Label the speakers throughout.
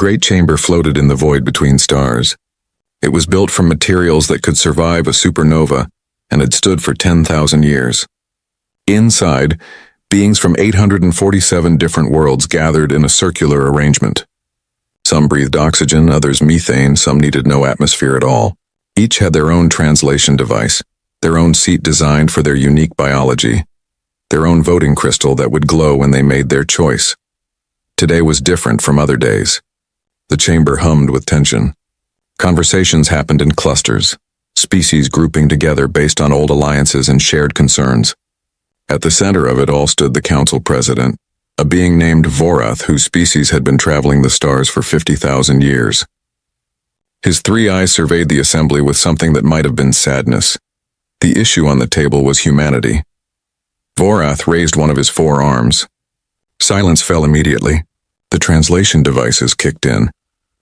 Speaker 1: great chamber floated in the void between stars. It was built from materials that could survive a supernova and had stood for 10,000 years. Inside, beings from 847 different worlds gathered in a circular arrangement. Some breathed oxygen, others methane, some needed no atmosphere at all. Each had their own translation device, their own seat designed for their unique biology, their own voting crystal that would glow when they made their choice. Today was different from other days. The chamber hummed with tension. Conversations happened in clusters, species grouping together based on old alliances and shared concerns. At the center of it all stood the council president, a being named Vorath whose species had been traveling the stars for 50,000 years. His three eyes surveyed the assembly with something that might have been sadness. The issue on the table was humanity. Vorath raised one of his four arms. Silence fell immediately. The translation devices kicked in,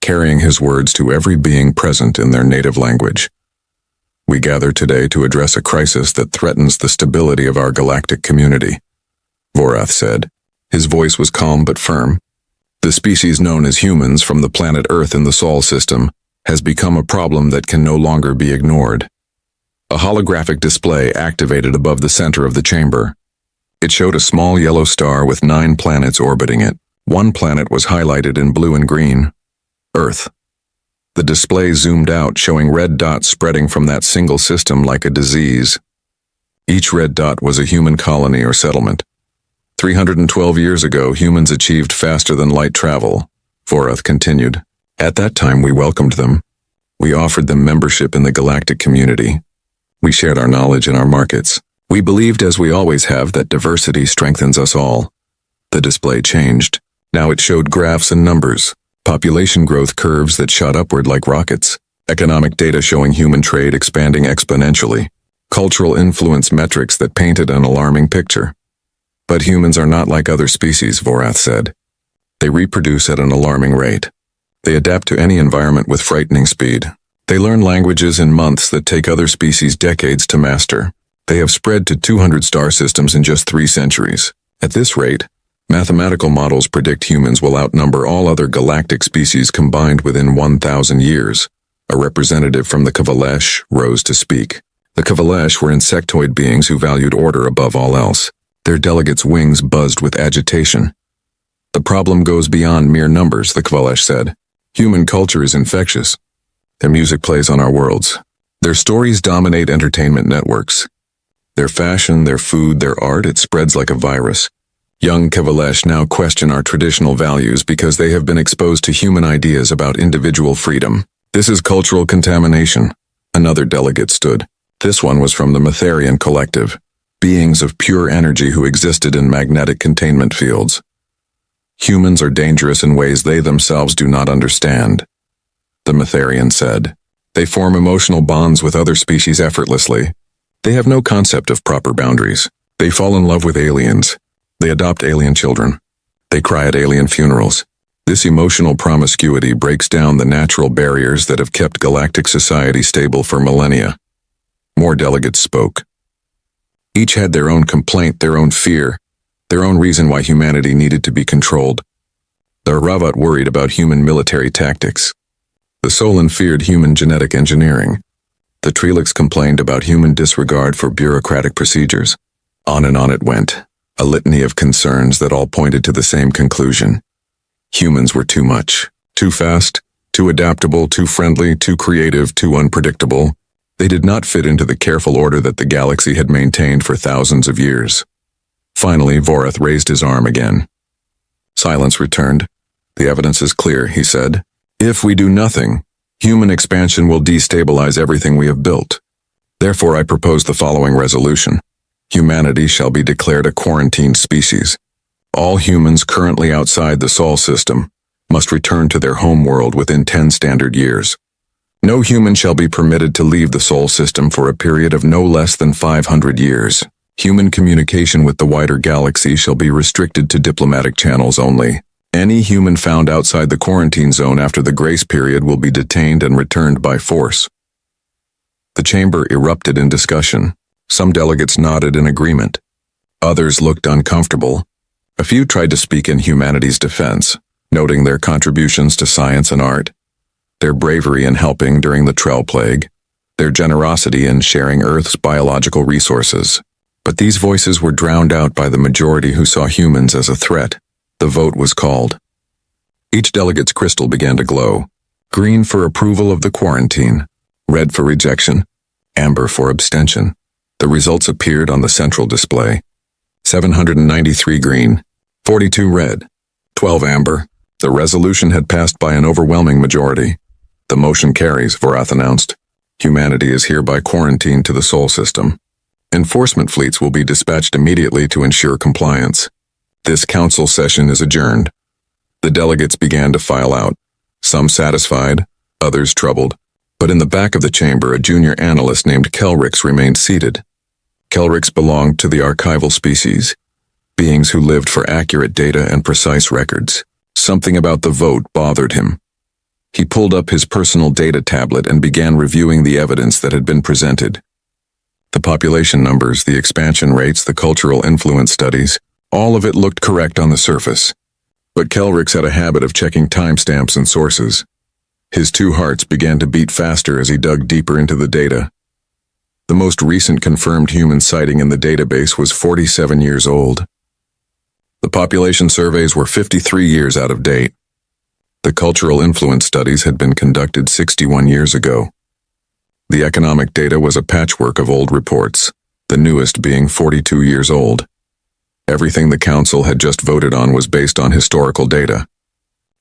Speaker 1: carrying his words to every being present in their native language. We gather today to address a crisis that threatens the stability of our galactic community, Vorath said. His voice was calm but firm. The species known as humans from the planet Earth in the Sol system has become a problem that can no longer be ignored. A holographic display activated above the center of the chamber. It showed a small yellow star with 9 planets orbiting it. One planet was highlighted in blue and green. Earth. The display zoomed out, showing red dots spreading from that single system like a disease. Each red dot was a human colony or settlement. 312 years ago, humans achieved faster than light travel, Vorath continued. At that time, we welcomed them. We offered them membership in the galactic community. We shared our knowledge and our markets. We believed, as we always have, that diversity strengthens us all. The display changed. Now it showed graphs and numbers. Population growth curves that shot upward like rockets, economic data showing human trade expanding exponentially, cultural influence metrics that painted an alarming picture. But humans are not like other species, Vorath said. They reproduce at an alarming rate. They adapt to any environment with frightening speed. They learn languages in months that take other species decades to master. They have spread to 200 star systems in just 3 centuries. At this rate, mathematical models predict humans will outnumber all other galactic species combined within 1,000 years. A representative from the Kavalesh rose to speak. The Kavalesh were insectoid beings who valued order above all else. Their delegates' wings buzzed with agitation. The problem goes beyond mere numbers, the Kavalesh said. Human culture is infectious. Their music plays on our worlds. Their stories dominate entertainment networks. Their fashion, their food, their art, it spreads like a virus. Young Kavalesh now question our traditional values because they have been exposed to human ideas about individual freedom. This is cultural contamination. Another delegate stood. This one was from the Matharian collective, beings of pure energy who existed in magnetic containment fields. Humans are dangerous in ways they themselves do not understand, the Matharian said. They form emotional bonds with other species effortlessly. They have no concept of proper boundaries. They fall in love with aliens. They adopt alien children. They cry at alien funerals. This emotional promiscuity breaks down the natural barriers that have kept galactic society stable for millennia. More delegates spoke. Each had their own complaint, their own fear, their own reason why humanity needed to be controlled. The Ravat worried about human military tactics. The Solan feared human genetic engineering. The Trelix complained about human disregard for bureaucratic procedures. On and on it went, a litany of concerns that all pointed to the same conclusion. Humans were too much, too fast, too adaptable, too friendly, too creative, too unpredictable. They did not fit into the careful order that the galaxy had maintained for thousands of years. Finally, Vorath raised his arm again. Silence returned. The evidence is clear, he said. If we do nothing, human expansion will destabilize everything we have built. Therefore, I propose the following resolution. Humanity shall be declared a quarantined species. All humans currently outside the Sol system must return to their home world within 10 standard years. No human shall be permitted to leave the Sol system for a period of no less than 500 years. Human communication with the wider galaxy shall be restricted to diplomatic channels only. Any human found outside the quarantine zone after the grace period will be detained and returned by force. The chamber erupted in discussion. Some delegates nodded in agreement. Others looked uncomfortable. A few tried to speak in humanity's defense. noting their contributions to science and art, their bravery in helping during the Trell Plague, their generosity in sharing Earth's biological resources. But these voices were drowned out by the majority who saw humans as a threat. The vote was called. Each delegate's crystal began to glow. Green for approval of the quarantine, red for rejection, amber for abstention. The results appeared on the central display. 793 green, 42 red, 12 amber. The resolution had passed by an overwhelming majority. The motion carries, Vorath announced. Humanity is hereby quarantined to the Sol system. Enforcement fleets will be dispatched immediately to ensure compliance. This council session is adjourned. The delegates began to file out, some satisfied, others troubled. But in the back of the chamber, a junior analyst named Kelrix remained seated. Kelrix belonged to the archival species, beings who lived for accurate data and precise records. Something about the vote bothered him. He pulled up his personal data tablet and began reviewing the evidence that had been presented. The population numbers, the expansion rates, the cultural influence studies, all of it looked correct on the surface. But Kelrix had a habit of checking timestamps and sources. His two hearts began to beat faster as he dug deeper into the data. The most recent confirmed human sighting in the database was 47 years old. The population surveys were 53 years out of date. The cultural influence studies had been conducted 61 years ago. The economic data was a patchwork of old reports, the newest being 42 years old. Everything the council had just voted on was based on historical data.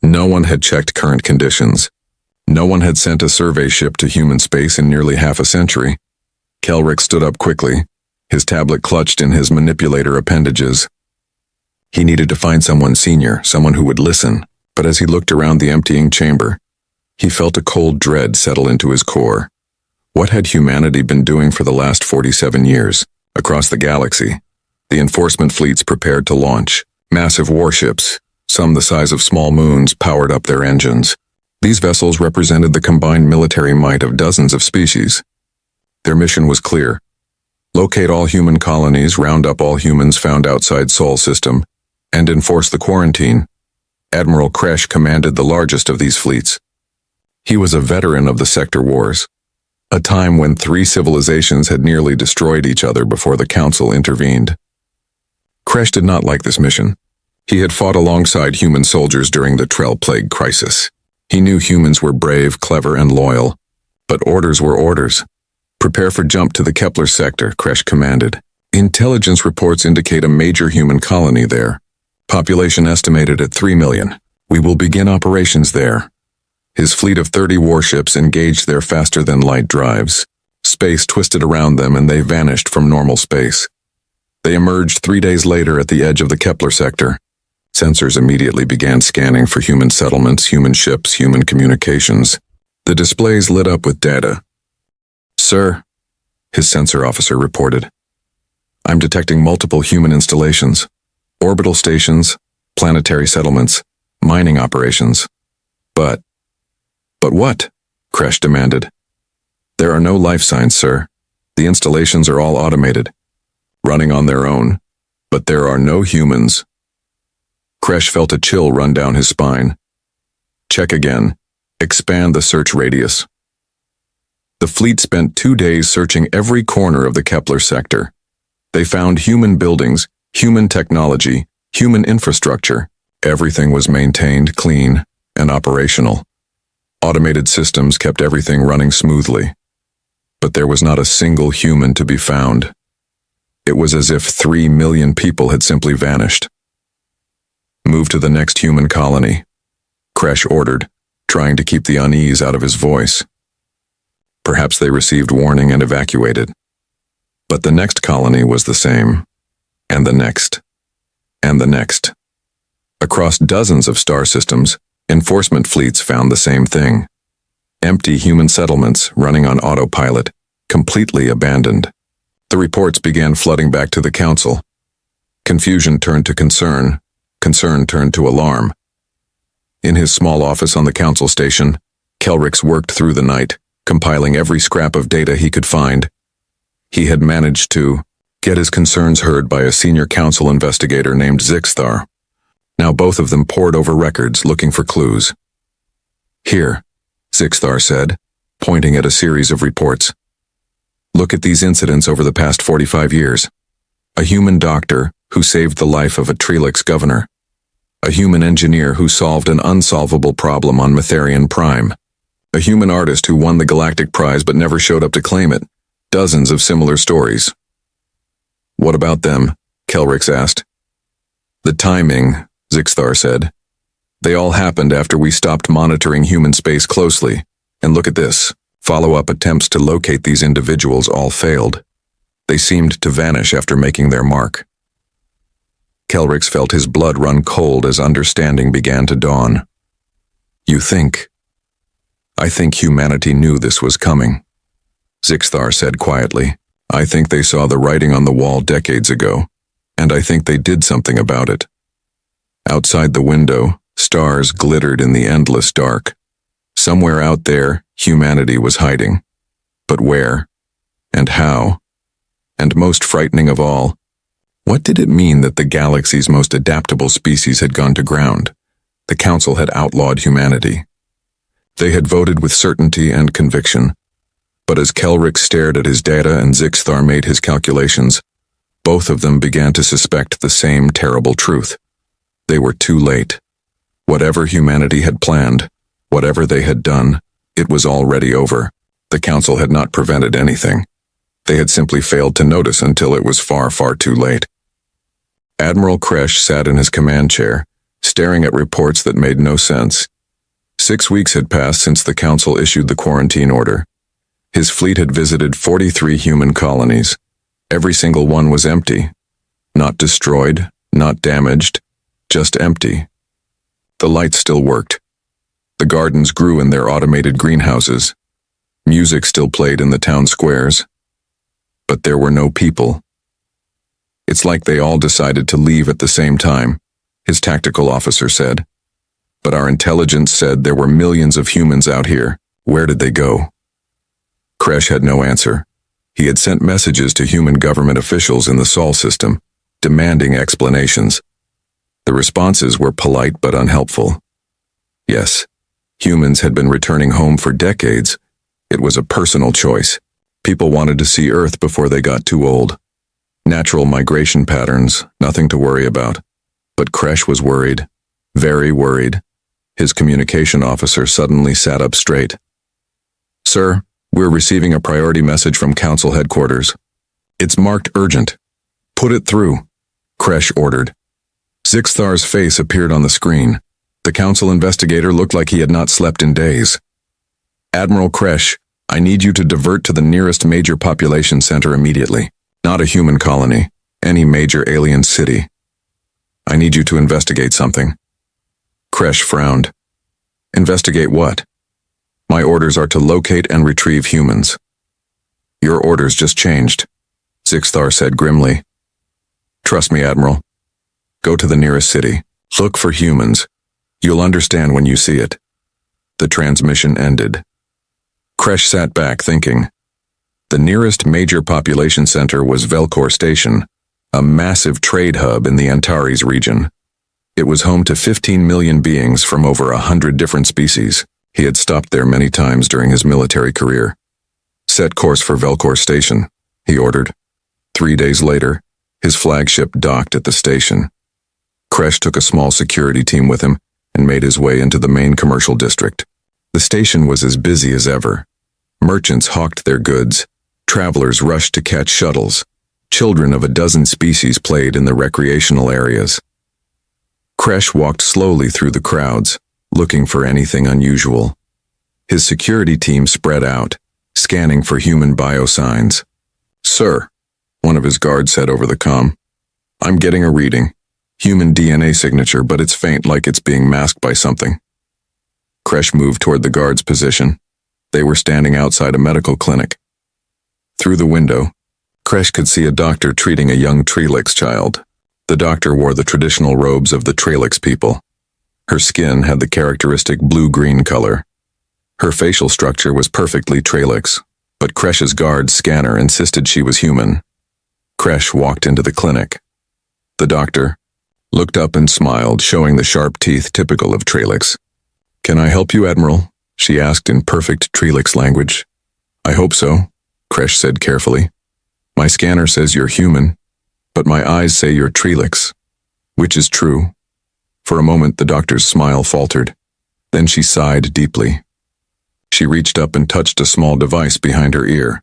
Speaker 1: No one had checked current conditions. No one had sent a survey ship to human space in nearly half a century. Kelrix stood up quickly, his tablet clutched in his manipulator appendages. He needed to find someone senior, someone who would listen, but as he looked around the emptying chamber, he felt a cold dread settle into his core. What had humanity been doing for the last 47 years? Across the galaxy, the enforcement fleets prepared to launch. Massive warships, some the size of small moons, powered up their engines. These vessels represented the combined military might of dozens of species. Their mission was clear. Locate all human colonies, round up all humans found outside Sol system, and enforce the quarantine. Admiral Kresh commanded the largest of these fleets. He was a veteran of the sector wars, a time when 3 civilizations had nearly destroyed each other before the Council intervened. Kresh did not like this mission. He had fought alongside human soldiers during the Trell Plague crisis. He knew humans were brave, clever, and loyal. But orders were orders. Prepare for jump to the Kepler sector, Kresh commanded. Intelligence reports indicate a major human colony there. Population estimated at 3 million. We will begin operations there. His fleet of 30 warships engaged their faster-than-light drives. Space twisted around them and they vanished from normal space. They emerged 3 days later at the edge of the Kepler sector. Sensors immediately began scanning for human settlements, human ships, human communications. The displays lit up with data. Sir, his sensor officer reported. I'm detecting multiple human installations, orbital stations, planetary settlements, mining operations. But what? Kresh demanded. There are no life signs, sir. The installations are all automated, running on their own, but there are no humans. Kresh felt a chill run down his spine. Check again. Expand the search radius. The fleet spent 2 days searching every corner of the Kepler sector. They found human buildings, human technology, human infrastructure. Everything was maintained clean and operational. Automated systems kept everything running smoothly. But there was not a single human to be found. It was as if 3 million people had simply vanished. Move to the next human colony, Kresh ordered, trying to keep the unease out of his voice. Perhaps they received warning and evacuated. But the next colony was the same, and the next, and the next. Across dozens of star systems, enforcement fleets found the same thing. Empty human settlements running on autopilot, completely abandoned. The reports began flooding back to the Council. Confusion turned to concern. Concern turned to alarm. In his small office on the Council station, Kelrix worked through the night, compiling every scrap of data he could find. He had managed to get his concerns heard by a senior Council investigator named Zixthar. Now both of them pored over records, looking for clues. "Here," Zixthar said, pointing at a series of reports. "Look at these incidents over the past 45 years. A human doctor who saved the life of a Trelix governor. A human engineer who solved an unsolvable problem on Mytharian Prime. A human artist who won the Galactic Prize but never showed up to claim it. Dozens of similar stories." "What about them?" Kelrix asked. "The timing," Zixthar said. "They all happened after we stopped monitoring human space closely. And look at this. Follow-up attempts to locate these individuals all failed. They seemed to vanish after making their mark." Kelrix felt his blood run cold as understanding began to dawn. "You think?" "I think humanity knew this was coming," Zixthar said quietly. "I think they saw the writing on the wall decades ago, and I think they did something about it." Outside the window, stars glittered in the endless dark. Somewhere out there, humanity was hiding. But where? And how? And most frightening of all, what did it mean that the galaxy's most adaptable species had gone to ground? The Council had outlawed humanity. They had voted with certainty and conviction. But as Kelrix stared at his data and Zixthar made his calculations, both of them began to suspect the same terrible truth. They were too late. Whatever humanity had planned, whatever they had done, it was already over. The Council had not prevented anything. They had simply failed to notice until it was far, far too late. Admiral Kresh sat in his command chair, staring at reports that made no sense. 6 weeks had passed since the Council issued the quarantine order. His fleet had visited 43 human colonies. Every single one was empty. Not destroyed, not damaged, just empty. The lights still worked. The gardens grew in their automated greenhouses. Music still played in the town squares. But there were no people. "It's like they all decided to leave at the same time," his tactical officer said. "But our intelligence said there were millions of humans out here. Where did they go?" Kresh had no answer. He had sent messages to human government officials in the Sol system, demanding explanations. The responses were polite but unhelpful. Yes, humans had been returning home for decades. It was a personal choice. People wanted to see Earth before they got too old. Natural migration patterns, nothing to worry about. But Kresh was worried, very worried. His communication officer suddenly sat up straight. "Sir, we're receiving a priority message from Council headquarters. It's marked urgent. Put it through," Kresh ordered. Zixthar's face appeared on the screen. The Council investigator looked like he had not slept in days. "Admiral Kresh, I need you to divert to the nearest major population center immediately. Not a human colony, any major alien city. I need you to investigate something." Kresh frowned. "Investigate what?" "My orders are to locate and retrieve humans." "Your orders just changed," Zixthar said grimly. "Trust me, Admiral. Go to the nearest city. Look for humans. You'll understand when you see it." The transmission ended. Kresh sat back thinking. The nearest major population center was Velcor Station, a massive trade hub in the Antares region. It was home to 15 million beings from over 100 different species. He had stopped there many times during his military career. "Set course for Velcor Station," he ordered. 3 days later, his flagship docked at the station. Kresh took a small security team with him and made his way into the main commercial district. The station was as busy as ever. Merchants hawked their goods. Travelers rushed to catch shuttles. Children of a dozen species played in the recreational areas. Kresh walked slowly through the crowds, looking for anything unusual. His security team spread out, scanning for human biosigns. "Sir," one of his guards said over the comm, "I'm getting a reading. Human DNA signature, but it's faint, like it's being masked by something." Kresh moved toward the guard's position. They were standing outside a medical clinic. Through the window, Kresh could see a doctor treating a young Trelix child. The doctor wore the traditional robes of the Trelix people. Her skin had the characteristic blue-green color. Her facial structure was perfectly Trelix, but Kresh's guard scanner insisted she was human. Kresh walked into the clinic. The doctor, looked up and smiled, showing the sharp teeth typical of Trelix. "Can I help you, Admiral?" she asked in perfect Trelix language. "I hope so," Kresh said carefully. "My scanner says you're human, but my eyes say you're Trelix. Which is true?" For a moment the doctor's smile faltered. Then she sighed deeply. She reached up and touched a small device behind her ear.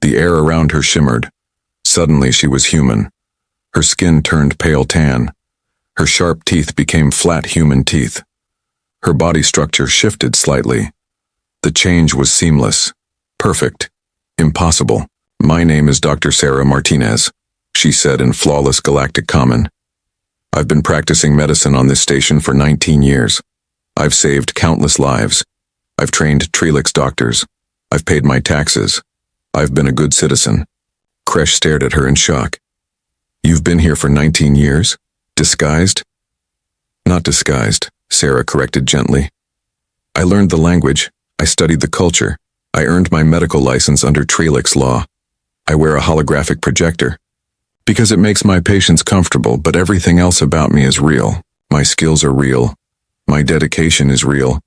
Speaker 1: The air around her shimmered. Suddenly she was human. Her skin turned pale tan. Her sharp teeth became flat human teeth. Her body structure shifted slightly. The change was seamless, perfect, impossible. "My name is Dr. Sarah Martinez," she said in flawless galactic common. "I've been practicing medicine on this station for 19 years. I've saved countless lives. I've trained Trelix doctors. I've paid my taxes. I've been a good citizen." Kresh stared at her in shock. "You've been here for 19 years? Disguised?" "Not disguised," Sarah corrected gently. "I learned the language. I studied the culture. I earned my medical license under Trelix law. I wear a holographic projector because it makes my patients comfortable, but everything else about me is real. My skills are real. My dedication is real.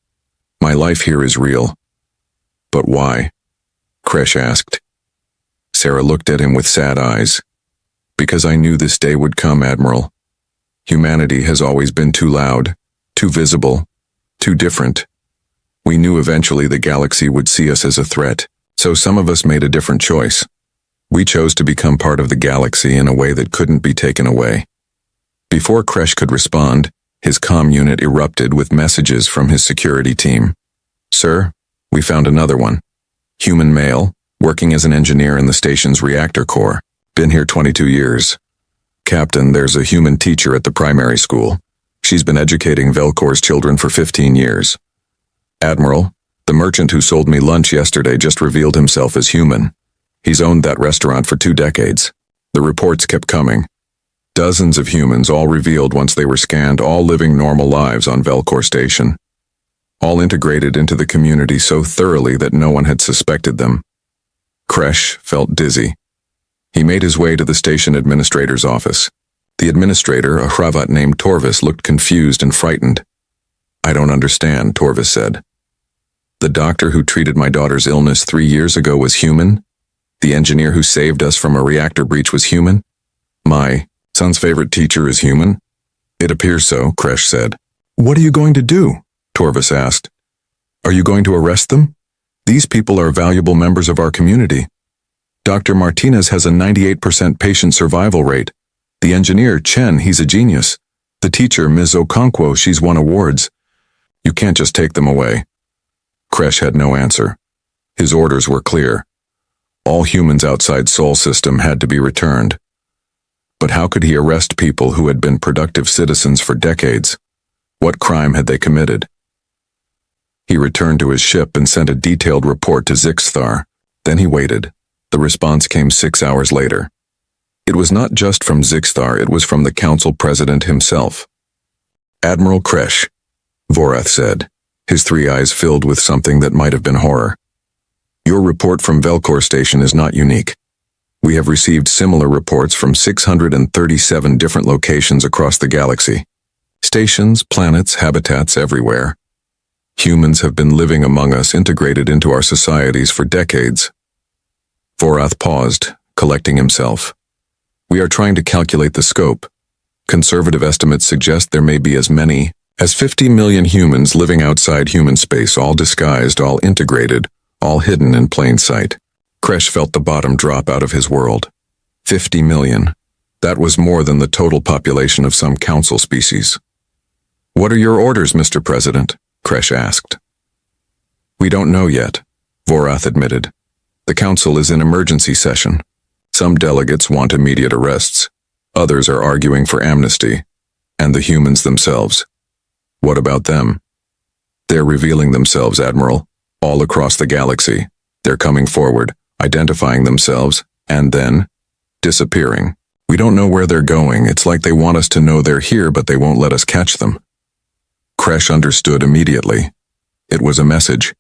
Speaker 1: My life here is real." "But why?" Kresh asked. Sarah looked at him with sad eyes. "Because I knew this day would come, Admiral. Humanity has always been too loud, too visible, too different. We knew eventually the galaxy would see us as a threat, so some of us made a different choice. We chose to become part of the galaxy in a way that couldn't be taken away." Before Kresh could respond, his comm unit erupted with messages from his security team. "Sir, we found another one. Human male, working as an engineer in the station's reactor core. Been here 22 years. Captain, there's a human teacher at the primary school. She's been educating Velcor's children for 15 years. Admiral, the merchant who sold me lunch yesterday just revealed himself as human. He's owned that restaurant for 2 decades. The reports kept coming. Dozens of humans, all revealed once they were scanned, all living normal lives on Velcor Station. All integrated into the community so thoroughly that no one had suspected them." Kresh felt dizzy. He made his way to the station administrator's office. The administrator, a Hravat named Torvis, looked confused and frightened. "I don't understand," Torvis said. "The doctor who treated my daughter's illness 3 years ago was human? The engineer who saved us from a reactor breach was human? My son's favorite teacher is human?" "It appears so," Kresh said. "What are you going to do?" Torvis asked. "Are you going to arrest them? These people are valuable members of our community. Dr. Martinez has a 98% patient survival rate. The engineer, Chen, he's a genius. The teacher, Ms. Okonkwo, she's won awards. You can't just take them away." Kresh had no answer. His orders were clear. All humans outside Sol System had to be returned. But how could he arrest people who had been productive citizens for decades? What crime had they committed? He returned to his ship and sent a detailed report to Zixthar. Then he waited. The response came 6 hours later. It was not just from Zixthar, it was from the council president himself. "Admiral Kresh," Vorath said, his 3 eyes filled with something that might have been horror. "Your report from Velcor Station is not unique. We have received similar reports from 637 different locations across the galaxy. Stations, planets, habitats everywhere. Humans have been living among us, integrated into our societies for decades." Vorath paused, collecting himself. "We are trying to calculate the scope. Conservative estimates suggest there may be as many as 50 million humans living outside human space, all disguised, all integrated, all hidden in plain sight." Kresh felt the bottom drop out of his world. 50 million. That was more than the total population of some council species. "What are your orders, Mr. President?" Kresh asked. "We don't know yet," Vorath admitted. "The council is in emergency session. Some delegates want immediate arrests. Others are arguing for amnesty. And the humans themselves. What about them? They're revealing themselves, Admiral, all across the galaxy. They're coming forward, identifying themselves, and then disappearing. We don't know where they're going. It's like they want us to know they're here, but they won't let us catch them." Kresh understood immediately. It was a message.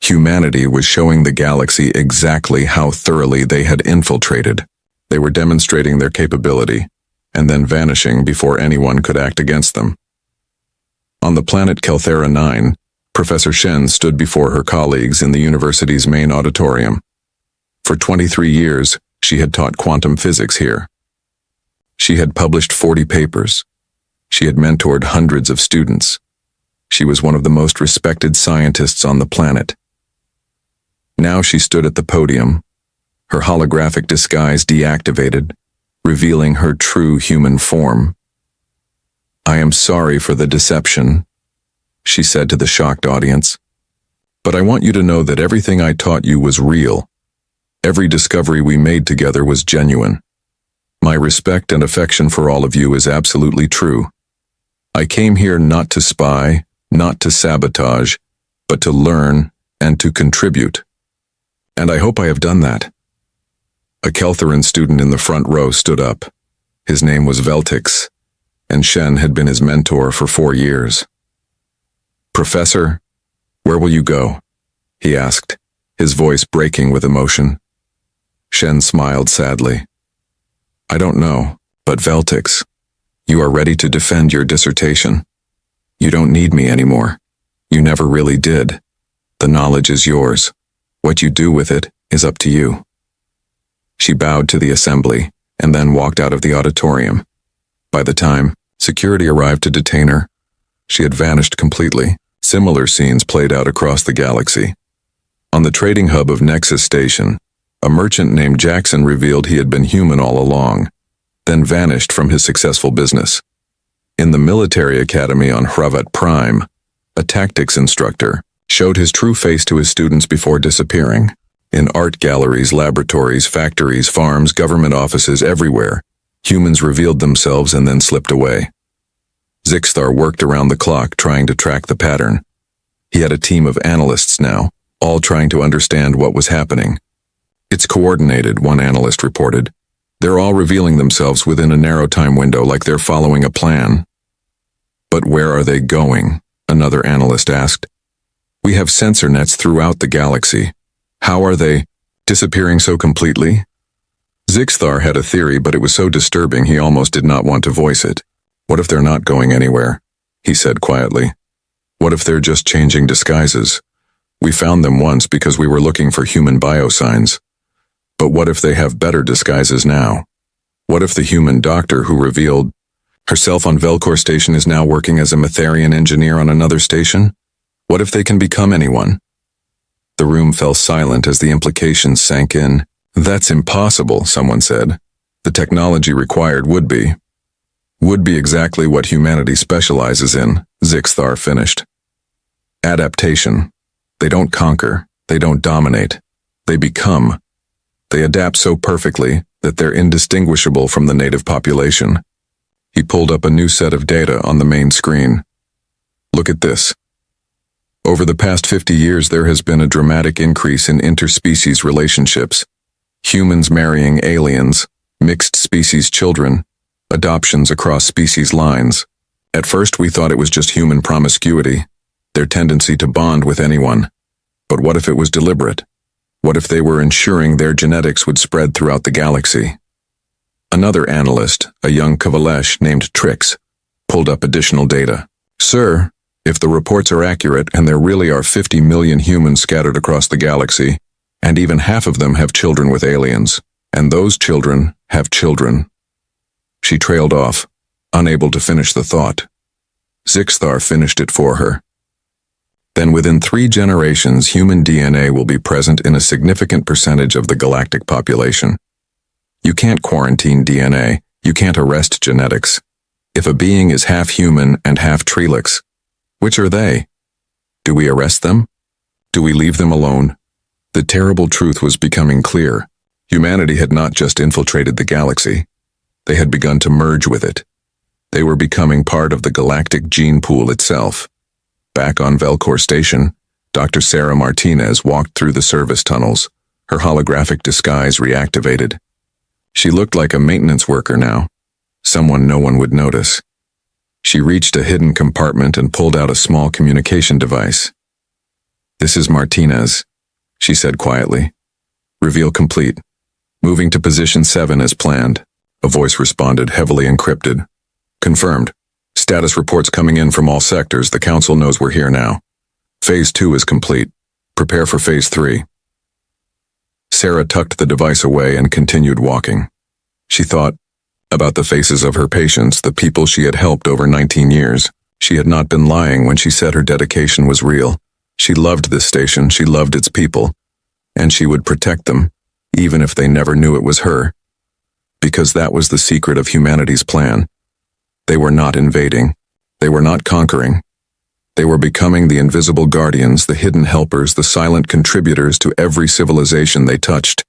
Speaker 1: Humanity was showing the galaxy exactly how thoroughly they had infiltrated. They were demonstrating their capability, and then vanishing before anyone could act against them. On the planet Kelthera 9, Professor Shen stood before her colleagues in the university's main auditorium. For 23 years, she had taught quantum physics here. She had published 40 papers. She had mentored hundreds of students. She was one of the most respected scientists on the planet. Now she stood at the podium, her holographic disguise deactivated, revealing her true human form. "I am sorry for the deception," she said to the shocked audience. "But I want you to know that everything I taught you was real. Every discovery we made together was genuine. My respect and affection for all of you is absolutely true. I came here not to spy, not to sabotage, but to learn and to contribute. And I hope I have done that." A Keltheran student in the front row stood up. His name was Veltix, and Shen had been his mentor for 4 years. "Professor, where will you go?" he asked, his voice breaking with emotion. Shen smiled sadly. "I don't know, but Veltix, you are ready to defend your dissertation. You don't need me anymore. You never really did. The knowledge is yours. What you do with it is up to you." She bowed to the assembly and then walked out of the auditorium. By the time security arrived to detain her, she had vanished completely. Similar scenes played out across the galaxy. On the trading hub of Nexus Station, a merchant named Jackson revealed he had been human all along, then vanished from his successful business. In the military academy on Hravat Prime, a tactics instructor showed his true face to his students before disappearing. In art galleries, laboratories, factories, farms, government offices, everywhere, humans revealed themselves and then slipped away. Zixthar worked around the clock trying to track the pattern. He had a team of analysts now, all trying to understand what was happening. "It's coordinated," one analyst reported. "They're all revealing themselves within a narrow time window like they're following a plan." "But where are they going?" another analyst asked. "We have sensor nets throughout the galaxy. How are they disappearing so completely?" Zixthar had a theory, but it was so disturbing he almost did not want to voice it. "What if they're not going anywhere?" he said quietly. "What if they're just changing disguises? We found them once because we were looking for human biosigns. But what if they have better disguises now? What if the human doctor who revealed herself on Velcor Station is now working as a Matharian engineer on another station? What if they can become anyone?" The room fell silent as the implications sank in. "That's impossible," someone said. "The technology required would be exactly what humanity specializes in," Zixthar finished. "Adaptation. They don't conquer, they don't dominate, they become. They adapt so perfectly that they're indistinguishable from the native population." He pulled up a new set of data on the main screen. "Look at this. Over the past 50 years, there has been a dramatic increase in interspecies relationships. Humans marrying aliens, mixed species children, adoptions across species lines. At first we thought it was just human promiscuity, their tendency to bond with anyone. But what if it was deliberate? What if they were ensuring their genetics would spread throughout the galaxy?" Another analyst, a young Kavalesh named Trix, pulled up additional data. "Sir, if the reports are accurate and there really are 50 million humans scattered across the galaxy, and even half of them have children with aliens, and those children have children." She trailed off, unable to finish the thought. Zixthar finished it for her. "Then within 3 generations, human DNA will be present in a significant percentage of the galactic population. You can't quarantine DNA, you can't arrest genetics. If a being is half human and half Trelix, which are they? Do we arrest them? Do we leave them alone?" The terrible truth was becoming clear. Humanity had not just infiltrated the galaxy. They had begun to merge with it. They were becoming part of the galactic gene pool itself. Back on Velcor Station, Dr. Sarah Martinez walked through the service tunnels, her holographic disguise reactivated. She looked like a maintenance worker now, someone no one would notice. She reached a hidden compartment and pulled out a small communication device. "This is Martinez," she said quietly. "Reveal complete. Moving to position 7 as planned." A voice responded, heavily encrypted. Confirmed. Status reports coming in from all sectors. The council knows we're here now. Phase 2 is complete. Prepare for Phase 3. Sarah tucked the device away and continued walking. She thought about the faces of her patients, the people she had helped over 19 years. She had not been lying when she said her dedication was real. She loved this station, she loved its people, and she would protect them, even if they never knew it was her. Because that was the secret of humanity's plan. They were not invading. They were not conquering. They were becoming the invisible guardians, the hidden helpers, the silent contributors to every civilization they touched.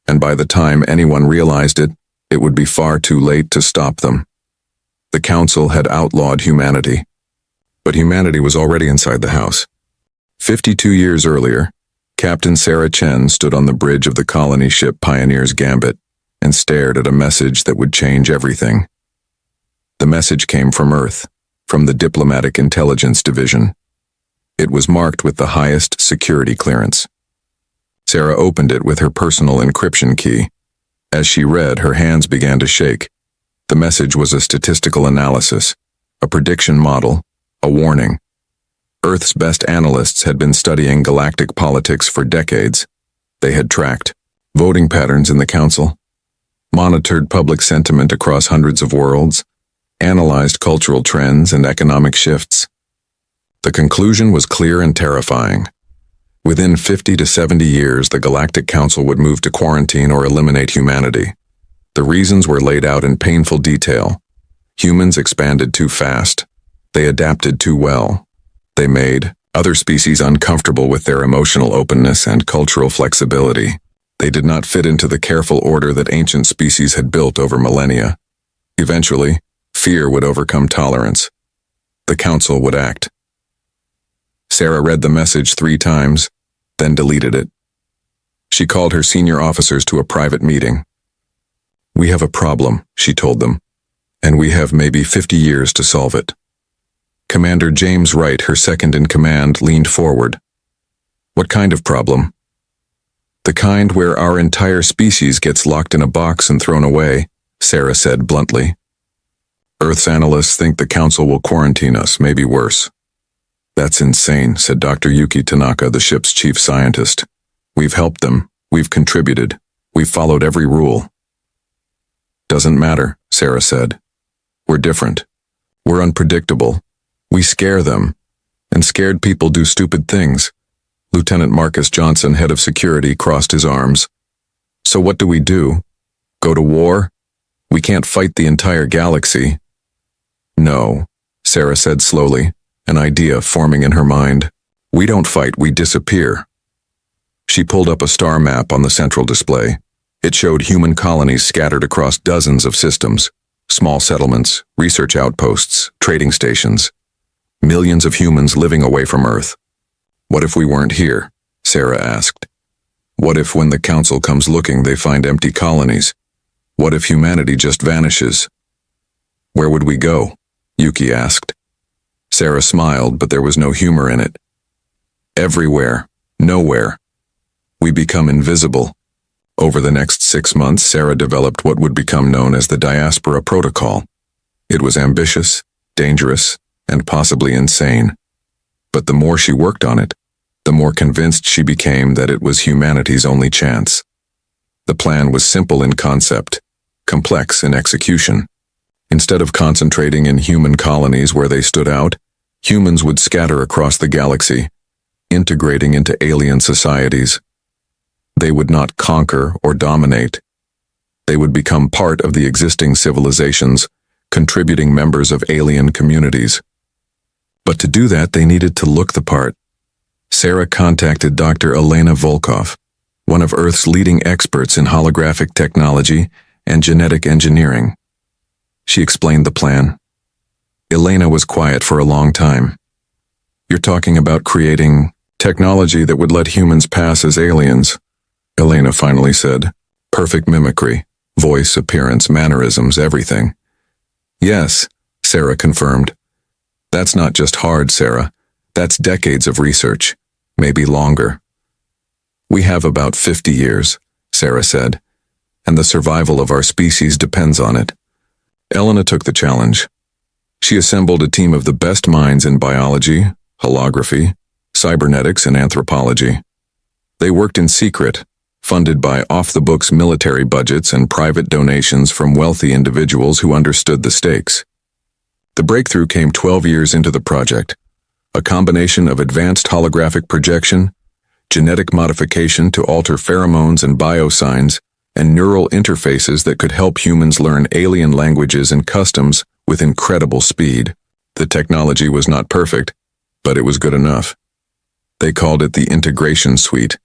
Speaker 1: And by the time anyone realized it, it would be far too late to stop them. The council had outlawed humanity. But humanity was already inside the house. 52 years earlier, Captain Sarah Chen stood on the bridge of the colony ship Pioneer's Gambit and stared at a message that would change everything. The message came from Earth, from the Diplomatic Intelligence Division. It was marked with the highest security clearance. Sarah opened it with her personal encryption key. As she read, her hands began to shake. The message was a statistical analysis, a prediction model, a warning. Earth's best analysts had been studying galactic politics for decades. They had tracked voting patterns in the council, monitored public sentiment across hundreds of worlds, analyzed cultural trends and economic shifts. The conclusion was clear and terrifying. Within 50 to 70 years, the Galactic Council would move to quarantine or eliminate humanity. The reasons were laid out in painful detail. Humans expanded too fast. They adapted too well. They made other species uncomfortable with their emotional openness and cultural flexibility. They did not fit into the careful order that ancient species had built over millennia. Eventually, fear would overcome tolerance. The council would act. Sarah read the message 3 times, then deleted it. She called her senior officers to a private meeting. "We have a problem," she told them, "and we have maybe 50 years to solve it." Commander James Wright, her second in command, leaned forward. "What kind of problem?" "The kind where our entire species gets locked in a box and thrown away," Sarah said bluntly. "Earth's analysts think the council will quarantine us, maybe worse." "That's insane," said Dr. Yuki Tanaka, the ship's chief scientist. "We've helped them. We've contributed. We've followed every rule." "Doesn't matter," Sarah said. "We're different. We're unpredictable. We scare them. And scared people do stupid things." Lieutenant Marcus Johnson, head of security, crossed his arms. "So what do we do? Go to war? We can't fight the entire galaxy." "No," Sarah said slowly, an idea forming in her mind. "We don't fight, we disappear." She pulled up a star map on the central display. It showed human colonies scattered across dozens of systems, small settlements, research outposts, trading stations. Millions of humans living away from Earth. "What if we weren't here?" Sarah asked. "What if when the council comes looking they find empty colonies? What if humanity just vanishes?" "Where would we go?" Yuki asked. Sarah smiled, but there was no humor in it. "Everywhere. Nowhere. We become invisible." Over the next 6 months, Sarah developed what would become known as the Diaspora Protocol. It was ambitious, dangerous, and possibly insane. But the more she worked on it, the more convinced she became that it was humanity's only chance. The plan was simple in concept, complex in execution. Instead of concentrating in human colonies where they stood out, humans would scatter across the galaxy, integrating into alien societies. They would not conquer or dominate. They would become part of the existing civilizations, contributing members of alien communities. But to do that, they needed to look the part. Sarah contacted Dr. Elena Volkov, one of Earth's leading experts in holographic technology and genetic engineering. She explained the plan. Elena was quiet for a long time. "You're talking about creating technology that would let humans pass as aliens," Elena finally said. "Perfect mimicry, voice, appearance, mannerisms, everything." "Yes," Sarah confirmed. "That's not just hard, Sarah. That's decades of research, maybe longer." "We have about 50 years," Sarah said. and the survival of our species depends on it. Elena took the challenge. She assembled a team of the best minds in biology, holography, cybernetics, and anthropology. They worked in secret, funded by off-the-books military budgets and private donations from wealthy individuals who understood the stakes. The breakthrough came 12 years into the project, a combination of advanced holographic projection, genetic modification to alter pheromones and biosigns, and neural interfaces that could help humans learn alien languages and customs with incredible speed. The technology was not perfect, but it was good enough. They called it the integration suite.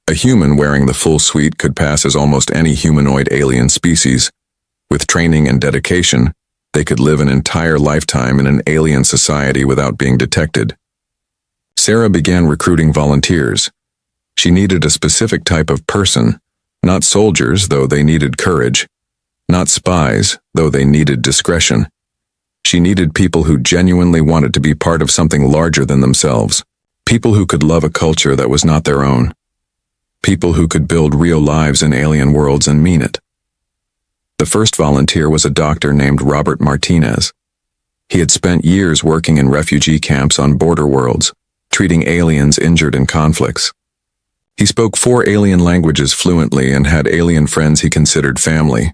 Speaker 1: A human wearing the full suite could pass as almost any humanoid alien species. With training and dedication, they could live an entire lifetime in an alien society without being detected. Sarah began recruiting volunteers. She needed a specific type of person, not soldiers, though they needed courage, not spies, though they needed discretion. She needed people who genuinely wanted to be part of something larger than themselves, people who could love a culture that was not their own, people who could build real lives in alien worlds and mean it. The first volunteer was a doctor named Robert Martinez. He had spent years working in refugee camps on border worlds, treating aliens injured in conflicts. He spoke 4 alien languages fluently and had alien friends he considered family.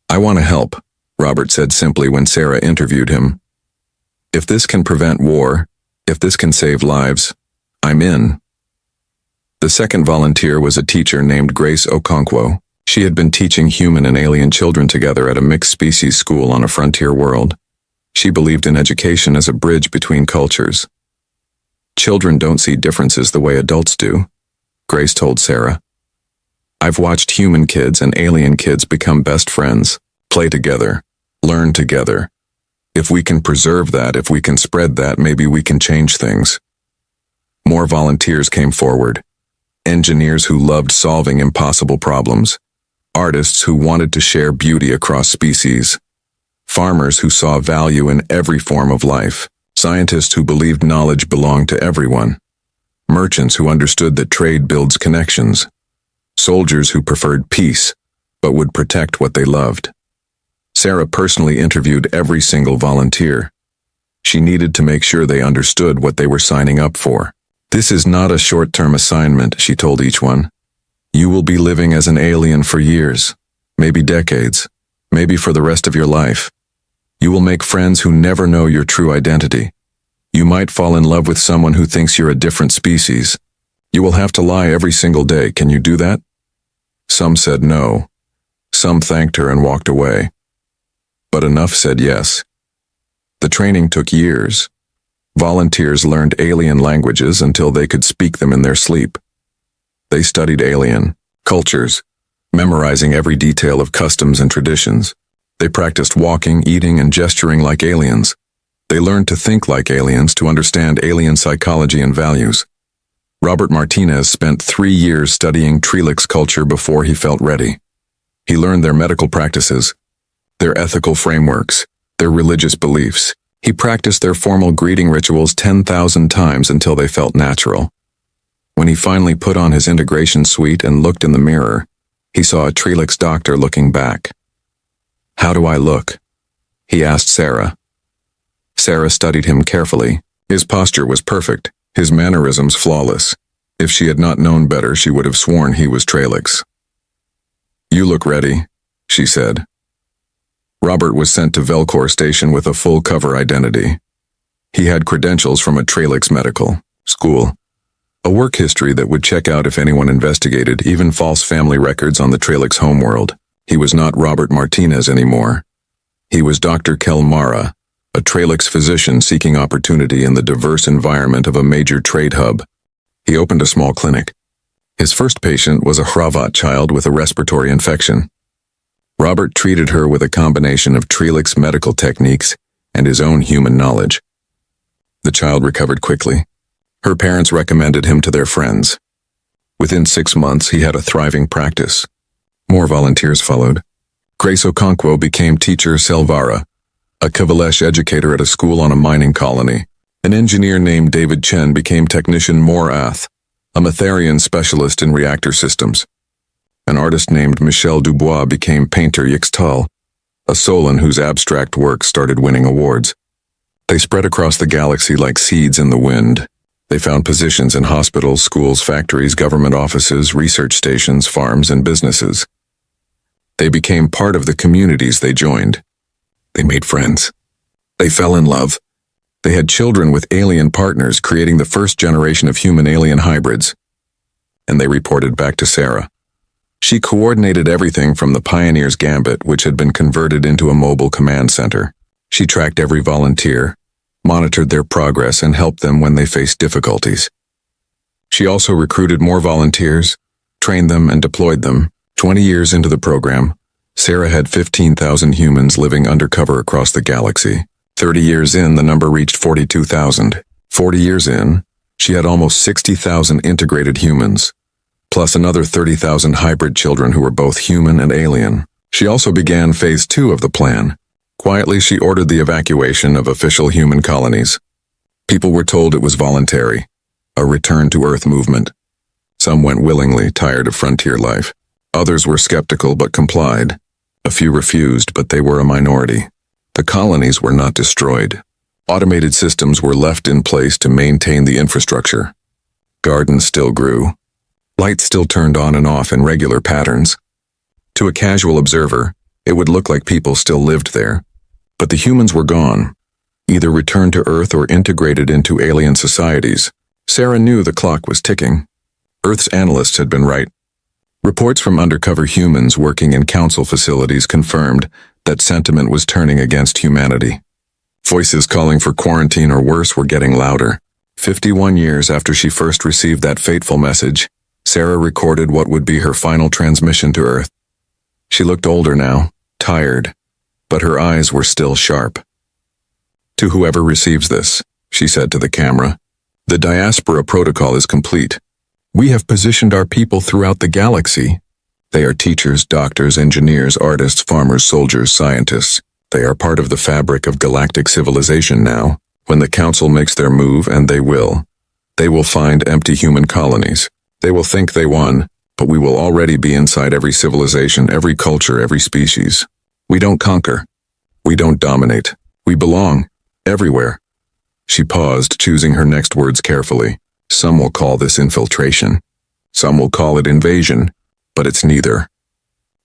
Speaker 1: "I want to help," Robert said simply when Sarah interviewed him. "If this can prevent war, if this can save lives, I'm in." The second volunteer was a teacher named Grace Okonkwo. She had been teaching human and alien children together at a mixed-species school on a frontier world. She believed in education as a bridge between cultures. "Children don't see differences the way adults do," Grace told Sarah. "I've watched human kids and alien kids become best friends, play together, learn together. If we can preserve that, if we can spread that, maybe we can change things." More volunteers came forward. Engineers who loved solving impossible problems. Artists who wanted to share beauty across species. Farmers who saw value in every form of life. Scientists who believed knowledge belonged to everyone. Merchants who understood that trade builds connections. Soldiers who preferred peace, but would protect what they loved. Sarah personally interviewed every single volunteer. She needed to make sure they understood what they were signing up for. "This is not a short-term assignment," she told each one. "You will be living as an alien for years, maybe decades, maybe for the rest of your life. You will make friends who never know your true identity. You might fall in love with someone who thinks you're a different species. You will have to lie every single day. Can you do that?" Some said no. Some thanked her and walked away. But enough said yes. The training took years. Volunteers learned alien languages until they could speak them in their sleep. They studied alien cultures, memorizing every detail of customs and traditions. They practiced walking, eating, and gesturing like aliens. They learned to think like aliens, to understand alien psychology and values. Robert Martinez spent 3 years studying Trelix culture before he felt ready. He learned their medical practices, their ethical frameworks, their religious beliefs. He practiced their formal greeting rituals 10,000 times until they felt natural. When he finally put on his integration suite and looked in the mirror, he saw a Trelix doctor looking back. "How do I look?" he asked Sarah. Sarah studied him carefully. His posture was perfect, his mannerisms flawless. If she had not known better, she would have sworn he was Trelix. "You look ready," she said. Robert was sent to Velcor Station with a full cover identity. He had credentials from a Trelix medical school, a work history that would check out if anyone investigated, even false family records on the Trelix homeworld. He was not Robert Martinez anymore. He was Dr. Kelmara, a Trelix physician seeking opportunity in the diverse environment of a major trade hub. He opened a small clinic. His first patient was a Hravat child with a respiratory infection. Robert treated her with a combination of Trelix medical techniques and his own human knowledge. The child recovered quickly. Her parents recommended him to their friends. Within 6 months, he had a thriving practice. More volunteers followed. Grace Okonkwo became teacher Selvara, a Kavalesh educator at a school on a mining colony. An engineer named David Chen became technician Morath, a Matharian specialist in reactor systems. An artist named Michel Dubois became painter Yixtal, a Solon whose abstract work started winning awards. They spread across the galaxy like seeds in the wind. They found positions in hospitals, schools, factories, government offices, research stations, farms, and businesses. They became part of the communities they joined. They made friends. They fell in love. They had children with alien partners, creating the first generation of human-alien hybrids. And they reported back to Sarah. She coordinated everything from the Pioneer's Gambit, which had been converted into a mobile command center. She tracked every volunteer, monitored their progress, and helped them when they faced difficulties. She also recruited more volunteers, trained them, and deployed them. 20 years into the program, Sarah had 15,000 humans living undercover across the galaxy. 30 years in, the number reached 42,000. 40 years in, she had almost 60,000 integrated humans, plus another 30,000 hybrid children who were both human and alien. She also began phase 2 of the plan. Quietly, she ordered the evacuation of official human colonies. People were told it was voluntary, a return to Earth movement. Some went willingly, tired of frontier life. Others were skeptical but complied. A few refused, but they were a minority. The colonies were not destroyed. Automated systems were left in place to maintain the infrastructure. Gardens still grew. Lights still turned on and off in regular patterns. To a casual observer, it would look like people still lived there. But the humans were gone, either returned to Earth or integrated into alien societies. Sarah knew the clock was ticking. Earth's analysts had been right. Reports from undercover humans working in council facilities confirmed that sentiment was turning against humanity. Voices calling for quarantine or worse were getting louder. 51 years after she first received that fateful message, Sarah recorded what would be her final transmission to Earth. She looked older now, tired, but her eyes were still sharp. "To whoever receives this," she said to the camera, "the diaspora protocol is complete. We have positioned our people throughout the galaxy. They are teachers, doctors, engineers, artists, farmers, soldiers, scientists. They are part of the fabric of galactic civilization now. When the Council makes their move, and they will find empty human colonies. They will think they won, but we will already be inside every civilization, every culture, every species. We don't conquer. We don't dominate. We belong. Everywhere." She paused, choosing her next words carefully. Some will call this infiltration. Some will call it invasion, but it's neither.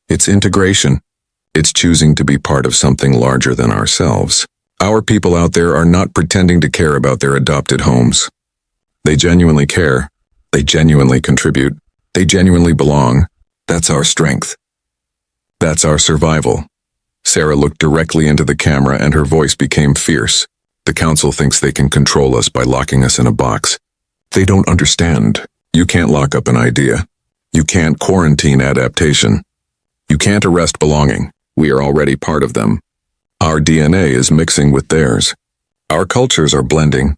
Speaker 1: It's integration. It's choosing to be part of something larger than ourselves. Our people out there are not pretending to care about their adopted homes. They genuinely care. They genuinely contribute. They genuinely belong. That's our strength. That's our survival. Sarah looked directly into the camera and her voice became fierce. The Council thinks they can control us by locking us in a box. They don't understand. You can't lock up an idea. You can't quarantine adaptation. You can't arrest belonging. We are already part of them. Our DNA is mixing with theirs. Our cultures are blending.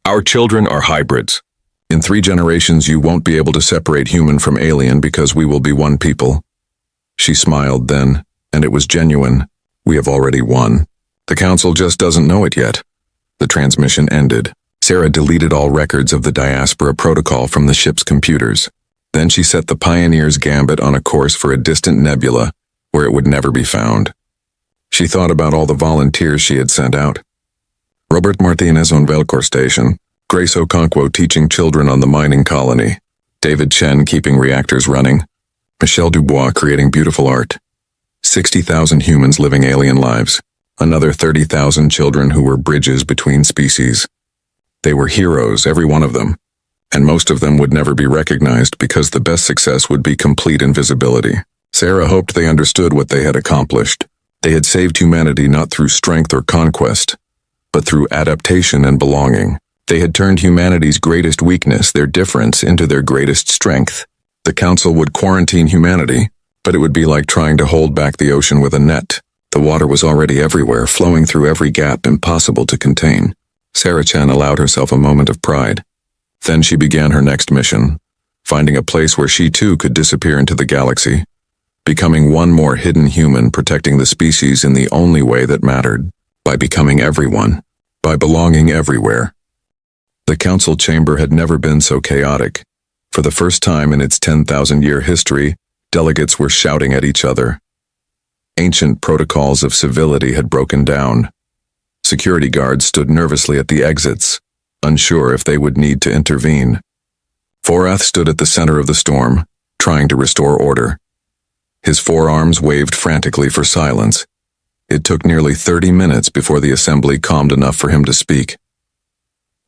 Speaker 1: Our children are hybrids. In 3 generations, you won't be able to separate human from alien because we will be one people." She smiled then, and it was genuine. "We have already won. The Council just doesn't know it yet." The transmission ended. Sarah deleted all records of the diaspora protocol from the ship's computers. Then she set the Pioneer's Gambit on a course for a distant nebula where it would never be found. She thought about all the volunteers she had sent out. Robert Martinez on Velcor Station, Grace Okonkwo teaching children on the mining colony, David Chen keeping reactors running, Michel Dubois creating beautiful art. 60,000 humans living alien lives, another 30,000 children who were bridges between species. They were heroes, every one of them, and most of them would never be recognized because the best success would be complete invisibility. Sarah hoped they understood what they had accomplished. They had saved humanity not through strength or conquest, but through adaptation and belonging. They had turned humanity's greatest weakness, their difference, into their greatest strength. The Council would quarantine humanity, but it would be like trying to hold back the ocean with a net. The water was already everywhere, flowing through every gap, impossible to contain. Sarah Chen allowed herself a moment of pride. Then she began her next mission, finding a place where she too could disappear into the galaxy, becoming one more hidden human protecting the species in the only way that mattered, by becoming everyone, by belonging everywhere. The Council chamber had never been so chaotic. For the first time in its 10,000-year history, Delegates were shouting at each other. Ancient protocols of civility had broken down. Security guards stood nervously at the exits, unsure if they would need to intervene. Vorath stood at the center of the storm, trying to restore order. His forearms waved frantically for silence. It took nearly 30 minutes before the assembly calmed enough for him to speak.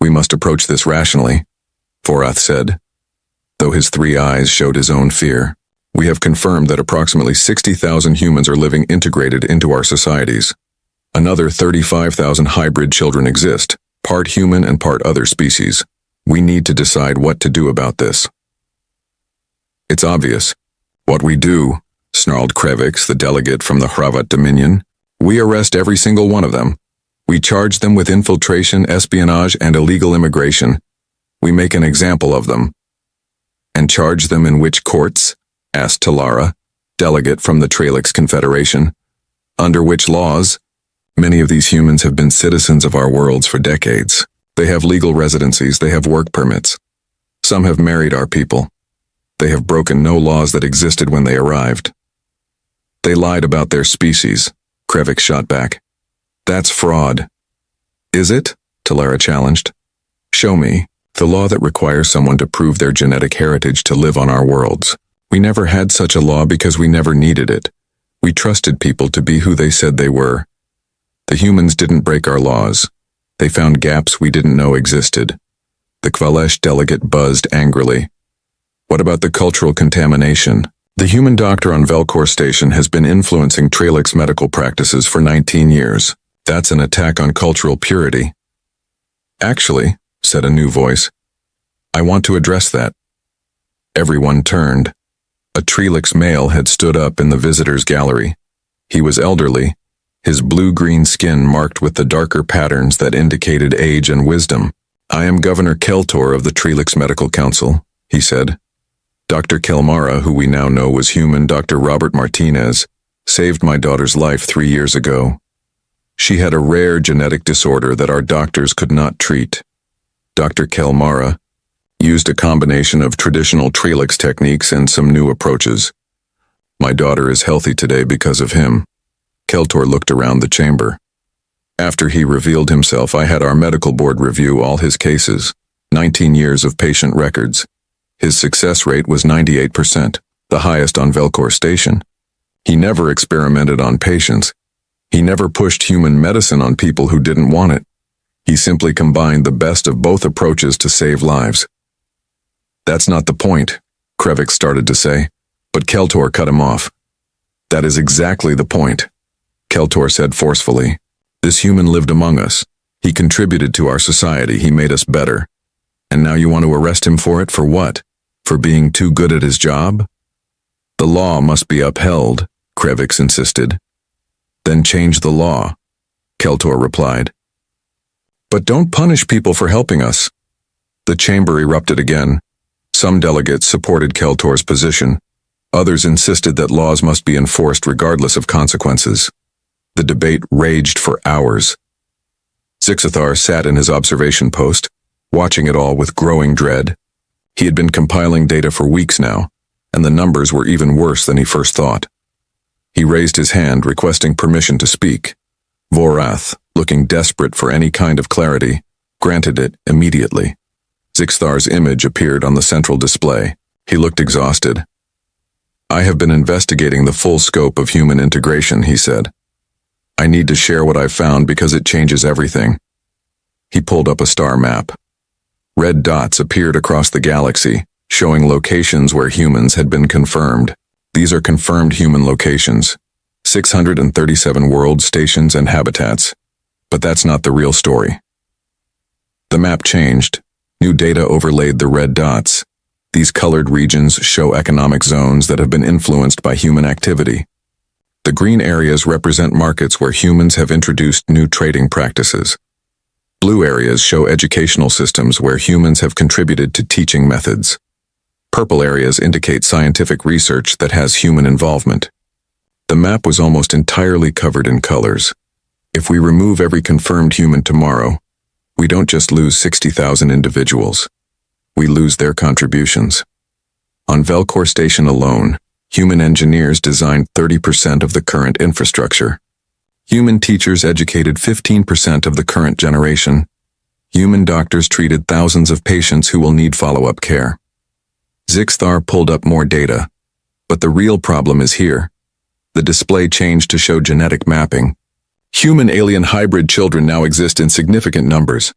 Speaker 1: "We must approach this rationally," Vorath said, though his three eyes showed his own fear. "We have confirmed that approximately 60,000 humans are living integrated into our societies. Another 35,000 hybrid children exist, part human and part other species. We need to decide what to do about this." "It's obvious. What we do," snarled Krevix, the delegate from the Hravat Dominion. "We arrest every single one of them. We charge them with infiltration, espionage, and illegal immigration. We make an example of them." "And charge them in which courts?" asked Talara, delegate from the Tralix Confederation. "Under which laws? Many of these humans have been citizens of our worlds for decades. They have legal residencies, they have work permits. Some have married our people. They have broken no laws that existed when they arrived." "They lied about their species," Krevix shot back. "That's fraud." "Is it?" Talara challenged. "Show me the law that requires someone to prove their genetic heritage to live on our worlds. We never had such a law because we never needed it. We trusted people to be who they said they were. The humans didn't break our laws. They found gaps we didn't know existed." The Kvalesh delegate buzzed angrily. "What about the cultural contamination? The human doctor on Velkor Station has been influencing Tralix medical practices for 19 years. That's an attack on cultural purity." "Actually," said a new voice, "I want to address that." Everyone turned. A Tralix male had stood up in the visitors' gallery. He was elderly, his blue-green skin marked with the darker patterns that indicated age and wisdom. "I am Governor Keltor of the Tralix Medical Council," he said. "Dr. Kelmara, who we now know was human, Dr. Robert Martinez, saved my daughter's life 3 years ago. She had a rare genetic disorder that our doctors could not treat. Dr. Kelmara used a combination of traditional Tralix techniques and some new approaches. My daughter is healthy today because of him." Keltor looked around the chamber. "After he revealed himself, I had our medical board review all his cases, 19 years of patient records. His success rate was 98%, the highest on Velkor Station. He never experimented on patients. He never pushed human medicine on people who didn't want it. He simply combined the best of both approaches to save lives." "That's not the point," Krevix started to say, but Keltor cut him off. "That is exactly the point," Keltor said forcefully. "This human lived among us. He contributed to our society. He made us better. And now you want to arrest him for it? For what? For being too good at his job?" "The law must be upheld," Krevix insisted. "Then change the law," Keltor replied. "But don't punish people for helping us." The chamber erupted again. Some delegates supported Keltor's position. Others insisted that laws must be enforced regardless of consequences. The debate raged for hours. Zixathar sat in his observation post, watching it all with growing dread. He had been compiling data for weeks now, and the numbers were even worse than he first thought. He raised his hand, requesting permission to speak. Vorath, looking desperate for any kind of clarity, granted it immediately. Zixathar's image appeared on the central display. He looked exhausted. "I have been investigating the full scope of human integration," he said. "I need to share what I've found because it changes everything." He pulled up a star map. Red dots appeared across the galaxy, showing locations where humans had been confirmed. These are confirmed human locations, 637 world stations and habitats. But that's not the real story. The map changed. New data overlaid the red dots. These colored regions show economic zones that have been influenced by human activity. The green areas represent markets where humans have introduced new trading practices. Blue areas show educational systems where humans have contributed to teaching methods. Purple areas indicate scientific research that has human involvement. The map was almost entirely covered in colors. If we remove every confirmed human tomorrow, we don't just lose 60,000 individuals. We lose their contributions. On Velkor Station alone, Human engineers designed 30% of the current infrastructure. Human teachers educated 15% of the current generation. Human doctors treated thousands of patients who will need follow-up care. Zixthar pulled up more data. But the real problem is here. The display changed to show genetic mapping. Human-alien hybrid children now exist in significant numbers.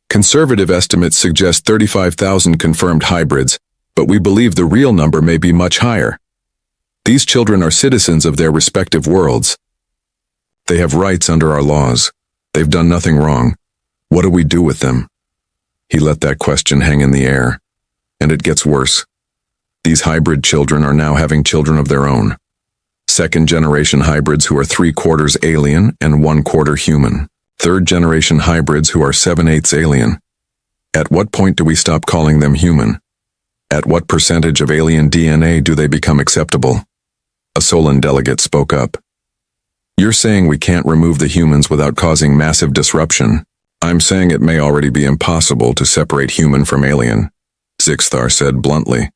Speaker 1: Conservative estimates suggest 35,000 confirmed hybrids, but we believe the real number may be much higher. These children are citizens of their respective worlds. They have rights under our laws. They've done nothing wrong. What do we do with them? He let that question hang in the air. And it gets worse. These hybrid children are now having children of their own. Second-generation hybrids who are 3/4 alien and 1/4 human. Third-generation hybrids who are 7/8 alien. At what point do we stop calling them human? At what percentage of alien DNA do they become acceptable? A Solon delegate spoke up. You're saying we can't remove the humans without causing massive disruption. I'm saying it may already be impossible to separate human from alien, Zixthar said bluntly.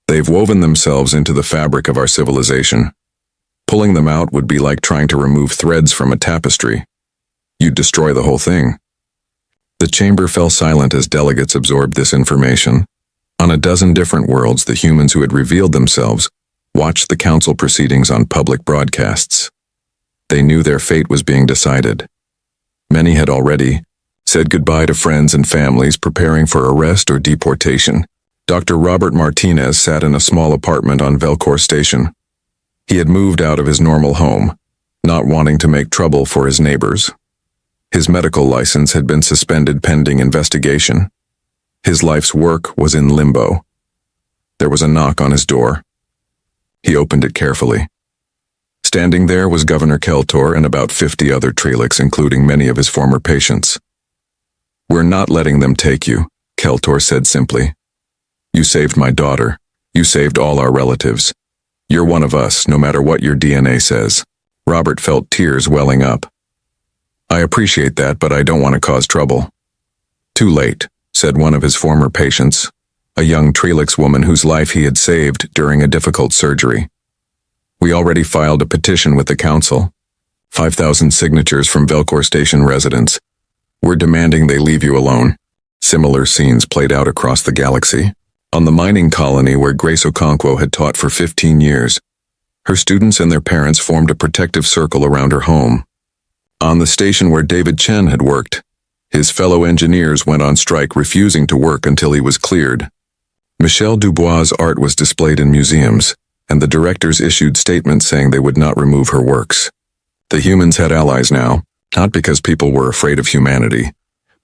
Speaker 1: They've woven themselves into the fabric of our civilization. Pulling them out would be like trying to remove threads from a tapestry. You'd destroy the whole thing. The chamber fell silent as delegates absorbed this information. On a dozen different worlds, the humans who had revealed themselves watched the council proceedings on public broadcasts. They knew their fate was being decided. Many had already said goodbye to friends and families preparing for arrest or deportation. Dr. Robert Martinez sat in a small apartment on Velcor Station. He had moved out of his normal home, not wanting to make trouble for his neighbors. His medical license had been suspended pending investigation. His life's work was in limbo. There was a knock on his door. He opened it carefully. Standing there was Governor Keltor and about 50 other Trelix, including many of his former patients. We're not letting them take you, Keltor said simply. You saved my daughter. You saved all our relatives. You're one of us, no matter what your DNA says. Robert felt tears welling up. I appreciate that, but I don't want to cause trouble. Too late, said one of his former patients, a young Trelix woman whose life he had saved during a difficult surgery. We already filed a petition with the council. 5,000 signatures from Velcor Station residents. We're demanding they leave you alone. Similar scenes played out across the galaxy. On the mining colony where Grace Okonkwo had taught for 15 years, her students and their parents formed a protective circle around her home. On the station where David Chen had worked, his fellow engineers went on strike, refusing to work until he was cleared. Michelle Dubois' art was displayed in museums, and the directors issued statements saying they would not remove her works. The humans had allies now, not because people were afraid of humanity,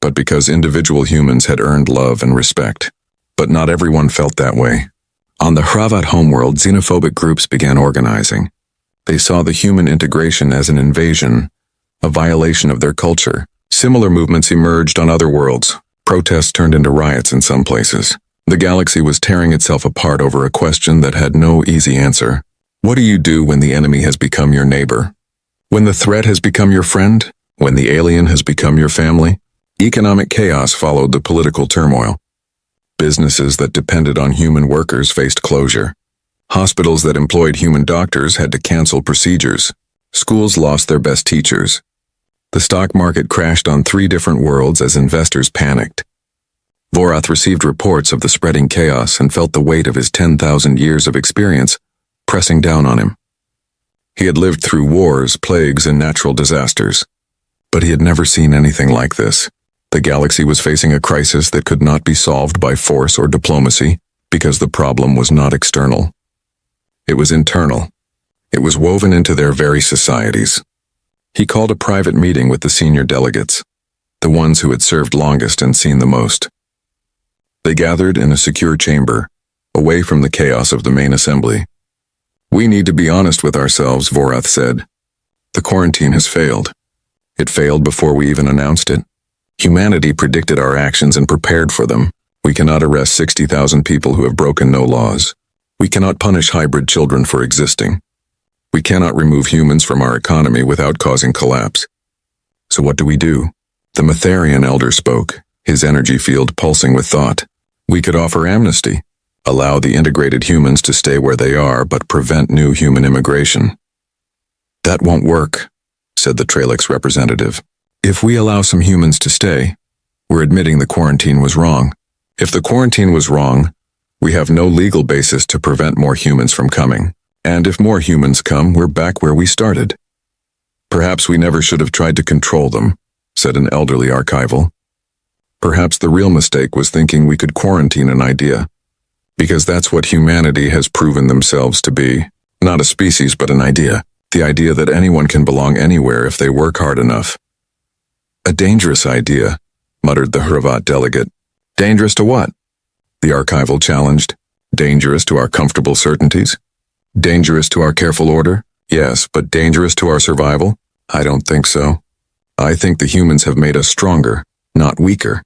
Speaker 1: but because individual humans had earned love and respect. But not everyone felt that way. On the Hravat homeworld, xenophobic groups began organizing. They saw the human integration as an invasion, a violation of their culture. Similar movements emerged on other worlds. Protests turned into riots in some places. The galaxy was tearing itself apart over a question that had no easy answer. What do you do when the enemy has become your neighbor? When the threat has become your friend? When the alien has become your family? Economic chaos followed the political turmoil. Businesses that depended on human workers faced closure. Hospitals that employed human doctors had to cancel procedures. Schools lost their best teachers. The stock market crashed on 3 different worlds as investors panicked. Vorath received reports of the spreading chaos and felt the weight of his 10,000 years of experience pressing down on him. He had lived through wars, plagues, and natural disasters, but he had never seen anything like this. The galaxy was facing a crisis that could not be solved by force or diplomacy because the problem was not external. It was internal. It was woven into their very societies. He called a private meeting with the senior delegates, the ones who had served longest and seen the most. They gathered in a secure chamber, away from the chaos of the main assembly. We need to be honest with ourselves, Vorath said. The quarantine has failed. It failed before we even announced it. Humanity predicted our actions and prepared for them. We cannot arrest 60,000 people who have broken no laws. We cannot punish hybrid children for existing. We cannot remove humans from our economy without causing collapse. So what do? The Matharian elder spoke, his energy field pulsing with thought. We could offer amnesty, Allow the integrated humans to stay where they are, but prevent new human immigration. That won't work, said the Tralix representative. If we allow some humans to stay, we're admitting the quarantine was wrong. If the quarantine was wrong, we have no legal basis to prevent more humans from coming. And if more humans come, we're back where we started. Perhaps we never should have tried to control them, said an elderly archival. Perhaps the real mistake was thinking we could quarantine an idea, because that's what humanity has proven themselves to be. Not a species, but an idea. The idea that anyone can belong anywhere if they work hard enough. A dangerous idea, muttered the Hrvat delegate. Dangerous to what? The archival challenged. Dangerous to our comfortable certainties? Dangerous to our careful order? Yes, but dangerous to our survival? I don't think so. I think the humans have made us stronger, not weaker.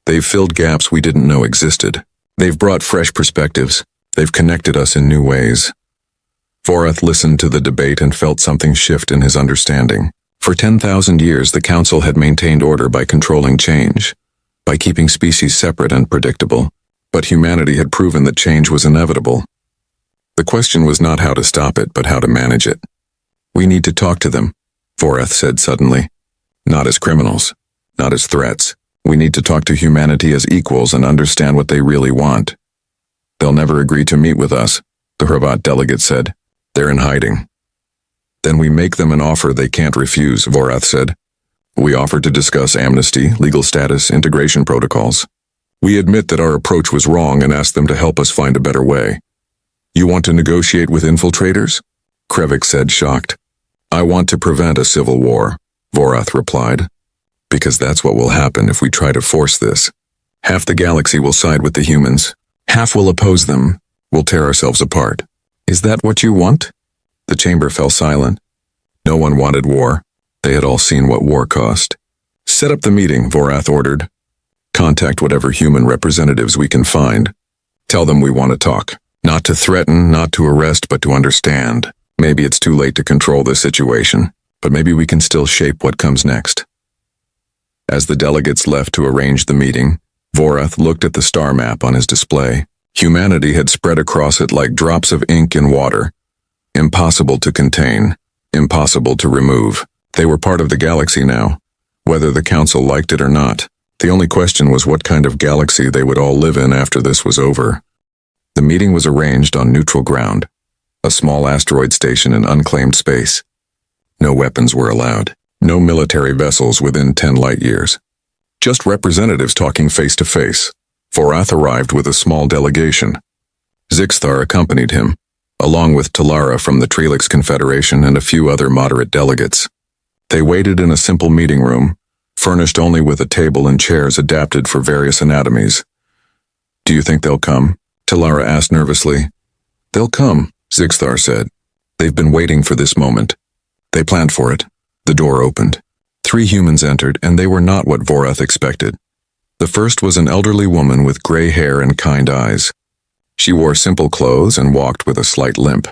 Speaker 1: They've filled gaps we didn't know existed. They've brought fresh perspectives. They've connected us in new ways. Vorath listened to the debate and felt something shift in his understanding. For 10,000 years, the Council had maintained order by controlling change, by keeping species separate and predictable. But humanity had proven that change was inevitable. The question was not how to stop it, but how to manage it. We need to talk to them, Vorath said suddenly. Not as criminals, not as threats. We need to talk to humanity as equals and understand what they really want. They'll never agree to meet with us, the Hrvat delegate said. They're in hiding. Then we make them an offer they can't refuse, Vorath said. We offer to discuss amnesty, legal status, integration protocols. We admit that our approach was wrong and ask them to help us find a better way. You want to negotiate with infiltrators? Krevik said, shocked. I want to prevent a civil war, Vorath replied. Because that's what will happen if we try to force this. Half the galaxy will side with the humans. Half will oppose them. We'll tear ourselves apart. Is that what you want? The chamber fell silent. No one wanted war. They had all seen what war cost. Set up the meeting, Vorath ordered. Contact whatever human representatives we can find. Tell them we want to talk. Not to threaten, not to arrest, but to understand. Maybe it's too late to control this situation, but maybe we can still shape what comes next. As the delegates left to arrange the meeting, Vorath looked at the star map on his display. Humanity had spread across it like drops of ink in water. Impossible to contain, impossible to remove. They were part of the galaxy now, whether the Council liked it or not. The only question was what kind of galaxy they would all live in after this was over. The meeting was arranged on neutral ground, a small asteroid station in unclaimed space. No weapons were allowed, no military vessels within 10 light years. Just representatives talking face to face. Vorath arrived with a small delegation. Zixthar accompanied him, along with Talara from the Tralix Confederation and a few other moderate delegates. They waited in a simple meeting room, furnished only with a table and chairs adapted for various anatomies. Do you think they'll come? Talara asked nervously. They'll come, Zixthar said. They've been waiting for this moment. They planned for it. The door opened. 3 humans entered, and they were not what Vorath expected. The first was an elderly woman with gray hair and kind eyes. She wore simple clothes and walked with a slight limp.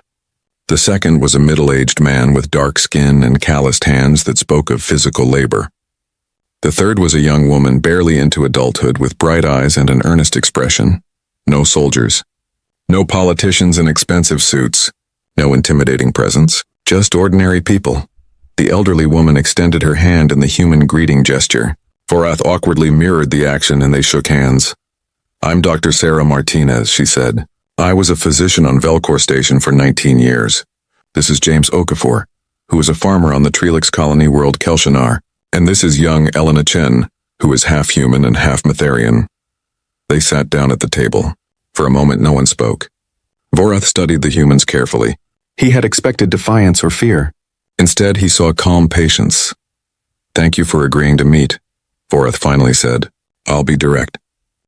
Speaker 1: The second was a middle-aged man with dark skin and calloused hands that spoke of physical labor. The third was a young woman barely into adulthood with bright eyes and an earnest expression. No soldiers. No politicians in expensive suits. No intimidating presence. Just ordinary people. The elderly woman extended her hand in the human greeting gesture. Vorath awkwardly mirrored the action and they shook hands. I'm Dr. Sarah Martinez, she said. I was a physician on Velcor Station for 19 years. This is James Okafor, who is a farmer on the Trelix colony world Kelshanar. And this is young Elena Chen, who is half human and half Matherian. They sat down at the table. For a moment no one spoke. Vorath studied the humans carefully. He had expected defiance or fear. Instead he saw calm patience. Thank you for agreeing to meet, Vorath finally said. I'll be direct.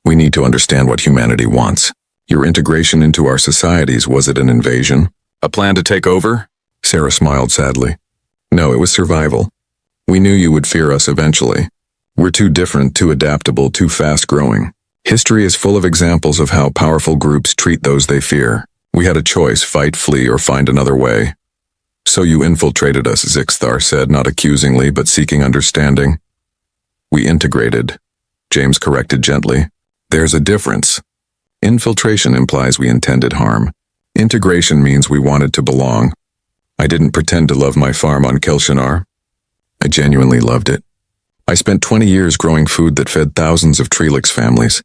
Speaker 1: We need to understand what humanity wants. Your integration into our societies, was it an invasion? A plan to take over? Sarah smiled sadly. No, it was survival. We knew you would fear us eventually. We're too different, too adaptable, too fast-growing. History is full of examples of how powerful groups treat those they fear. We had a choice, fight, flee, or find another way. So you infiltrated us, Zixthar said, not accusingly, but seeking understanding. We integrated, James corrected gently. There's a difference. Infiltration implies we intended harm. Integration means we wanted to belong. I didn't pretend to love my farm on Kelshanar. I genuinely loved it. I spent 20 years growing food that fed thousands of Trelix families.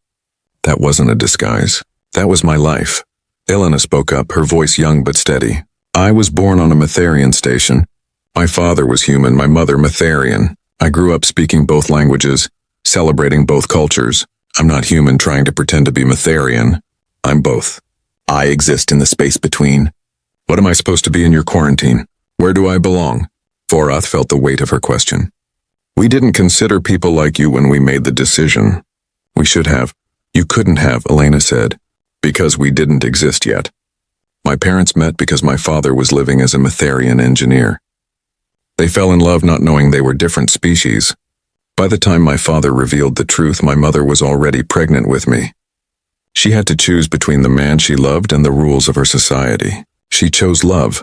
Speaker 1: That wasn't a disguise. That was my life. Elena spoke up, her voice young but steady. I was born on a Metharian station. My father was human, my mother Metharian. I grew up speaking both languages, celebrating both cultures. I'm not human trying to pretend to be Metharian. I'm both. I exist in the space between. What am I supposed to be in your quarantine? Where do I belong? Vorath felt the weight of her question. We didn't consider people like you when we made the decision. We should have. You couldn't have, Elena said, because we didn't exist yet. My parents met because my father was living as a Metharian engineer. They fell in love not knowing they were different species. By the time my father revealed the truth, my mother was already pregnant with me. She had to choose between the man she loved and the rules of her society. She chose love.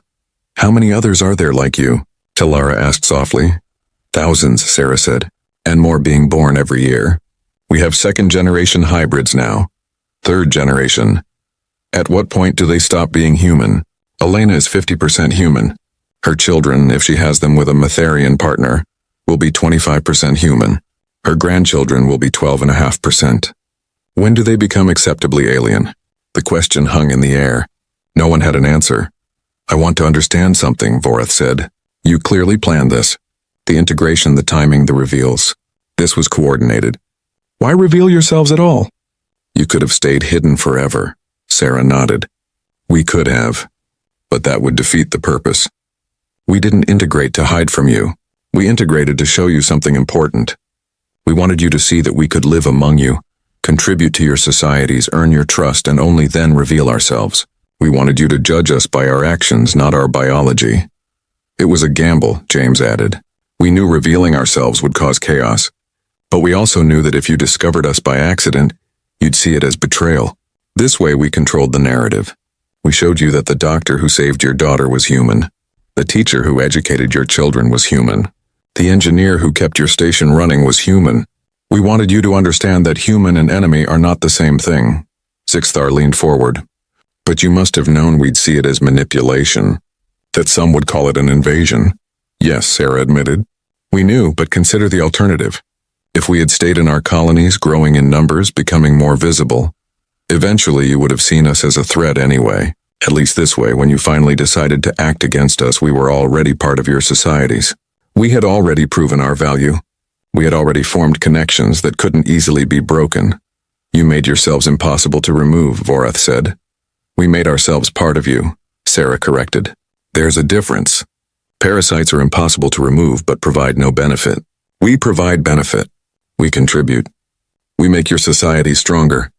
Speaker 1: How many others are there like you? Talara asked softly. Thousands, Sarah said, and more being born every year. We have second-generation hybrids now. Third generation. At what point do they stop being human? Elena is 50% human. Her children, if she has them with a Metharian partner, will be 25% human. Her grandchildren will be 12.5%. When do they become acceptably alien? The question hung in the air. No one had an answer. I want to understand something, Vorath said. You clearly planned this. The integration, the timing, the reveals. This was coordinated. Why reveal yourselves at all? You could have stayed hidden forever. Sarah nodded. We could have, but that would defeat the purpose. We didn't integrate to hide from you. We integrated to show you something important. We wanted you to see that we could live among you, contribute to your societies, earn your trust, and only then reveal ourselves. We wanted you to judge us by our actions, not our biology. It was a gamble, James added. We knew revealing ourselves would cause chaos, but we also knew that if you discovered us by accident, you'd see it as betrayal. This way we controlled the narrative. We showed you that the doctor who saved your daughter was human. The teacher who educated your children was human. The engineer who kept your station running was human. We wanted you to understand that human and enemy are not the same thing. Sixthar leaned forward. But you must have known we'd see it as manipulation. That some would call it an invasion. Yes, Sarah admitted. We knew, but consider the alternative. If we had stayed in our colonies, growing in numbers, becoming more visible, eventually you would have seen us as a threat anyway. At least this way, when you finally decided to act against us, we were already part of your societies. We had already proven our value. We had already formed connections that couldn't easily be broken. You made yourselves impossible to remove, Vorath said. We made ourselves part of you, Sarah corrected. There's a difference. Parasites are impossible to remove but provide no benefit. We provide benefit. We contribute. We make your society stronger.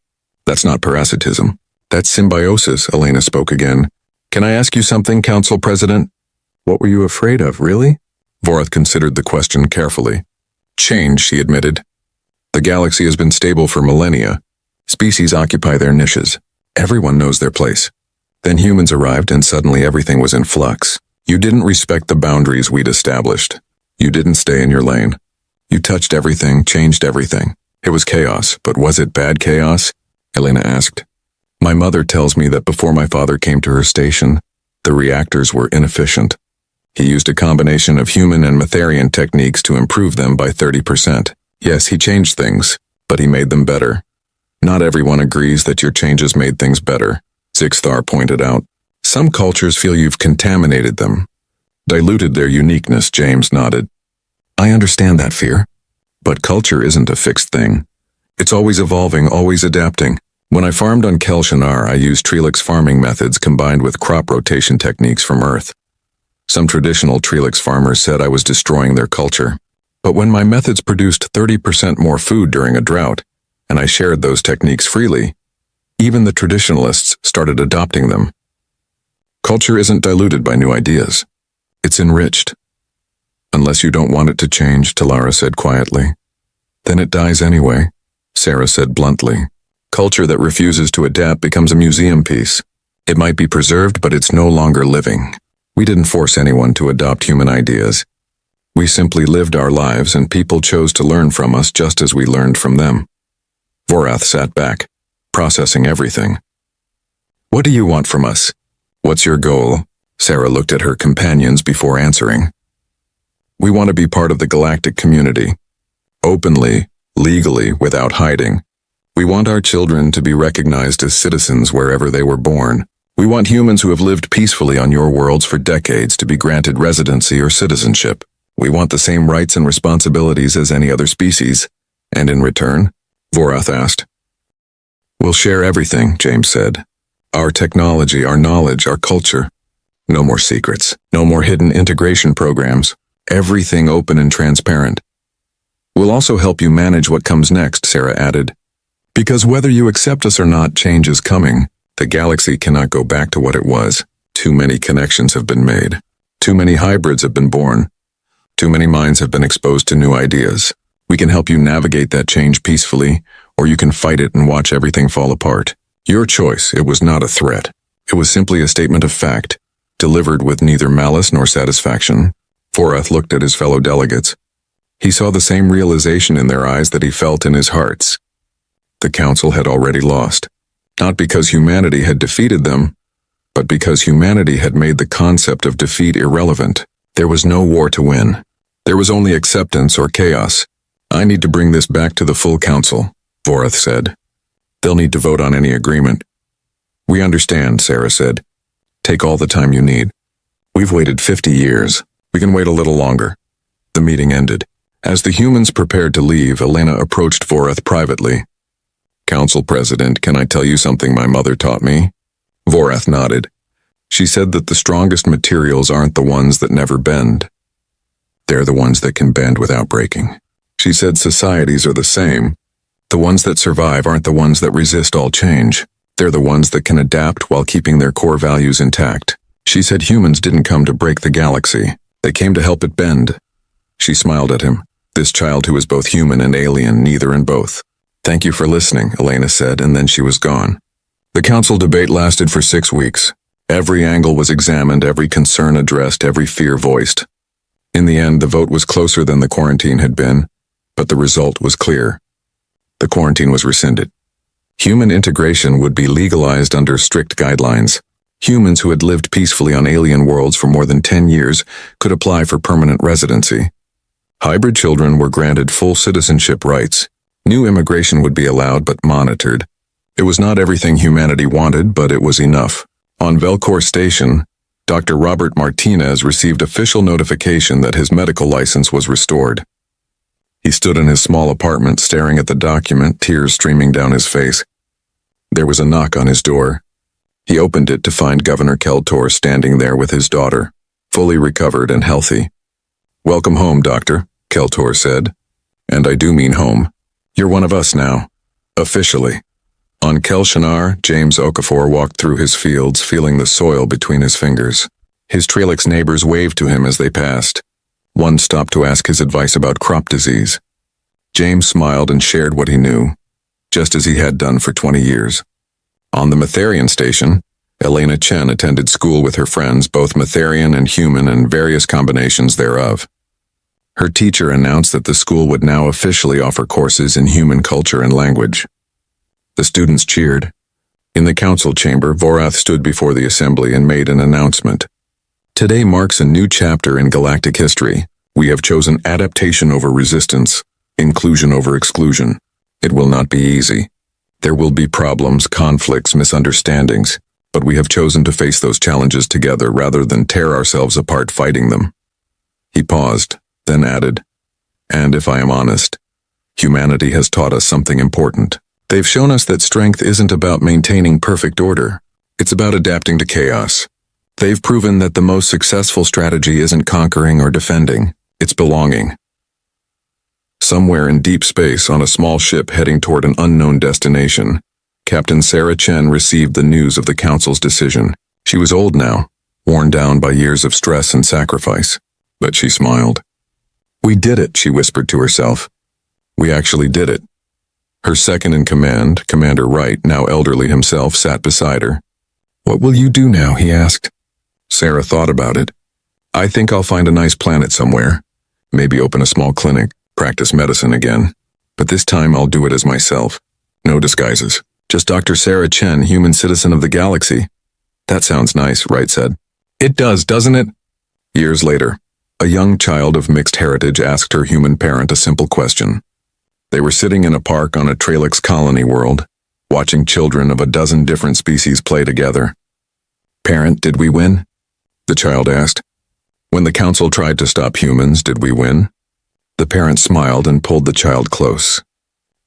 Speaker 1: That's not parasitism. That's symbiosis, Elena spoke again. Can I ask you something, Council President? What were you afraid of, really? Vorath considered the question carefully. Change, she admitted. The galaxy has been stable for millennia. Species occupy their niches. Everyone knows their place. Then humans arrived and suddenly everything was in flux. You didn't respect the boundaries we'd established. You didn't stay in your lane. You touched everything, changed everything. It was chaos, but was it bad chaos? Elena asked. My mother tells me that before my father came to her station, the reactors were inefficient. He used a combination of human and Metharian techniques to improve them by 30%. Yes, he changed things, but he made them better. Not everyone agrees that your changes made things better, Zixthar pointed out. Some cultures feel you've contaminated them, diluted their uniqueness, James nodded. I understand that fear, but culture isn't a fixed thing. It's always evolving, always adapting. When I farmed on Kelshanar, I used Trelix farming methods combined with crop rotation techniques from Earth. Some traditional Trelix farmers said I was destroying their culture. But when my methods produced 30% more food during a drought, and I shared those techniques freely, even the traditionalists started adopting them. Culture isn't diluted by new ideas. It's enriched. Unless you don't want it to change, Talara said quietly. Then it dies anyway, Sarah said bluntly. Culture that refuses to adapt becomes a museum piece. It might be preserved, but it's no longer living. We didn't force anyone to adopt human ideas. We simply lived our lives, and people chose to learn from us just as we learned from them. Vorath sat back. processing everything. "What do you want from us? What's your goal?" Sarah looked at her companions before answering. "We want to be part of the galactic community. Openly, legally, without hiding. We want our children to be recognized as citizens wherever they were born. We want humans who have lived peacefully on your worlds for decades to be granted residency or citizenship. We want the same rights and responsibilities as any other species." "And in return?" Vorath asked. "We'll share everything," James said. "Our technology, our knowledge, our culture. No more secrets, no more hidden integration programs. Everything open and transparent. We'll also help you manage what comes next," Sarah added. "Because whether you accept us or not, change is coming. The galaxy cannot go back to what it was. Too many connections have been made. Too many hybrids have been born. Too many minds have been exposed to new ideas. We can help you navigate that change peacefully, or you can fight it and watch everything fall apart. Your choice. It was not a threat. It was simply a statement of fact, delivered with neither malice nor satisfaction." Vorath looked at his fellow delegates. He saw the same realization in their eyes that he felt in his hearts. The Council had already lost. Not because humanity had defeated them, but because humanity had made the concept of defeat irrelevant. There was no war to win. There was only acceptance or chaos. "I need to bring this back to the full Council," Vorath said. "They'll need to vote on any agreement." "We understand," Sarah said. "Take all the time you need. We've waited 50 years. We can wait a little longer." The meeting ended. As the humans prepared to leave, Elena approached Vorath privately. "Council President, can I tell you something my mother taught me?" Vorath nodded. "She said that the strongest materials aren't the ones that never bend. They're the ones that can bend without breaking. She said societies are the same. The ones that survive aren't the ones that resist all change. They're the ones that can adapt while keeping their core values intact. She said humans didn't come to break the galaxy. They came to help it bend." She smiled at him. This child who was both human and alien, neither and both. "Thank you for listening," Elena said, and then she was gone. The council debate lasted for 6 weeks. Every angle was examined, every concern addressed, every fear voiced. In the end, the vote was closer than the quarantine had been, but the result was clear. The quarantine was rescinded. Human integration would be legalized under strict guidelines. Humans who had lived peacefully on alien worlds for more than 10 years could apply for permanent residency. Hybrid children were granted full citizenship rights. New immigration would be allowed but monitored. It was not everything humanity wanted, but it was enough. On Velcor Station, Dr. Robert Martinez received official notification that his medical license was restored. He stood in his small apartment staring at the document, tears streaming down his face. There was a knock on his door. He opened it to find Governor Keltor standing there with his daughter, fully recovered and healthy. "Welcome home, Doctor," Keltor said. "And I do mean home. You're one of us now. Officially." On Kelshanar, James Okafor walked through his fields, feeling the soil between his fingers. His Trelix neighbors waved to him as they passed. One stopped to ask his advice about crop disease. James smiled and shared what he knew, just as he had done for 20 years. On the Matharian station, Elena Chen attended school with her friends, both Matharian and human and various combinations thereof. Her teacher announced that the school would now officially offer courses in human culture and language. The students cheered. In the council chamber, Vorath stood before the assembly and made an announcement. "Today marks a new chapter in galactic history. We have chosen adaptation over resistance, inclusion over exclusion. It will not be easy. There will be problems, conflicts, misunderstandings, but we have chosen to face those challenges together rather than tear ourselves apart fighting them." He paused, then added, "And if I am honest, humanity has taught us something important. They've shown us that strength isn't about maintaining perfect order. It's about adapting to chaos. They've proven that the most successful strategy isn't conquering or defending, it's belonging." Somewhere in deep space on a small ship heading toward an unknown destination, Captain Sarah Chen received the news of the council's decision. She was old now, worn down by years of stress and sacrifice, but she smiled. "We did it," she whispered to herself. "We actually did it." Her second-in-command, Commander Wright, now elderly himself, sat beside her. "What will you do now?" he asked. Sarah thought about it. "I think I'll find a nice planet somewhere. Maybe open a small clinic, practice medicine again. But this time I'll do it as myself. No disguises. Just Dr. Sarah Chen, human citizen of the galaxy. That sounds nice, Wright said. It does, doesn't it? Years later, a young child of mixed heritage asked her human parent a simple question. They were sitting in a park on a Tralix colony world, watching children of a dozen different species play together. Parent, did we win? The child asked. When the council tried to stop humans, did we win? The parent smiled and pulled the child close.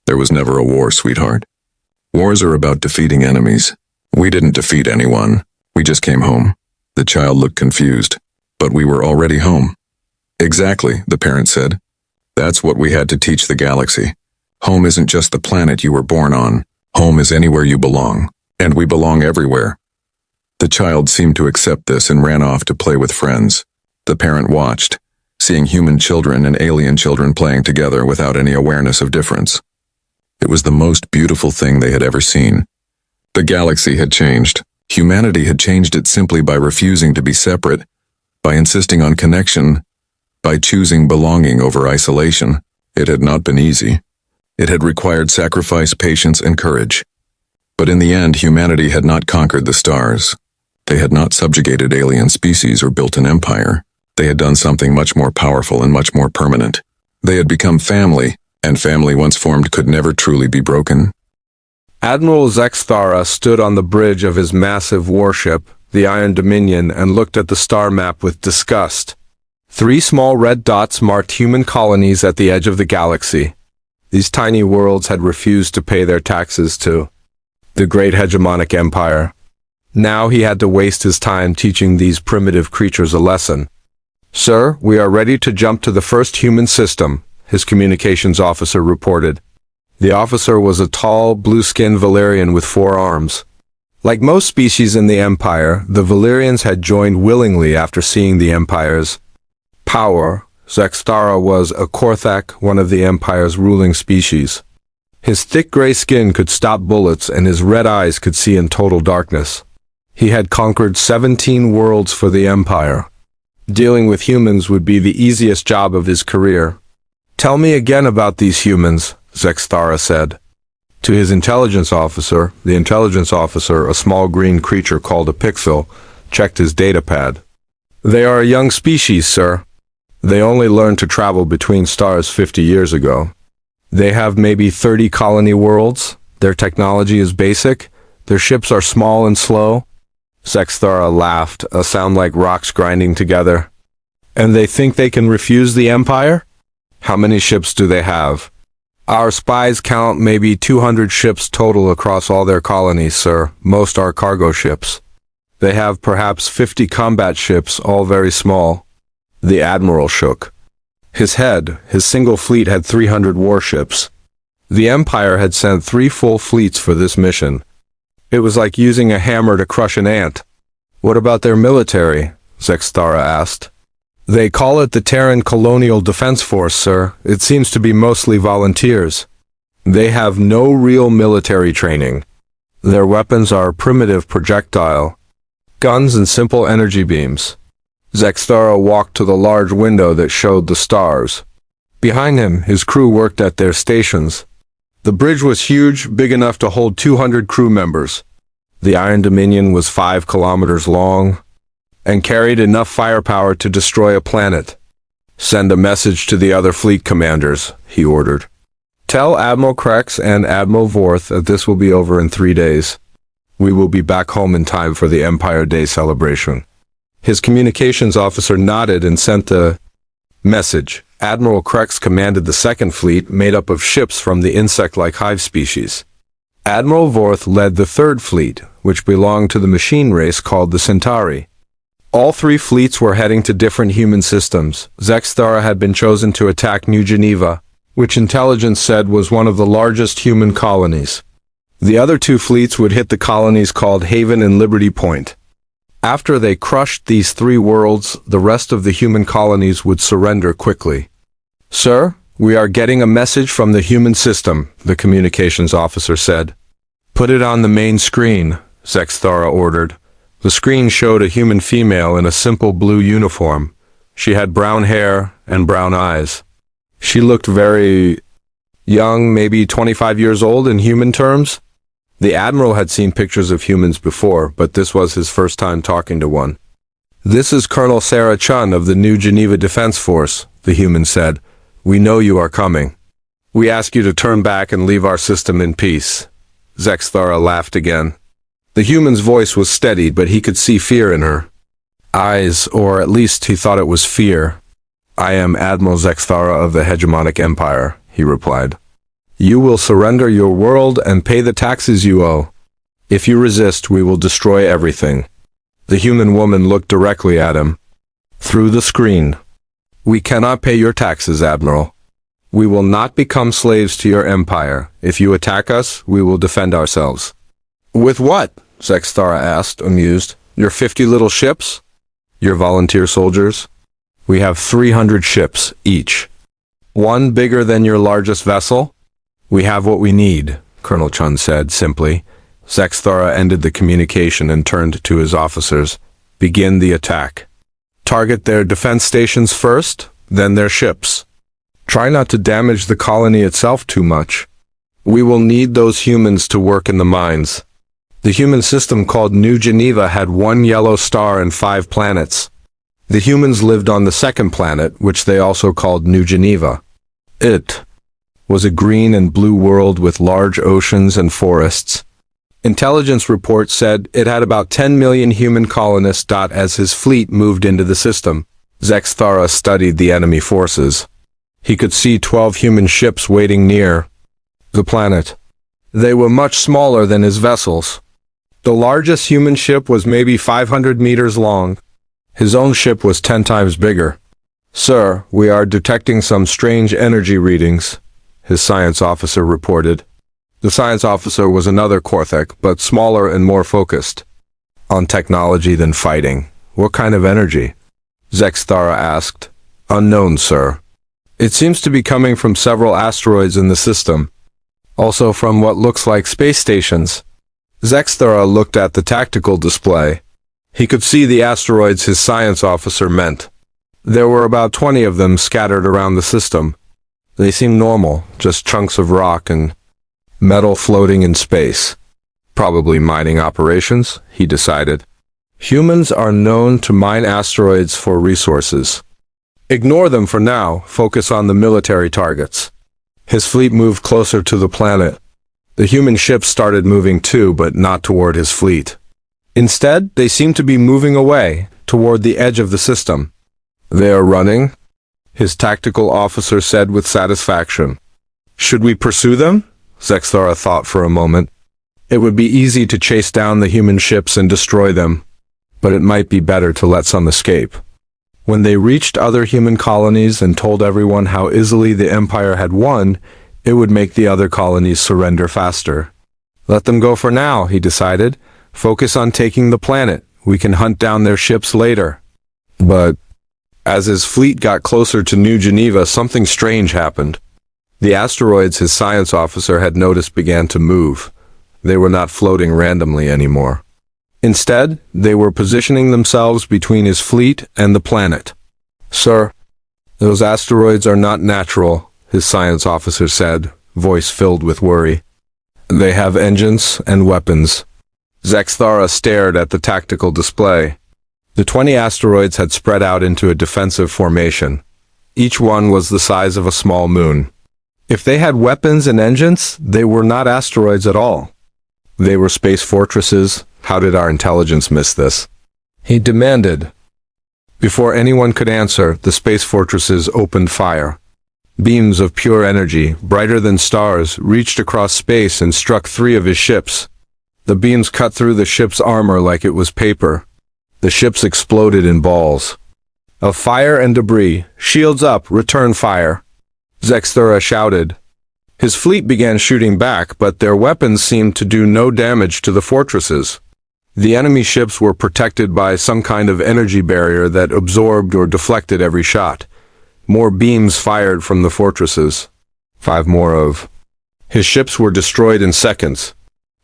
Speaker 1: There was never a war, sweetheart. Wars are about defeating enemies. We didn't defeat anyone. We just came home. The child looked confused. But we were already home. Exactly, the parent said. That's what we had to teach the galaxy. Home isn't just the planet you were born on. Home is anywhere you belong. And we belong everywhere. The child seemed to accept this and ran off to play with friends. The parent watched, seeing human children and alien children playing together without any awareness of difference. It was the most beautiful thing they had ever seen. The galaxy had changed. Humanity had changed it simply by refusing to be separate, by insisting on connection, by choosing belonging over isolation. It had not been easy. It had required sacrifice, patience, and courage. But in the end, humanity had not conquered the stars. They had not subjugated alien species or built an empire. They had done something much more powerful and much more permanent. They had become family, and family once formed could never truly be broken.
Speaker 2: Admiral Zexthara stood on the bridge of his massive warship, the Iron Dominion, and looked at the star map with disgust. 3 small red dots marked human colonies at the edge of the galaxy. These tiny worlds had refused to pay their taxes to the great hegemonic empire. Now he had to waste his time teaching these primitive creatures a lesson. Sir, we are ready to jump to the first human system, his communications officer reported. The officer was a tall, blue-skinned Valyrian with 4 arms. Like most species in the Empire, the Valyrians had joined willingly after seeing the Empire's power. Zexthara was a Korthak, one of the Empire's ruling species. His thick gray skin could stop bullets and his red eyes could see in total darkness. He had conquered 17 worlds for the Empire. Dealing with humans would be the easiest job of his career. Tell me again about these humans, Zexthara said. To his intelligence officer, the intelligence officer, a small green creature called a pixel, checked his datapad. They are a young species, sir. They only learned to travel between stars 50 years ago. They have maybe 30 colony worlds. Their technology is basic. Their ships are small and slow. Zexthara laughed, a sound like rocks grinding together. And they think they can refuse the Empire? How many ships do they have? Our spies count maybe 200 ships total across all their colonies, sir. Most are cargo ships. They have perhaps 50 combat ships, all very small. The admiral shook. His single fleet had 300 warships. The Empire had sent 3 full fleets for this mission. It was like using a hammer to crush an ant. What about their military? Zexthara asked. They call it the Terran Colonial Defense Force, sir. It seems to be mostly volunteers. They have no real military training. Their weapons are primitive projectile guns and simple energy beams. Zexthara walked to the large window that showed the stars. Behind him, his crew worked at their stations. The bridge was huge, big enough to hold 200 crew members. The Iron Dominion was 5 kilometers long and carried enough firepower to destroy a planet. Send a message to the other fleet commanders, he ordered. Tell Admiral Krex and Admiral Vorth that this will be over in 3 days. We will be back home in time for the Empire Day celebration. His communications officer nodded and sent a message. Admiral Krex commanded the second fleet, made up of ships from the insect-like hive species. Admiral Vorth led the third fleet, which belonged to the machine race called the Centauri. All 3 fleets were heading to different human systems. Zexthara had been chosen to attack New Geneva, which intelligence said was one of the largest human colonies. The other 2 fleets would hit the colonies called Haven and Liberty Point. After they crushed these 3 worlds, the rest of the human colonies would surrender quickly. Sir, we are getting a message from the human system, the communications officer said. Put it on the main screen, Zexthara ordered. The screen showed a human female in a simple blue uniform. She had brown hair and brown eyes. She looked very young, maybe 25 years old in human terms. The Admiral had seen pictures of humans before, but this was his first time talking to one. "This is Colonel Sarah Chun of the New Geneva Defense Force," the human said. "We know you are coming. We ask you to turn back and leave our system in peace." Zexthara laughed again. The human's voice was steady, but he could see fear in her eyes, or at least he thought it was fear. "I am Admiral Zexthara of the Hegemonic Empire," he replied. "You will surrender your world and pay the taxes you owe. If you resist, we will destroy everything." The human woman looked directly at him through the screen. "We cannot pay your taxes, Admiral. We will not become slaves to your empire. If you attack us, we will defend ourselves." "With what?" Zexthara asked, amused. "Your 50 little ships? Your volunteer soldiers? We have 300 ships, each. One bigger than your largest vessel? We have what we need," Colonel Chun said simply. Zexthara ended the communication and turned to his officers. "Begin the attack. Target their defense stations first, then their ships. Try not to damage the colony itself too much. We will need those humans to work in the mines." The human system called New Geneva had 1 yellow star and 5 planets. The humans lived on the second planet, which they also called New Geneva. It was a green and blue world with large oceans and forests. Intelligence reports said it had about 10 million human colonists. As his fleet moved into the system, Zexthara studied the enemy forces. He could see 12 human ships waiting near the planet. They were much smaller than his vessels. The largest human ship was maybe 500 meters long. His own ship was 10 times bigger. "Sir, we are detecting some strange energy readings," his science officer reported. The science officer was another Korthek, but smaller and more focused on technology than fighting. "What kind of energy?" Zexthara asked. "Unknown, sir. It seems to be coming from several asteroids in the system. Also from what looks like space stations." Zexthara looked at the tactical display. He could see the asteroids his science officer meant. There were about 20 of them scattered around the system. They seemed normal, just chunks of rock and metal floating in space. Probably mining operations, he decided. Humans are known to mine asteroids for resources. Ignore them for now, focus on the military targets. His fleet moved closer to the planet. The human ships started moving too, but not toward his fleet. Instead, they seemed to be moving away, toward the edge of the system. "They are running?" his tactical officer said with satisfaction. "Should we pursue them?" Zexthara thought for a moment. It would be easy to chase down the human ships and destroy them, but it might be better to let some escape. When they reached other human colonies and told everyone how easily the Empire had won, it would make the other colonies surrender faster. "Let them go for now," he decided. "Focus on taking the planet. We can hunt down their ships later." But as his fleet got closer to New Geneva, something strange happened. The asteroids his science officer had noticed began to move. They were not floating randomly anymore. Instead, they were positioning themselves between his fleet and the planet. "Sir, those asteroids are not natural," his science officer said, voice filled with worry. "They have engines and weapons." Zexthara stared at the tactical display. The 20 asteroids had spread out into a defensive formation. Each one was the size of a small moon. If they had weapons and engines, they were not asteroids at all. They were space fortresses. How did our intelligence miss this? He demanded. Before anyone could answer, the space fortresses opened fire. Beams of pure energy, brighter than stars, reached across space and struck 3 of his ships. The beams cut through the ship's armor like it was paper. The ships exploded in balls of fire and debris. "Shields up, return fire," Zexthara shouted. His fleet began shooting back, but their weapons seemed to do no damage to the fortresses. The enemy ships were protected by some kind of energy barrier that absorbed or deflected every shot. More beams fired from the fortresses. 5 more of his ships were destroyed in seconds.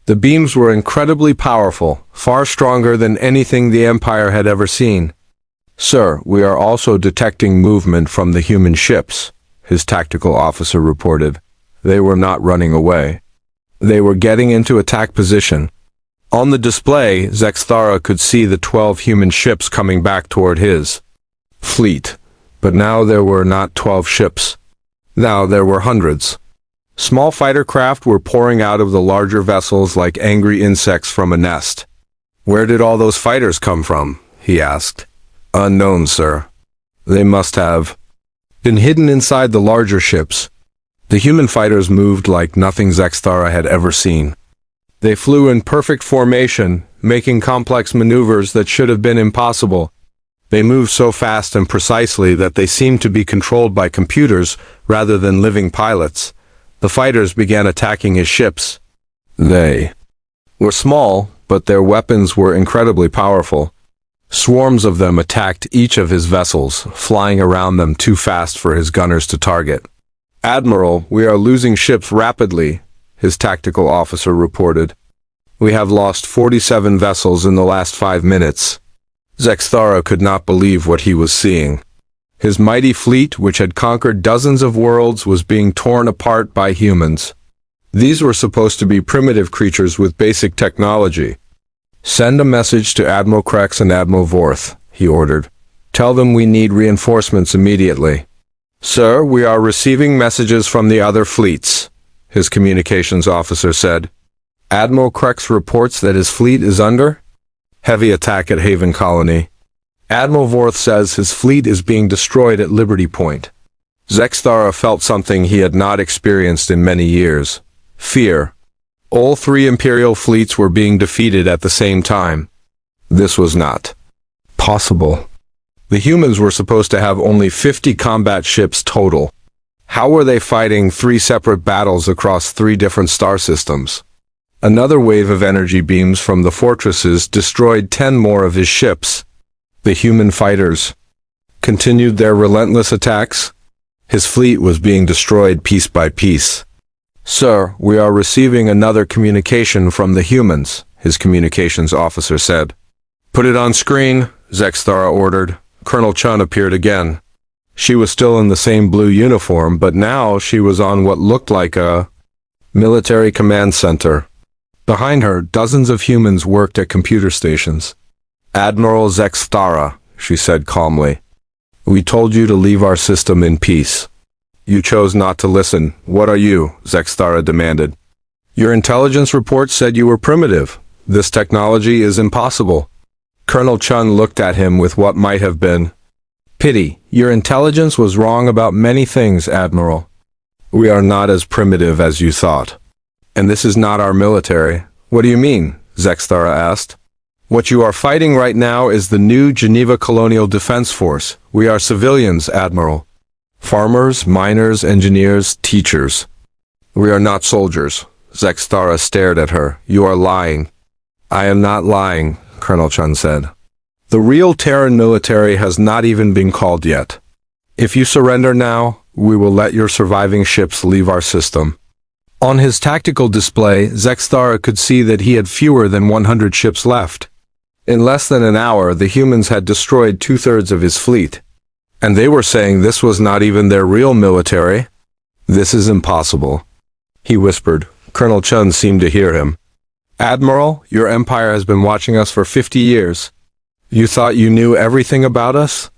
Speaker 2: The beams were incredibly powerful, far stronger than anything the Empire had ever seen. "Sir, we are also detecting movement from the human ships," his tactical officer reported. They were not running away. They were getting into attack position. On the display, Zexthara could see the 12 human ships coming back toward his fleet. But now there were not 12 ships. Now there were hundreds. Small fighter craft were pouring out of the larger vessels like angry insects from a nest. "Where did all those fighters come from?" he asked. "Unknown, sir. They must have been hidden inside the larger ships." The human fighters moved like nothing Zexthara had ever seen. They flew in perfect formation, making complex maneuvers that should have been impossible. They moved so fast and precisely that they seemed to be controlled by computers rather than living pilots. The fighters began attacking his ships. They were small, but their weapons were incredibly powerful. Swarms of them attacked each of his vessels, flying around them too fast for his gunners to target. "Admiral, we are losing ships rapidly," his tactical officer reported. "We have lost 47 vessels in the last 5 minutes. Zexthara could not believe what he was seeing. His mighty fleet, which had conquered dozens of worlds, was being torn apart by humans. These were supposed to be primitive creatures with basic technology. "Send a message to Admiral Krex and Admiral Vorth," he ordered. "Tell them we need reinforcements immediately." "Sir, we are receiving messages from the other fleets," his communications officer said. "Admiral Krex reports that his fleet is under heavy attack at Haven Colony. Admiral Vorth says his fleet is being destroyed at Liberty Point." Zexthara felt something he had not experienced in many years. Fear. All 3 Imperial fleets were being defeated at the same time. This was not possible. The humans were supposed to have only 50 combat ships total. How were they fighting 3 separate battles across 3 different star systems? Another wave of energy beams from the fortresses destroyed 10 more of his ships. The human fighters continued their relentless attacks. His fleet was being destroyed piece by piece. "Sir, we are receiving another communication from the humans," his communications officer said. "Put it on screen," Zexthara ordered. Colonel Chun appeared again. She was still in the same blue uniform, but now she was on what looked like a military command center. Behind her, dozens of humans worked at computer stations. "Admiral Zexthara," she said calmly. "We told you to leave our system in peace. You chose not to listen. What are you?" Zexthara demanded. "Your intelligence report said you were primitive. This technology is impossible." Colonel Chun looked at him with what might have been pity. "Your intelligence was wrong about many things, Admiral. We are not as primitive as you thought. And this is not our military." "What do you mean?" Zexthara asked. "What you are fighting right now is the new Geneva Colonial Defense Force. We are civilians, Admiral. Farmers, miners, engineers, teachers. We are not soldiers." Zexthara stared at her. "You are lying." "I am not lying," Colonel Chun said. "The real Terran military has not even been called yet. If you surrender now, we will let your surviving ships leave our system." On his tactical display, Zexthara could see that he had fewer than 100 ships left. In less than an hour, the humans had destroyed 2/3 of his fleet. And they were saying this was not even their real military? "This is impossible," he whispered. Colonel Chun seemed to hear him. "Admiral, your empire has been watching us for 50 years. You thought you knew everything about us?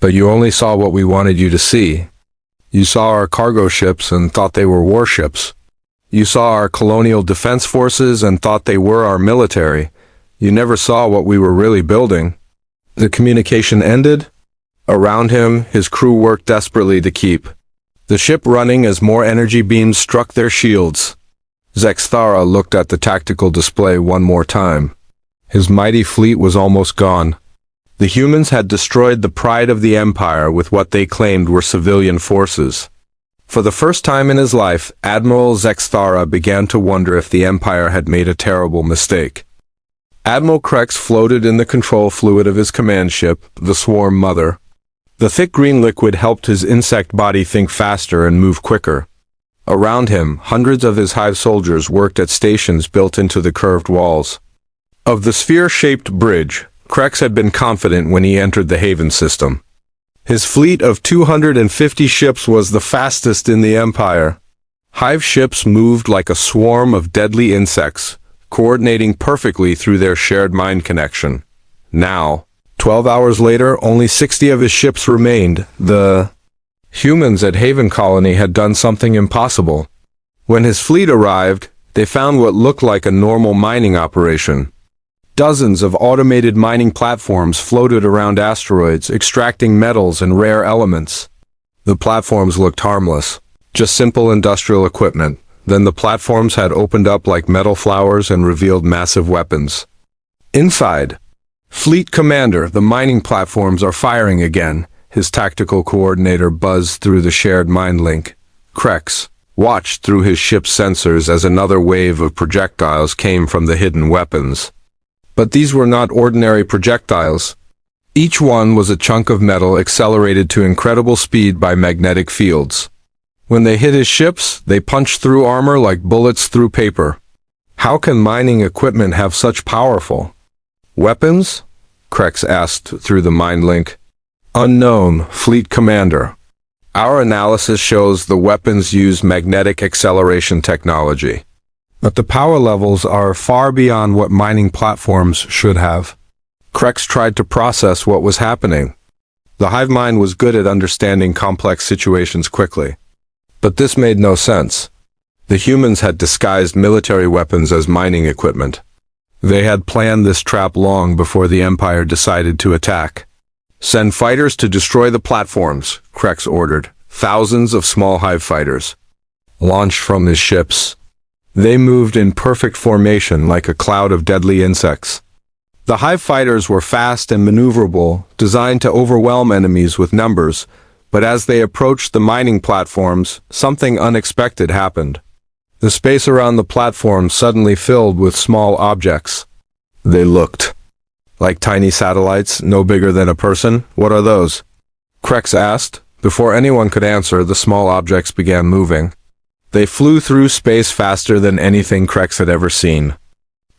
Speaker 2: But you only saw what we wanted you to see. You saw our cargo ships and thought they were warships. You saw our colonial defense forces and thought they were our military. You never saw what we were really building." The communication ended. Around him, his crew worked desperately to keep the ship running as more energy beams struck their shields. Zexthara looked at the tactical display one more time. His mighty fleet was almost gone. The humans had destroyed the pride of the Empire with what they claimed were civilian forces. For the first time in his life, Admiral Zexthara began to wonder if the Empire had made a terrible mistake. Admiral Krex floated in the control fluid of his command ship, the Swarm Mother. The thick green liquid helped his insect body think faster and move quicker. Around him, hundreds of his hive soldiers worked at stations built into the curved walls of the sphere-shaped bridge. Krex had been confident when he entered the Haven system. His fleet of 250 ships was the fastest in the Empire. Hive ships moved like a swarm of deadly insects, coordinating perfectly through their shared mind connection. Now, 12 hours later, only 60 of his ships remained. The humans at Haven Colony had done something impossible. When his fleet arrived, they found what looked like a normal mining operation. Dozens of automated mining platforms floated around asteroids, extracting metals and rare elements. The platforms looked harmless, just simple industrial equipment. Then the platforms had opened up like metal flowers and revealed massive weapons. Inside, Fleet Commander, the mining platforms are firing again. His tactical coordinator buzzed through the shared mind link. Krex watched through his ship's sensors as another wave of projectiles came from the hidden weapons. But these were not ordinary projectiles. Each one was a chunk of metal accelerated to incredible speed by magnetic fields. When they hit his ships, they punched through armor like bullets through paper. How can mining equipment have such powerful weapons? Krex asked through the mind link. Unknown, Fleet Commander. Our analysis shows the weapons use magnetic acceleration technology. But the power levels are far beyond what mining platforms should have. Krex tried to process what was happening. The hive mind was good at understanding complex situations quickly. But this made no sense. The humans had disguised military weapons as mining equipment. They had planned this trap long before the Empire decided to attack. Send fighters to destroy the platforms, Krex ordered. Thousands of small hive fighters launched from his ships. They moved in perfect formation like a cloud of deadly insects. The hive fighters were fast and maneuverable, designed to overwhelm enemies with numbers, but as they approached the mining platforms, something unexpected happened. The space around the platform suddenly filled with small objects. They looked like tiny satellites, no bigger than a person. What are those? Krex asked. Before anyone could answer, the small objects began moving. They flew through space faster than anything Krex had ever seen.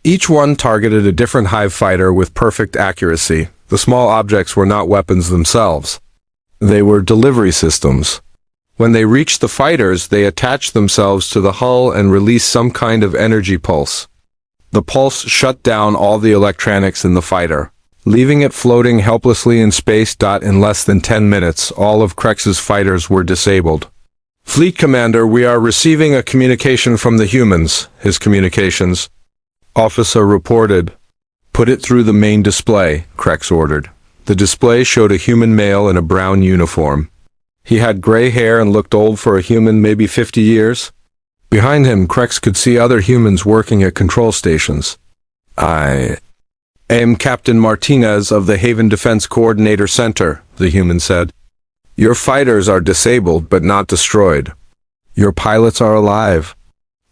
Speaker 2: Each one targeted a different hive fighter with perfect accuracy. The small objects were not weapons themselves. They were delivery systems. When they reached the fighters, they attached themselves to the hull and released some kind of energy pulse. The pulse shut down all the electronics in the fighter, leaving it floating helplessly in space. In less than 10 minutes, all of Krex's fighters were disabled. Fleet Commander, we are receiving a communication from the humans. His communications officer reported. Put it through the main display, Krex ordered. The display showed a human male in a brown uniform. He had gray hair and looked old for a human, maybe 50 years. Behind him, Krex could see other humans working at control stations. I am Captain Martinez of the Haven Defense Coordinator Center, the human said. Your fighters are disabled but not destroyed. Your pilots are alive.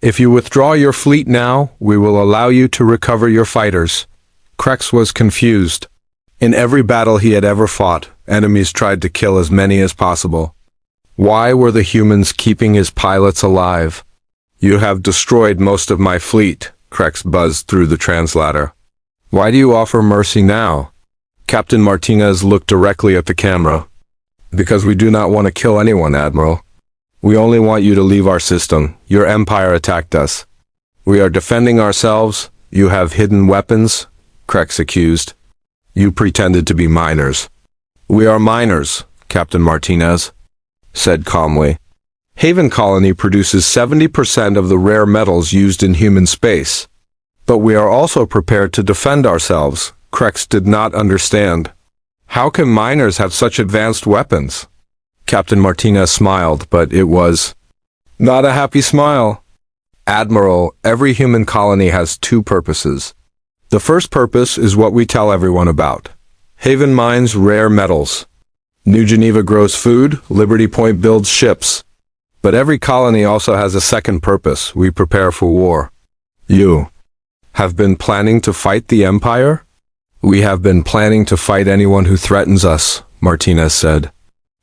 Speaker 2: If you withdraw your fleet now, we will allow you to recover your fighters. Krex was confused. In every battle he had ever fought, enemies tried to kill as many as possible. Why were the humans keeping his pilots alive? You have destroyed most of my fleet, Krex buzzed through the translator. Why do you offer mercy now? Captain Martinez looked directly at the camera. Because we do not want to kill anyone, Admiral. We only want you to leave our system. Your empire attacked us. We are defending ourselves. You have hidden weapons, Krex accused. You pretended to be miners. We are miners, Captain Martinez said calmly. Haven Colony produces 70% of the rare metals used in human space. But we are also prepared to defend ourselves. Krex did not understand. How can miners have such advanced weapons? Captain Martinez smiled, but it was not a happy smile. Admiral, every human colony has two purposes. The first purpose is what we tell everyone about. Haven mines rare metals. New Geneva grows food, Liberty Point builds ships. But every colony also has a second purpose. We prepare for war. You have been planning to fight the Empire? We have been planning to fight anyone who threatens us, Martinez said.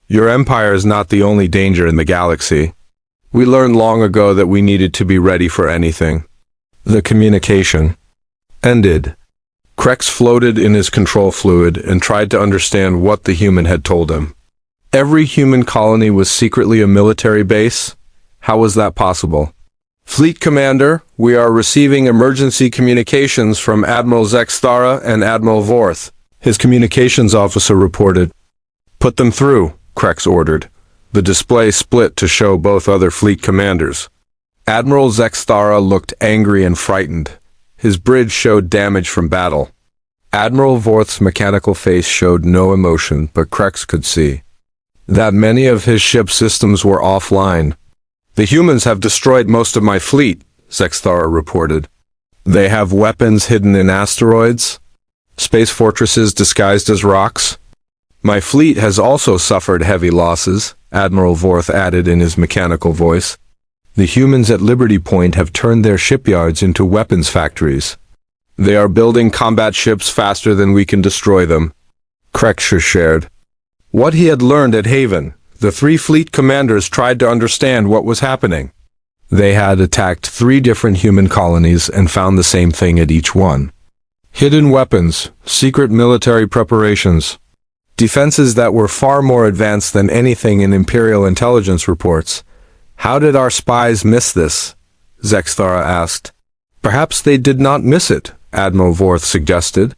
Speaker 2: Your empire is not the only danger in the galaxy. We learned long ago that we needed to be ready for anything. The communication ended. Krex floated in his control fluid and tried to understand what the human had told him. Every human colony was secretly a military base. How was that possible? Fleet Commander, we are receiving emergency communications from Admiral Zexthara and Admiral Vorth. His communications officer reported. Put them through, Krex ordered. The display split to show both other fleet commanders. Admiral Zexthara looked angry and frightened. His bridge showed damage from battle. Admiral Vorth's mechanical face showed no emotion, but Krex could see that many of his ship's systems were offline. The humans have destroyed most of my fleet, Zexthara reported. They have weapons hidden in asteroids, space fortresses disguised as rocks. My fleet has also suffered heavy losses, Admiral Vorth added in his mechanical voice. The humans at Liberty Point have turned their shipyards into weapons factories. They are building combat ships faster than we can destroy them, Krex shared. What he had learned at Haven, the three fleet commanders tried to understand what was happening. They had attacked 3 different human colonies and found the same thing at each one. Hidden weapons, secret military preparations, defenses that were far more advanced than anything in Imperial intelligence reports. How did our spies miss this? Zexthara asked. Perhaps they did not miss it, Admiral Vorth suggested.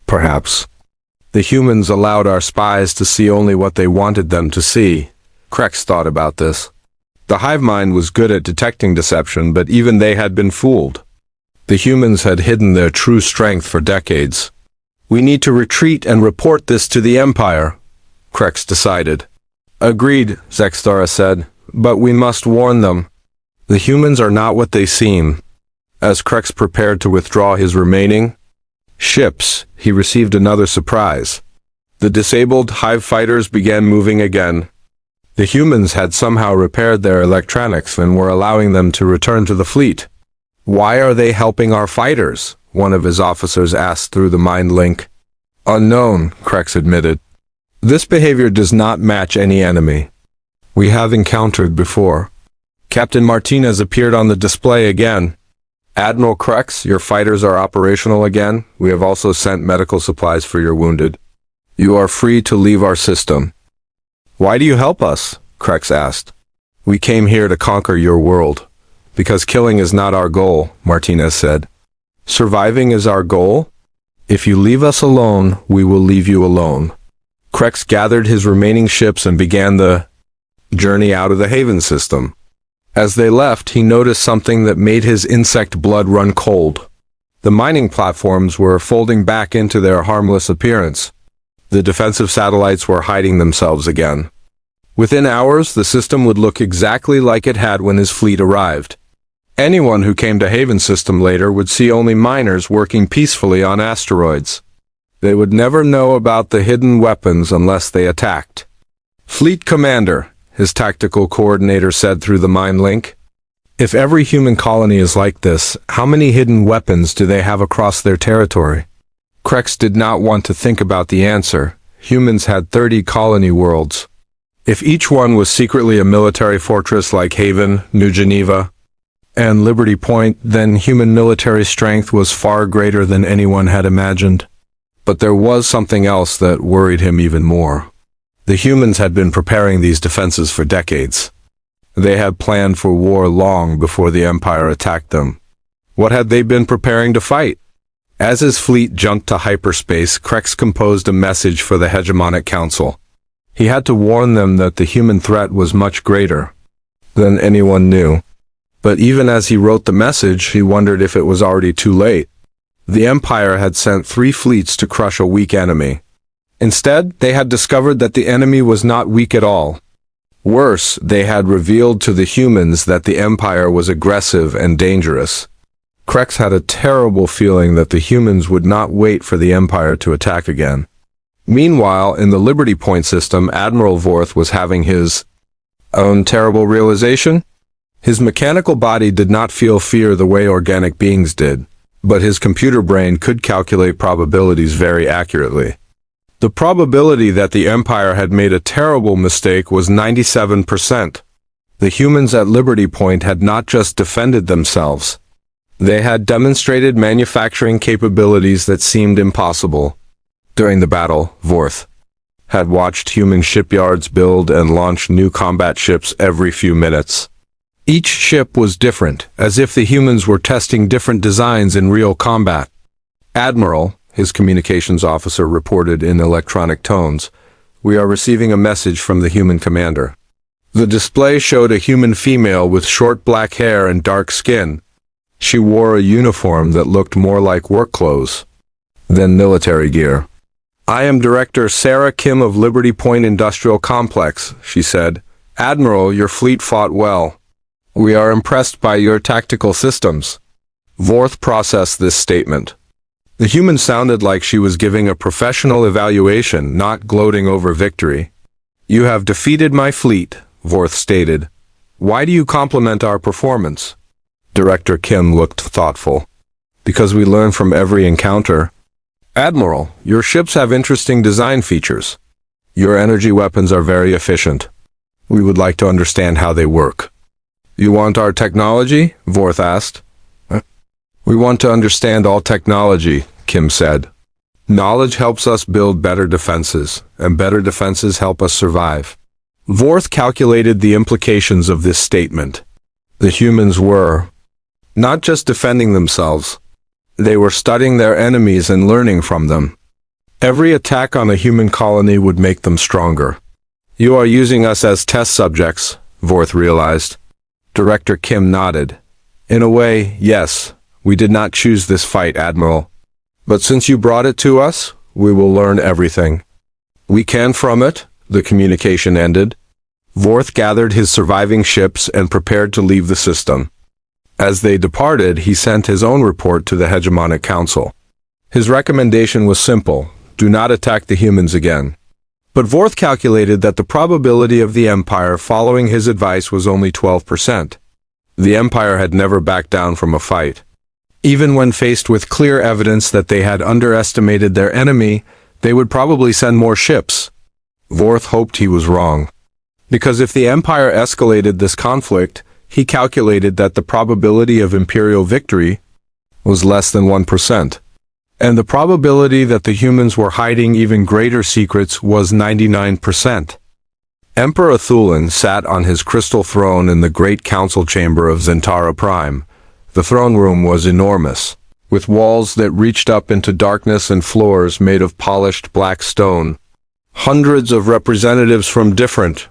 Speaker 2: Perhaps. The humans allowed our spies to see only what they wanted them to see. Krex thought about this. The hive mind was good at detecting deception, but even they had been fooled. The humans had hidden their true strength for decades. We need to retreat and report this to the Empire, Krex decided. Agreed, Zexthara said, but we must warn them. The humans are not what they seem. As Krex prepared to withdraw his remaining ships, he received another surprise. The disabled hive fighters began moving again. The humans had somehow repaired their electronics and were allowing them to return to the fleet. Why are they helping our fighters? One of his officers asked through the mind link. Unknown, Krex admitted. This behavior does not match any enemy we have encountered before. Captain Martinez appeared on the display again. Admiral Krex, your fighters are operational again. We have also sent medical supplies for your wounded. You are free to leave our system. Why do you help us? Krex asked. We came here to conquer your world. Because killing is not our goal, Martinez said. Surviving is our goal? If you leave us alone, we will leave you alone. Krex gathered his remaining ships and began the journey out of the Haven system. As they left, he noticed something that made his insect blood run cold. The mining platforms were folding back into their harmless appearance. The defensive satellites were hiding themselves again. Within hours, the system would look exactly like it had when his fleet arrived. Anyone who came to Haven system later would see only miners working peacefully on asteroids. They would never know about the hidden weapons unless they attacked. Fleet Commander, his tactical coordinator said through the mind link. If every human colony is like this, how many hidden weapons do they have across their territory? Krex did not want to think about the answer. Humans had 30 colony worlds. If each one was secretly a military fortress like Haven, New Geneva, and Liberty Point, then human military strength was far greater than anyone had imagined. But there was something else that worried him even more. The humans had been preparing these defenses for decades. They had planned for war long before the Empire attacked them. What had they been preparing to fight? As his fleet jumped to hyperspace, Krex composed a message for the Hegemonic Council. He had to warn them that the human threat was much greater than anyone knew. But even as he wrote the message, he wondered if it was already too late. The Empire had sent 3 fleets to crush a weak enemy. Instead, they had discovered that the enemy was not weak at all. Worse, they had revealed to the humans that the Empire was aggressive and dangerous. Krex had a terrible feeling that the humans would not wait for the Empire to attack again. Meanwhile, in the Liberty Point system, Admiral Vorth was having his own terrible realization. His mechanical body did not feel fear the way organic beings did, but his computer brain could calculate probabilities very accurately. The probability that the Empire had made a terrible mistake was 97%. The humans at Liberty Point had not just defended themselves. They had demonstrated manufacturing capabilities that seemed impossible. During the battle, Vorth had watched human shipyards build and launch new combat ships every few minutes. Each ship was different, as if the humans were testing different designs in real combat. "Admiral," his communications officer reported in electronic tones, "we are receiving a message from the human commander." The display showed a human female with short black hair and dark skin. She wore a uniform that looked more like work clothes than military gear. "I am Director Sarah Kim of Liberty Point Industrial Complex," she said. "Admiral, your fleet fought well. We are impressed by your tactical systems." Vorth processed this statement. The human sounded like she was giving a professional evaluation, not gloating over victory. "You have defeated my fleet," Vorth stated. "Why do you compliment our performance?" Director Kim looked thoughtful. "Because we learn from every encounter." "Admiral, your ships have interesting design features. Your energy weapons are very efficient. We would like to understand how they work." "You want our technology?" Vorth asked. "We want to understand all technology," Kim said. "Knowledge helps us build better defenses, and better defenses help us survive." Vorth calculated the implications of this statement. The humans were not just defending themselves. They were studying their enemies and learning from them. Every attack on a human colony would make them stronger. "You are using us as test subjects," Vorth realized. Director Kim nodded. "In a way, yes. We did not choose this fight, Admiral. But since you brought it to us, we will learn everything we can from it." The communication ended. Vorth gathered his surviving ships and prepared to leave the system. As they departed, he sent his own report to the Hegemonic Council. His recommendation was simple: do not attack the humans again. But Vorth calculated that the probability of the Empire following his advice was only 12%. The Empire had never backed down from a fight. Even when faced with clear evidence that they had underestimated their enemy, they would probably send more ships. Vorth hoped he was wrong. Because if the Empire escalated this conflict, he calculated that the probability of Imperial victory was less than 1%. And the probability that the humans were hiding even greater secrets was 99%. Emperor Thulin sat on his crystal throne in the great council chamber of Zentara Prime. The throne room was enormous, with walls that reached up into darkness and floors made of polished black stone. Hundreds of representatives from different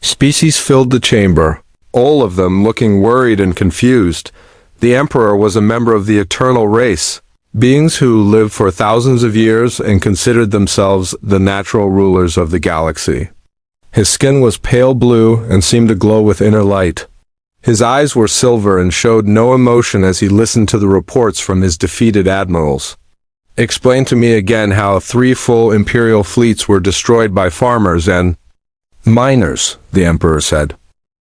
Speaker 2: species filled the chamber, all of them looking worried and confused. The Emperor was a member of the eternal race, beings who lived for thousands of years and considered themselves the natural rulers of the galaxy. His skin was pale blue and seemed to glow with inner light. His eyes were silver and showed no emotion as he listened to the reports from his defeated admirals. "Explain to me again how 3 full Imperial fleets were destroyed by farmers and miners," the Emperor said.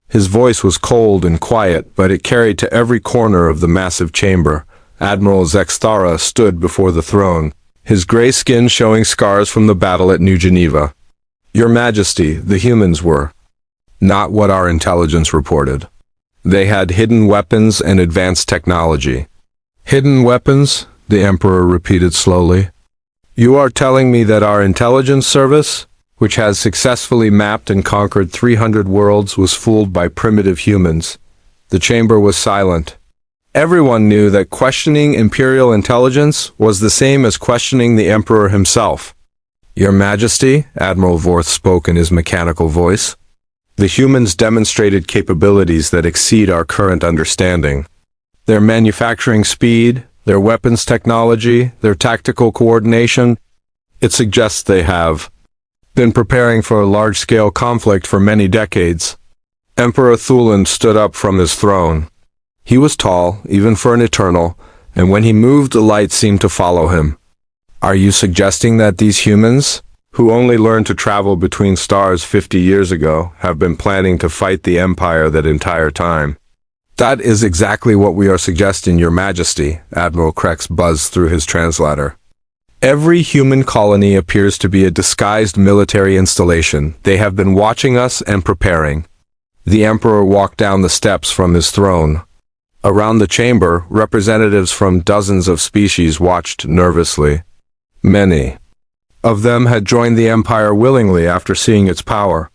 Speaker 2: His voice was cold and quiet, but it carried to every corner of the massive chamber. Admiral Zexthara stood before the throne, his gray skin showing scars from the battle at New Geneva. "Your Majesty, the humans were not what our intelligence reported. They had hidden weapons and advanced technology." "Hidden weapons?" the Emperor repeated slowly. "You are telling me that our intelligence service, which has successfully mapped and conquered 300 worlds, was fooled by primitive humans?" The chamber was silent. Everyone knew that questioning Imperial intelligence was the same as questioning the Emperor himself. "Your Majesty," Admiral Vorth spoke in his mechanical voice, "the humans demonstrated capabilities that exceed our current understanding. Their manufacturing speed, their weapons technology, their tactical coordination, it suggests they have been preparing for a large-scale conflict for many decades." Emperor Thulin stood up from his throne. He was tall, even for an Eternal, and when he moved the light seemed to follow him. "Are you suggesting that these humans, who only learned to travel between stars 50 years ago, have been planning to fight the Empire that entire time?" "That is exactly what we are suggesting, Your Majesty," Admiral Krex buzzed through his translator. "Every human colony appears to be a disguised military installation. They have been watching us and preparing." The Emperor walked down the steps from his throne. Around the chamber, representatives from dozens of species watched nervously. Many of them had joined the Empire willingly after seeing its power.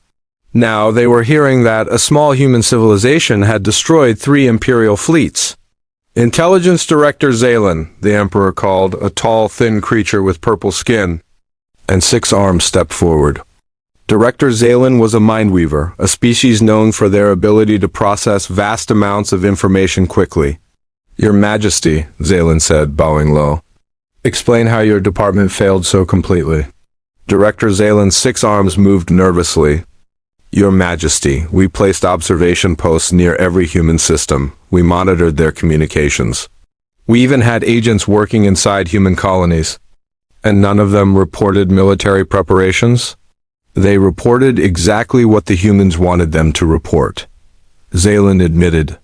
Speaker 2: Now they were hearing that a small human civilization had destroyed 3 Imperial fleets. Intelligence Director Zalen, the Emperor called, a tall, thin creature with purple skin and 6 arms, stepped forward. Director Zalen was a mindweaver, a species known for their ability to process vast amounts of information quickly. Your Majesty, Zalen said, bowing low. Explain how your department failed so completely. Director Zalen's 6 arms moved nervously. Your Majesty, we placed observation posts near every human system. We monitored their communications. We even had agents working inside human colonies. And none of them reported military preparations? They reported exactly what the humans wanted them to report. Zalen admitted.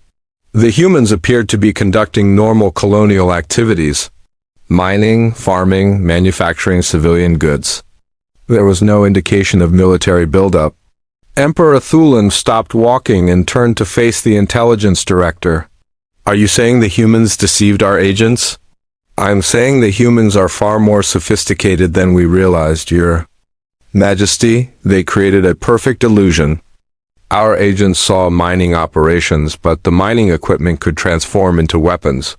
Speaker 2: The humans appeared to be conducting normal colonial activities. Mining, farming, manufacturing civilian goods. There was no indication of military buildup. Emperor Thulan stopped walking and turned to face the intelligence director. Are you saying the humans deceived our agents? I'm saying the humans are far more sophisticated than we realized, Your Majesty. They created a perfect illusion. Our agents saw mining operations, but the mining equipment could transform into weapons.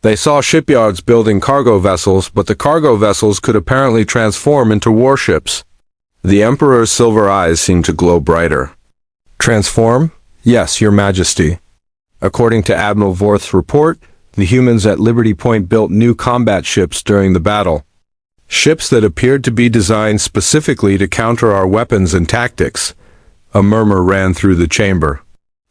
Speaker 2: They saw shipyards building cargo vessels, but the cargo vessels could apparently transform into warships. The Emperor's silver eyes seemed to glow brighter. Transform? Yes, Your Majesty. According to Admiral Vorth's report, the humans at Liberty Point built new combat ships during the battle. Ships that appeared to be designed specifically to counter our weapons and tactics. A murmur ran through the chamber.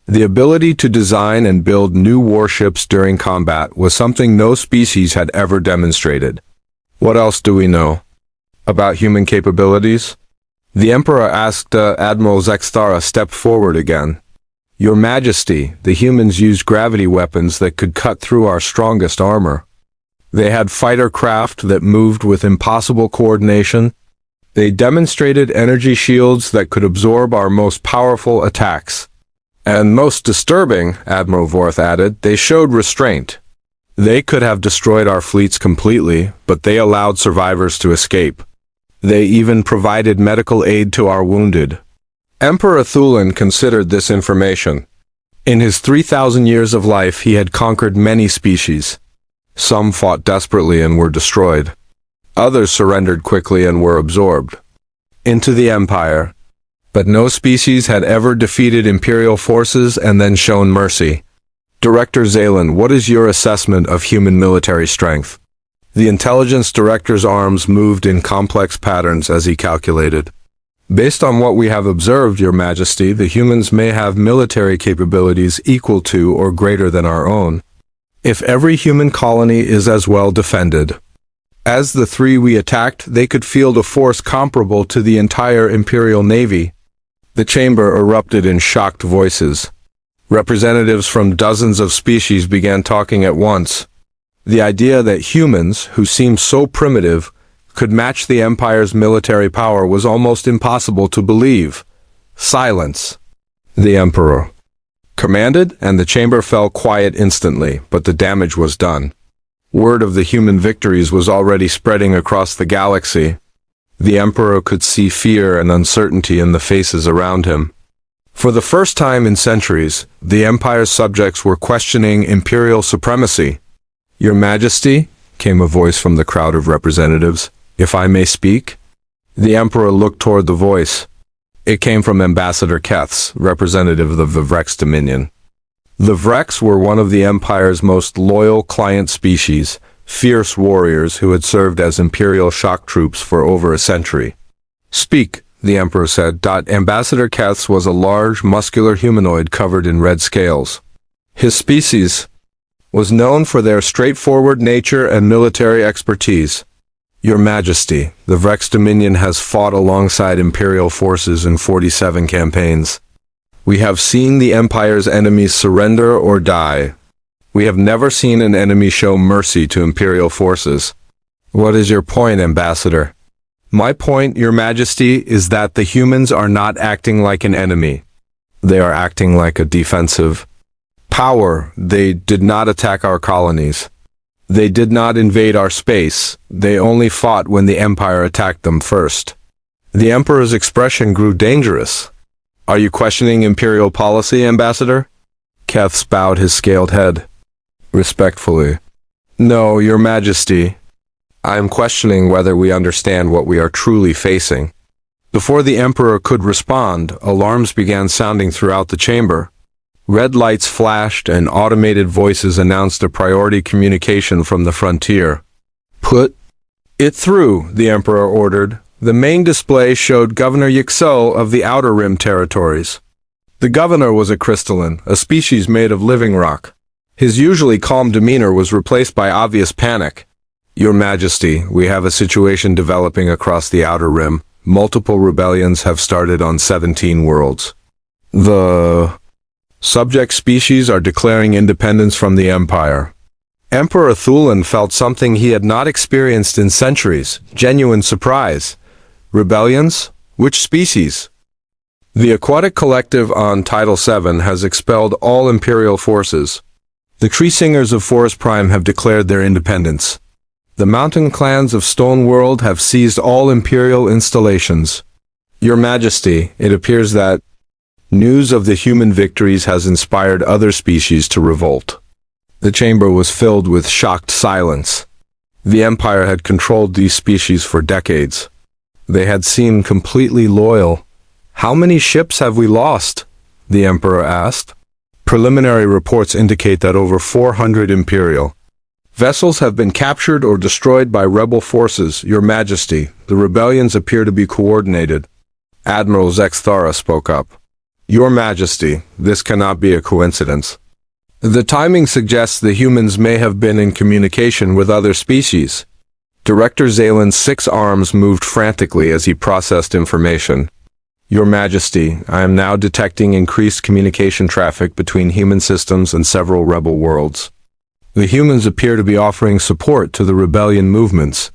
Speaker 2: The ability to design and build new warships during combat was something no species had ever demonstrated. What else do we know? About human capabilities? The Emperor asked. Admiral Zexthara stepped forward again. Your Majesty, the humans used gravity weapons that could cut through our strongest armor. They had fighter craft that moved with impossible coordination. They demonstrated energy shields that could absorb our most powerful attacks. And most disturbing, Admiral Vorth added, they showed restraint. They could have destroyed our fleets completely, but they allowed survivors to escape. They even provided medical aid to our wounded. Emperor Thulan considered this information. In his 3,000 years of life, he had conquered many species. Some fought desperately and were destroyed. Others surrendered quickly and were absorbed into the Empire. But no species had ever defeated Imperial forces and then shown mercy. Director Zalen, what is your assessment of human military strength? The intelligence director's arms moved in complex patterns as he calculated. Based on what we have observed, Your Majesty, the humans may have military capabilities equal to or greater than our own. If every human colony is as well defended as the 3 we attacked, they could field a force comparable to the entire Imperial Navy. The chamber erupted in shocked voices. Representatives from dozens of species began talking at once. The idea that humans, who seemed so primitive, could match the Empire's military power was almost impossible to believe. Silence. The Emperor commanded, and the chamber fell quiet instantly, but the damage was done. Word of the human victories was already spreading across the galaxy. The Emperor could see fear and uncertainty in the faces around him. For the first time in centuries, the Empire's subjects were questioning imperial supremacy. Your Majesty, came a voice from the crowd of representatives, if I may speak? The Emperor looked toward the voice. It came from Ambassador Keths, representative of the Vrex Dominion. The Vrex were one of the Empire's most loyal client species, fierce warriors who had served as Imperial shock troops for over a century. Speak, the Emperor said. Ambassador Keths was a large, muscular humanoid covered in red scales. His species was known for their straightforward nature and military expertise. Your Majesty, the Vrex Dominion has fought alongside Imperial forces in 47 campaigns. We have seen the Empire's enemies surrender or die. We have never seen an enemy show mercy to Imperial forces. What is your point, Ambassador? My point, Your Majesty, is that the humans are not acting like an enemy. They are acting like a defensive power. They did not attack our colonies. They did not invade our space. They only fought when the Empire attacked them first. The Emperor's expression grew dangerous. Are you questioning imperial policy, Ambassador? Keth bowed his scaled head. Respectfully. No, Your Majesty. I am questioning whether we understand what we are truly facing. Before the Emperor could respond, alarms began sounding throughout the chamber. Red lights flashed and automated voices announced a priority communication from the frontier. Put it through, the Emperor ordered. The main display showed Governor Yixel of the Outer Rim territories. The governor was a crystalline, a species made of living rock. His usually calm demeanor was replaced by obvious panic. Your Majesty, we have a situation developing across the Outer Rim. Multiple rebellions have started on 17 worlds. The subject species are declaring independence from the Empire. Emperor Thulan felt something he had not experienced in centuries, genuine surprise. Rebellions? Which species? The Aquatic Collective on Title VII has expelled all Imperial forces. The Tree Singers of Forest Prime have declared their independence. The mountain clans of Stone World have seized all Imperial installations. Your Majesty, it appears that news of the human victories has inspired other species to revolt. The chamber was filled with shocked silence. The Empire had controlled these species for decades. They had seemed completely loyal. How many ships have we lost? The Emperor asked. Preliminary reports indicate that over 400 Imperial vessels have been captured or destroyed by rebel forces, Your Majesty. The rebellions appear to be coordinated. Admiral Zexthara spoke up. Your Majesty, this cannot be a coincidence. The timing suggests the humans may have been in communication with other species. Director Zalen's 6 arms moved frantically as he processed information. Your Majesty, I am now detecting increased communication traffic between human systems and several rebel worlds. The humans appear to be offering support to the rebellion movements.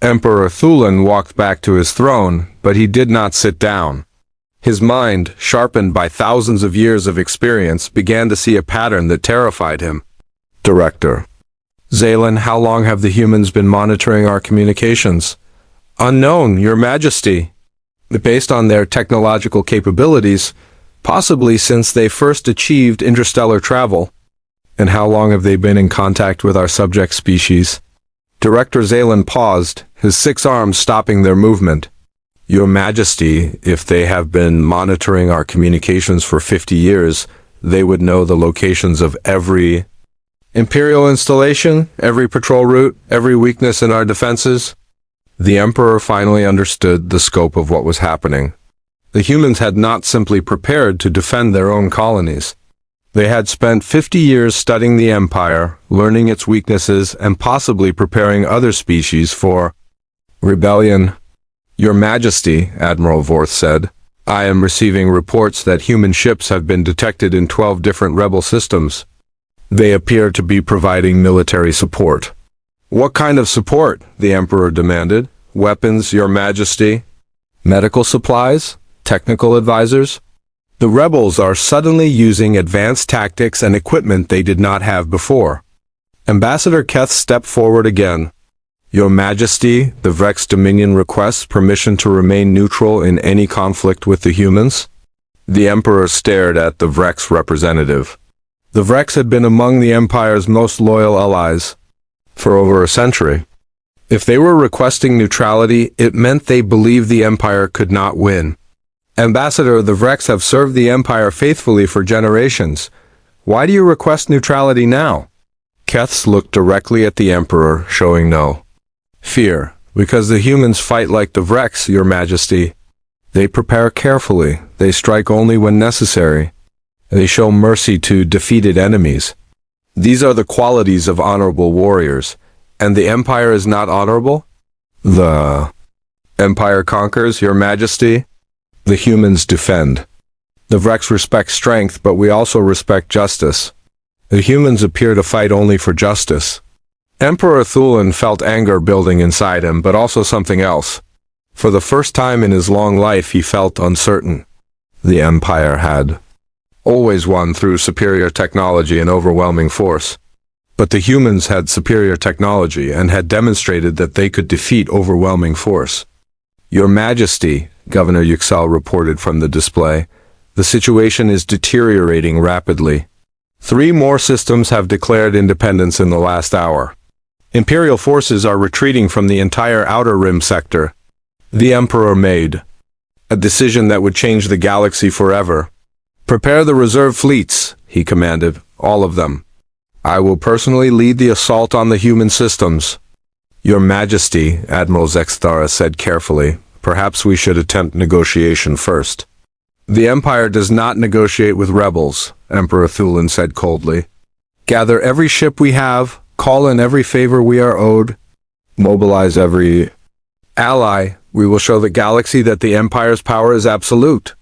Speaker 2: Emperor Thulan walked back to his throne, but he did not sit down. His mind, sharpened by thousands of years of experience, began to see a pattern that terrified him. Director. Zalen, how long have the humans been monitoring our communications? Unknown, Your Majesty. Based on their technological capabilities, possibly since they first achieved interstellar travel. And how long have they been in contact with our subject species? Director Zalen paused, his 6 arms stopping their movement. Your Majesty, if they have been monitoring our communications for 50 years, they would know the locations of every Imperial installation, every patrol route, every weakness in our defenses. The Emperor finally understood the scope of what was happening. The humans had not simply prepared to defend their own colonies. They had spent 50 years studying the Empire, learning its weaknesses, and possibly preparing other species for rebellion. Your Majesty, Admiral Vorth said, I am receiving reports that human ships have been detected in 12 different rebel systems. They appear to be providing military support. What kind of support? The Emperor demanded. Weapons, Your Majesty? Medical supplies? Technical advisors? The rebels are suddenly using advanced tactics and equipment they did not have before. Ambassador Keth stepped forward again. Your Majesty, the Vrex Dominion requests permission to remain neutral in any conflict with the humans. The Emperor stared at the Vrex representative. The Vrex had been among the Empire's most loyal allies for over a century. If they were requesting neutrality, it meant they believed the Empire could not win. Ambassador, the Vrex have served the Empire faithfully for generations. Why do you request neutrality now? Keth looked directly at the Emperor, showing no fear. Because the humans fight like the Vrex, Your Majesty. They prepare carefully. They strike only when necessary. They show mercy to defeated enemies. These are the qualities of honorable warriors. And the Empire is not honorable? The Empire conquers, Your Majesty. The humans defend. The Vrex respect strength, but we also respect justice. The humans appear to fight only for justice. Emperor Thulan felt anger building inside him, but also something else. For the first time in his long life, he felt uncertain. The Empire had always won through superior technology and overwhelming force. But the humans had superior technology and had demonstrated that they could defeat overwhelming force. Your Majesty, Governor Yixel reported from the display, The situation is deteriorating rapidly. 3 more systems have declared independence in the last hour. Imperial forces are retreating from the entire Outer Rim sector. The Emperor made a decision that would change the galaxy forever. Prepare the reserve fleets, he commanded, all of them. I will personally lead the assault on the human systems. Your Majesty, Admiral Zexthara said carefully, perhaps we should attempt negotiation first. The Empire does not negotiate with rebels, Emperor Thulin said coldly. Gather every ship we have, call in every favor we are owed, mobilize every ally. We will show the galaxy that the Empire's power is absolute.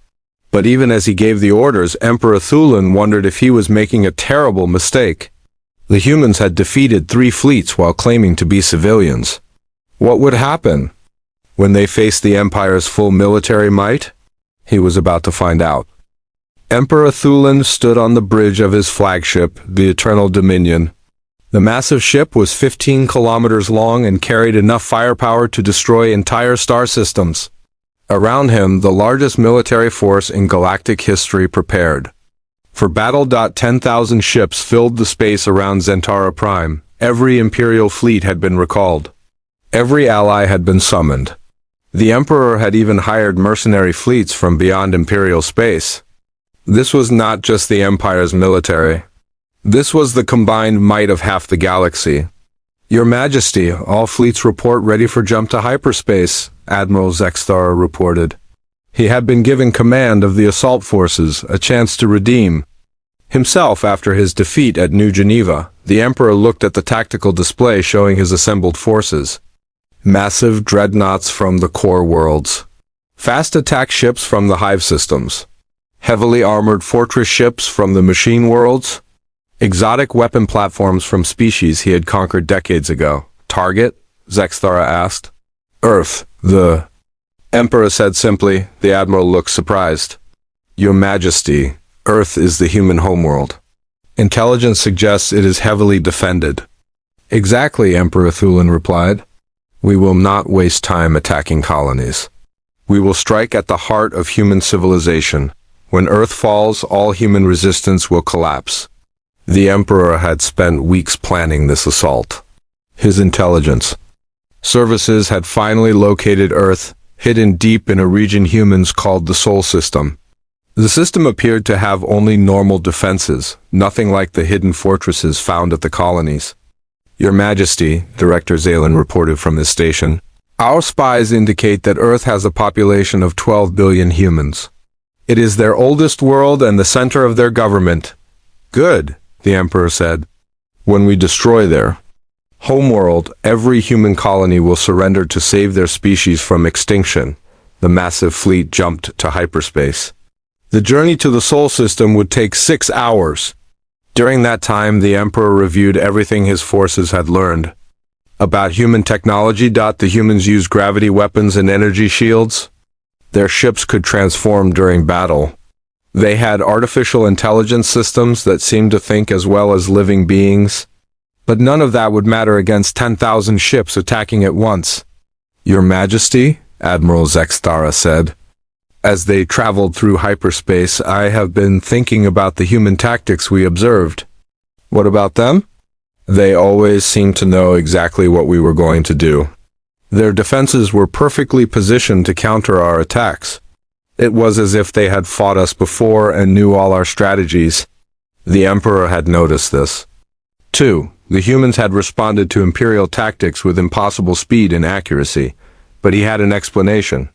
Speaker 2: But even as he gave the orders, Emperor Thulin wondered if he was making a terrible mistake. The humans had defeated 3 fleets while claiming to be civilians. What would happen when they faced the Empire's full military might? He was about to find out. Emperor Thulin stood on the bridge of his flagship, the Eternal Dominion. The massive ship was 15 kilometers long and carried enough firepower to destroy entire star systems. Around him, the largest military force in galactic history prepared for battle. 10,000 ships filled the space around Zentara Prime. Every Imperial fleet had been recalled. Every ally had been summoned. The Emperor had even hired mercenary fleets from beyond Imperial space. This was not just the Empire's military. This was the combined might of half the galaxy. Your Majesty, all fleets report ready for jump to hyperspace, Admiral Zexthara reported. He had been given command of the assault forces, a chance to redeem himself after his defeat at New Geneva. The Emperor looked at the tactical display showing his assembled forces. Massive dreadnoughts from the core worlds. Fast attack ships from the hive systems. Heavily armored fortress ships from the machine worlds. Exotic weapon platforms from species he had conquered decades ago. Target? Zexthara asked. Earth, the Emperor said simply. The Admiral looked surprised. Your Majesty, Earth is the human homeworld. Intelligence suggests it is heavily defended. Exactly, Emperor Thulin replied. We will not waste time attacking colonies. We will strike at the heart of human civilization. When Earth falls, all human resistance will collapse. The Emperor had spent weeks planning this assault. His intelligence services had finally located Earth, hidden deep in a region humans called the Sol System. The system appeared to have only normal defenses, nothing like the hidden fortresses found at the colonies. Your Majesty, Director Zalen reported from his station, our spies indicate that Earth has a population of 12 billion humans. It is their oldest world and the center of their government. Good, the Emperor said. When we destroy their homeworld, every human colony will surrender to save their species from extinction. The massive fleet jumped to hyperspace. The journey to the Sol System would take 6 hours. During that time, the Emperor reviewed everything his forces had learned about human technology. The humans used gravity weapons and energy shields. Their ships could transform during battle. They had artificial intelligence systems that seemed to think as well as living beings. But none of that would matter against 10,000 ships attacking at once. Your Majesty, Admiral Zexthara said. As they traveled through hyperspace, I have been thinking about the human tactics we observed. What about them? They always seemed to know exactly what we were going to do. Their defenses were perfectly positioned to counter our attacks. It was as if they had fought us before and knew all our strategies. The Emperor had noticed this. 2. The humans had responded to Imperial tactics with impossible speed and accuracy, but he had an explanation.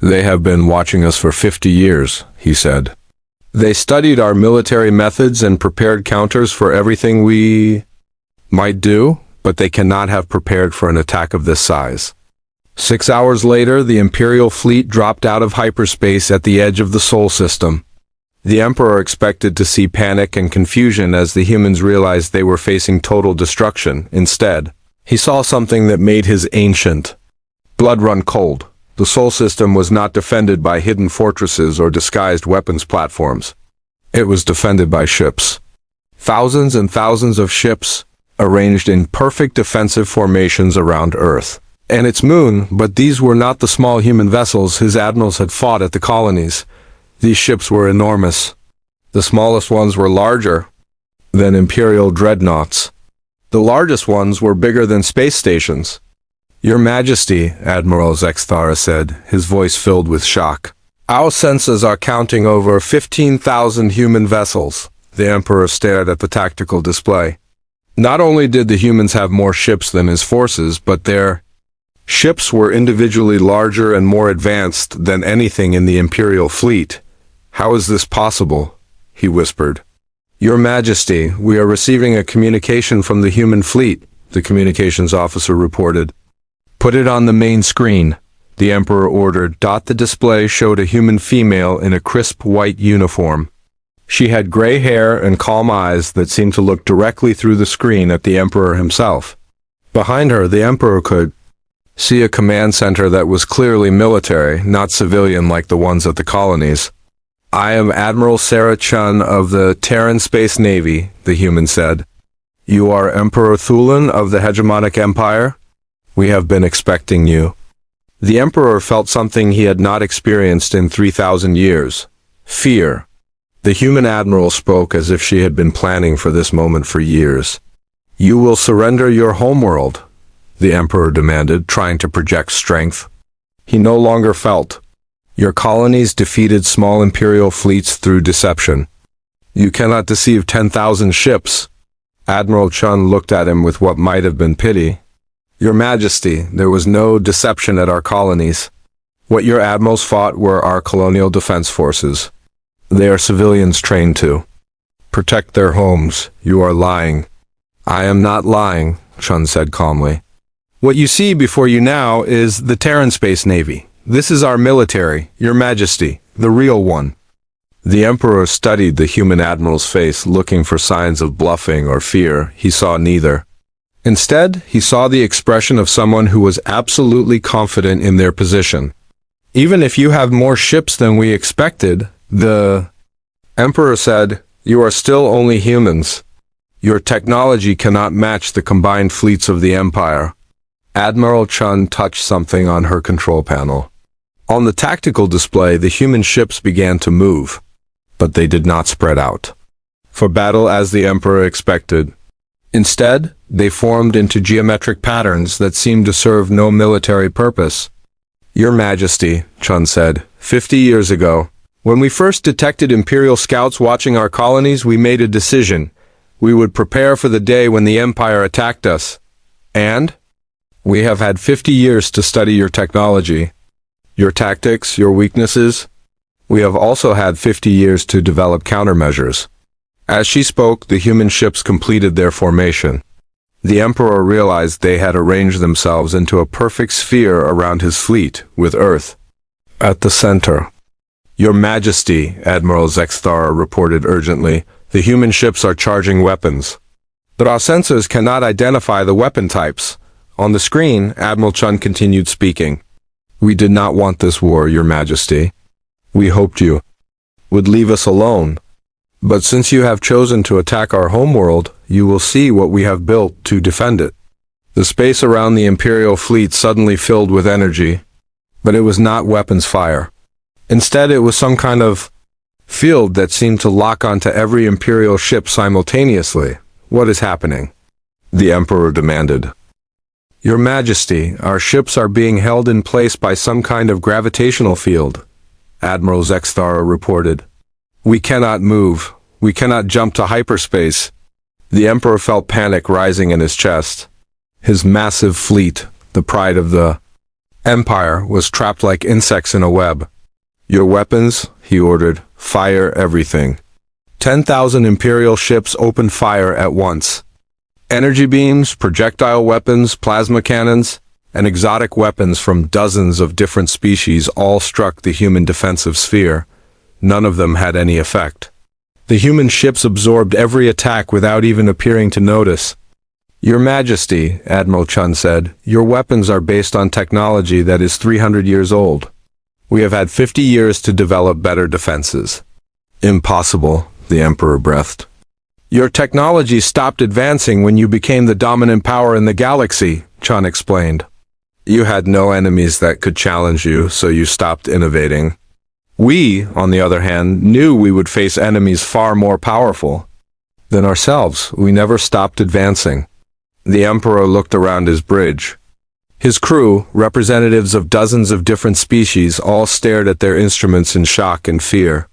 Speaker 2: They have been watching us for 50 years, he said. They studied our military methods and prepared counters for everything we might do, but they cannot have prepared for an attack of this size. 6 hours later, the Imperial fleet dropped out of hyperspace at the edge of the Sol System. The Emperor expected to see panic and confusion as the humans realized they were facing total destruction. Instead, he saw something that made his ancient blood run cold. The Sol System was not defended by hidden fortresses or disguised weapons platforms. It was defended by ships. Thousands and thousands of ships, arranged in perfect defensive formations around Earth and its moon, but these were not the small human vessels his admirals had fought at the colonies. These ships were enormous. The smallest ones were larger than Imperial dreadnoughts. The largest ones were bigger than space stations. Your Majesty, Admiral Zexthara said, his voice filled with shock. Our sensors are counting over 15,000 human vessels. The Emperor stared at the tactical display. Not only did the humans have more ships than his forces, but their ships were individually larger and more advanced than anything in the Imperial fleet. How is this possible? He whispered. Your Majesty, we are receiving a communication from the human fleet, the communications officer reported. Put it on the main screen, the Emperor ordered. The display showed a human female in a crisp white uniform. She had gray hair and calm eyes that seemed to look directly through the screen at the Emperor himself. Behind her, the Emperor could see a command center that was clearly military, not civilian like the ones at the colonies. I am Admiral Sarah Chun of the Terran Space Navy, the human said. You are Emperor Thulin of the Hegemonic Empire? We have been expecting you. The Emperor felt something he had not experienced in 3,000 years. Fear. The human admiral spoke as if she had been planning for this moment for years. You will surrender your homeworld, the Emperor demanded, trying to project strength. He no longer felt. Your colonies defeated small imperial fleets through deception. You cannot deceive 10,000 ships. Admiral Chun looked at him with what might have been pity. Your Majesty, there was no deception at our colonies. What your admirals fought were our colonial defense forces. They are civilians trained to protect their homes. You are lying. I am not lying, Chun said calmly. What you see before you now is the Terran Space Navy. This is our military, Your Majesty, the real one. The Emperor studied the human admiral's face, looking for signs of bluffing or fear. He saw neither. Instead, he saw the expression of someone who was absolutely confident in their position. Even if you have more ships than we expected, the Emperor said, you are still only humans. Your technology cannot match the combined fleets of the Empire. Admiral Chun touched something on her control panel. On the tactical display, the human ships began to move, but they did not spread out for battle as the Emperor expected. Instead, they formed into geometric patterns that seemed to serve no military purpose. Your Majesty, Chun said, 50 years ago, when we first detected Imperial scouts watching our colonies, we made a decision. We would prepare for the day when the Empire attacked us. And we have had 50 years to study your technology, your tactics, your weaknesses. We have also had 50 years to develop countermeasures. As she spoke, the human ships completed their formation. The Emperor realized they had arranged themselves into a perfect sphere around his fleet, with Earth at the center. Your Majesty, Admiral Zexthara reported urgently, the human ships are charging weapons. But our sensors cannot identify the weapon types. On the screen, Admiral Chun continued speaking. We did not want this war, Your Majesty. We hoped you would leave us alone. But since you have chosen to attack our homeworld, you will see what we have built to defend it. The space around the Imperial fleet suddenly filled with energy, but it was not weapons fire. Instead, it was some kind of field that seemed to lock onto every Imperial ship simultaneously. What is happening? The Emperor demanded. Your Majesty, our ships are being held in place by some kind of gravitational field, Admiral Zexthara reported. We cannot move. We cannot jump to hyperspace. The Emperor felt panic rising in his chest. His massive fleet, the pride of the Empire, was trapped like insects in a web. Your weapons, he ordered, fire everything. 10,000 Imperial ships opened fire at once. Energy beams, projectile weapons, plasma cannons, and exotic weapons from dozens of different species all struck the human defensive sphere. None of them had any effect. The human ships absorbed every attack without even appearing to notice. Your Majesty, Admiral Chun said, your weapons are based on technology that is 300 years old. We have had 50 years to develop better defenses. Impossible, the Emperor breathed. Your technology stopped advancing when you became the dominant power in the galaxy, Chun explained. You had no enemies that could challenge you, so you stopped innovating. We, on the other hand, knew we would face enemies far more powerful than ourselves. We never stopped advancing. The Emperor looked around his bridge. His crew, representatives of dozens of different species, all stared at their instruments in shock and fear.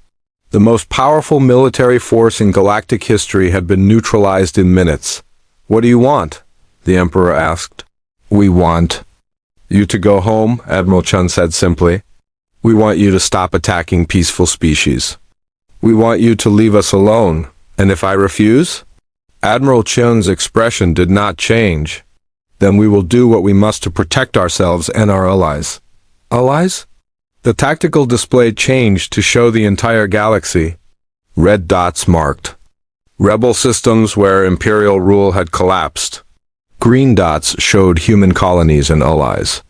Speaker 2: The most powerful military force in galactic history had been neutralized in minutes. "What do you want?" the Emperor asked. "We want you to go home," Admiral Chun said simply. "We want you to stop attacking peaceful species. We want you to leave us alone. And if I refuse?" Admiral Chun's expression did not change. "Then we will do what we must to protect ourselves and our allies." Allies? The tactical display changed to show the entire galaxy. Red dots marked rebel systems where Imperial rule had collapsed. Green dots showed human colonies and allies.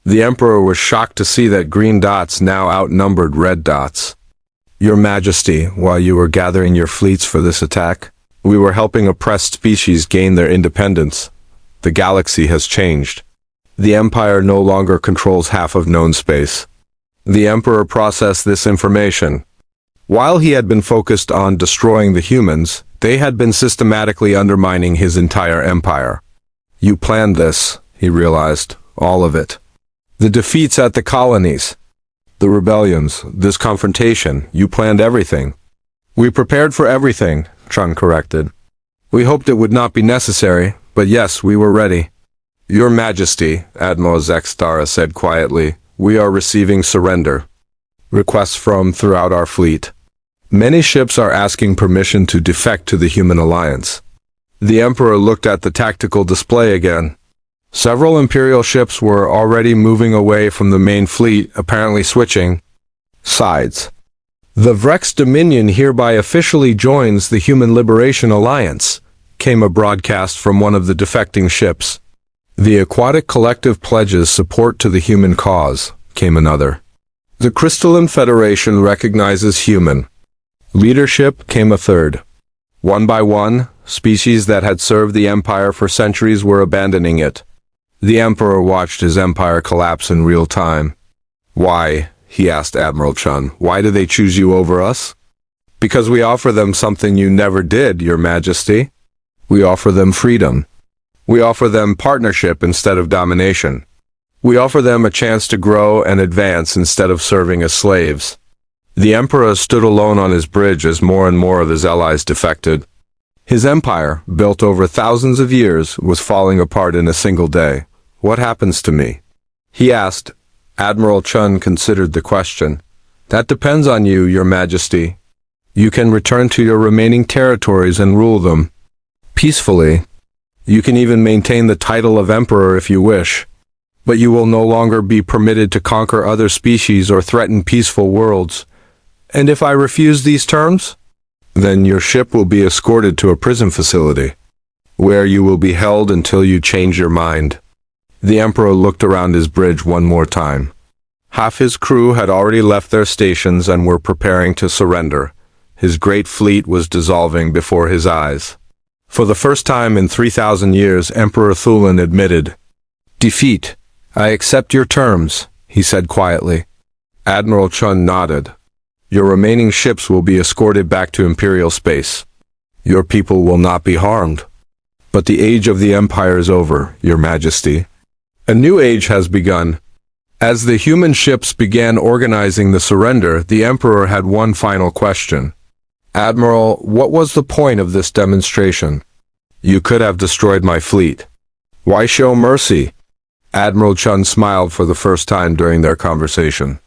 Speaker 2: The Emperor was shocked to see that green dots now outnumbered red dots. "Your Majesty, while you were gathering your fleets for this attack, we were helping oppressed species gain their independence. The galaxy has changed. The Empire no longer controls half of known space." The Emperor processed this information. While he had been focused on destroying the humans, they had been systematically undermining his entire empire. "You planned this," he realized, "all of it. The defeats at the colonies, the rebellions, this confrontation, you planned everything." "We prepared for everything," Chun corrected. "We hoped it would not be necessary, but yes, we were ready." "Your Majesty," Admiral Zextara said quietly, "we are receiving surrender requests from throughout our fleet. Many ships are asking permission to defect to the human alliance." The Emperor looked at the tactical display again. Several Imperial ships were already moving away from the main fleet, apparently switching sides. "The Vrex Dominion hereby officially joins the Human Liberation Alliance," came a broadcast from one of the defecting ships. "The Aquatic Collective pledges support to the human cause," came another. "The Crystalline Federation recognizes human leadership," came a third. One by one, species that had served the Empire for centuries were abandoning it. The Emperor watched his empire collapse in real time. "Why?" he asked Admiral Chun. "Why do they choose you over us?" "Because we offer them something you never did, Your Majesty. We offer them freedom. We offer them partnership instead of domination. We offer them a chance to grow and advance instead of serving as slaves." The Emperor stood alone on his bridge as more and more of his allies defected. His empire, built over thousands of years, was falling apart in a single day. "What happens to me?" he asked. Admiral Chun considered the question. "That depends on you, Your Majesty. You can return to your remaining territories and rule them peacefully. You can even maintain the title of Emperor if you wish. But you will no longer be permitted to conquer other species or threaten peaceful worlds. And if I refuse these terms? Then your ship will be escorted to a prison facility, where you will be held until you change your mind." The Emperor looked around his bridge one more time. Half his crew had already left their stations and were preparing to surrender. His great fleet was dissolving before his eyes. For the first time in 3,000 years, Emperor Thulin admitted, "Defeat. I accept your terms," he said quietly. Admiral Chun nodded. "Your remaining ships will be escorted back to Imperial space. Your people will not be harmed. But the age of the Empire is over, Your Majesty. A new age has begun." As the human ships began organizing the surrender, the Emperor had one final question. "Admiral, what was the point of this demonstration? You could have destroyed my fleet. Why show mercy?" Admiral Chun smiled for the first time during their conversation.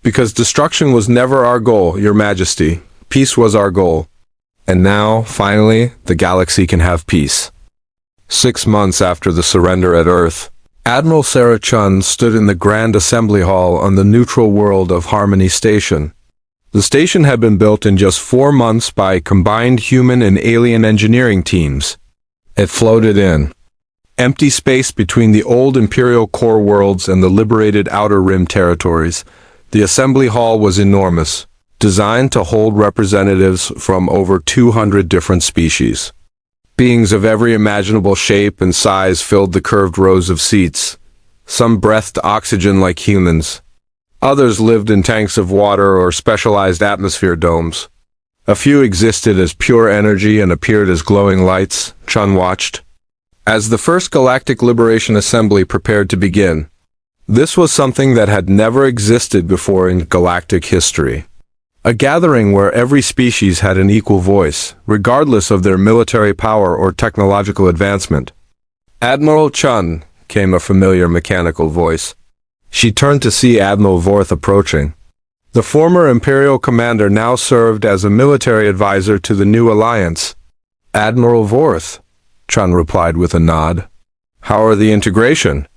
Speaker 2: "Because destruction was never our goal, Your Majesty. Peace was our goal. And now, finally, the galaxy can have peace." 6 months after the surrender at Earth, Admiral Sarah Chun stood in the Grand Assembly Hall on the neutral world of Harmony Station. The station had been built in just 4 months by combined human and alien engineering teams. It floated in empty space between the old Imperial core worlds and the liberated Outer Rim territories. The assembly hall was enormous, designed to hold representatives from over 200 different species. Beings of every imaginable shape and size filled the curved rows of seats. Some breathed oxygen like humans. Others lived in tanks of water or specialized atmosphere domes. A few existed as pure energy and appeared as glowing lights. Chun watched as the first Galactic Liberation Assembly prepared to begin. This was something that had never existed before in galactic history. A gathering where every species had an equal voice, regardless of their military power or technological advancement. "Admiral Chun," came a familiar mechanical voice. She turned to see Admiral Vorth approaching. The former Imperial commander now served as a military advisor to the new alliance. "Admiral Vorth," Chun replied with a nod. "How are the integration?"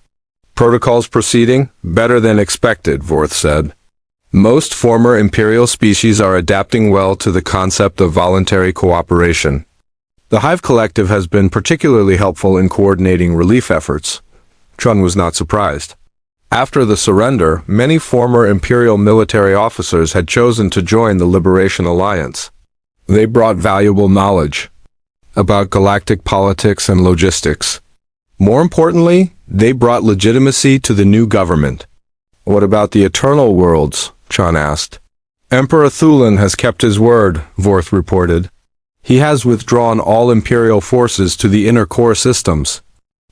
Speaker 2: "Protocols proceeding? Better than expected," Vorth said. "Most former Imperial species are adapting well to the concept of voluntary cooperation. The Hive Collective has been particularly helpful in coordinating relief efforts." Chun was not surprised. After the surrender, many former Imperial military officers had chosen to join the Liberation Alliance. They brought valuable knowledge about galactic politics and logistics. More importantly, they brought legitimacy to the new government. "What about the Eternal Worlds?" Chun asked. "Emperor Thulin has kept his word," Vorth reported. "He has withdrawn all Imperial forces to the inner core systems.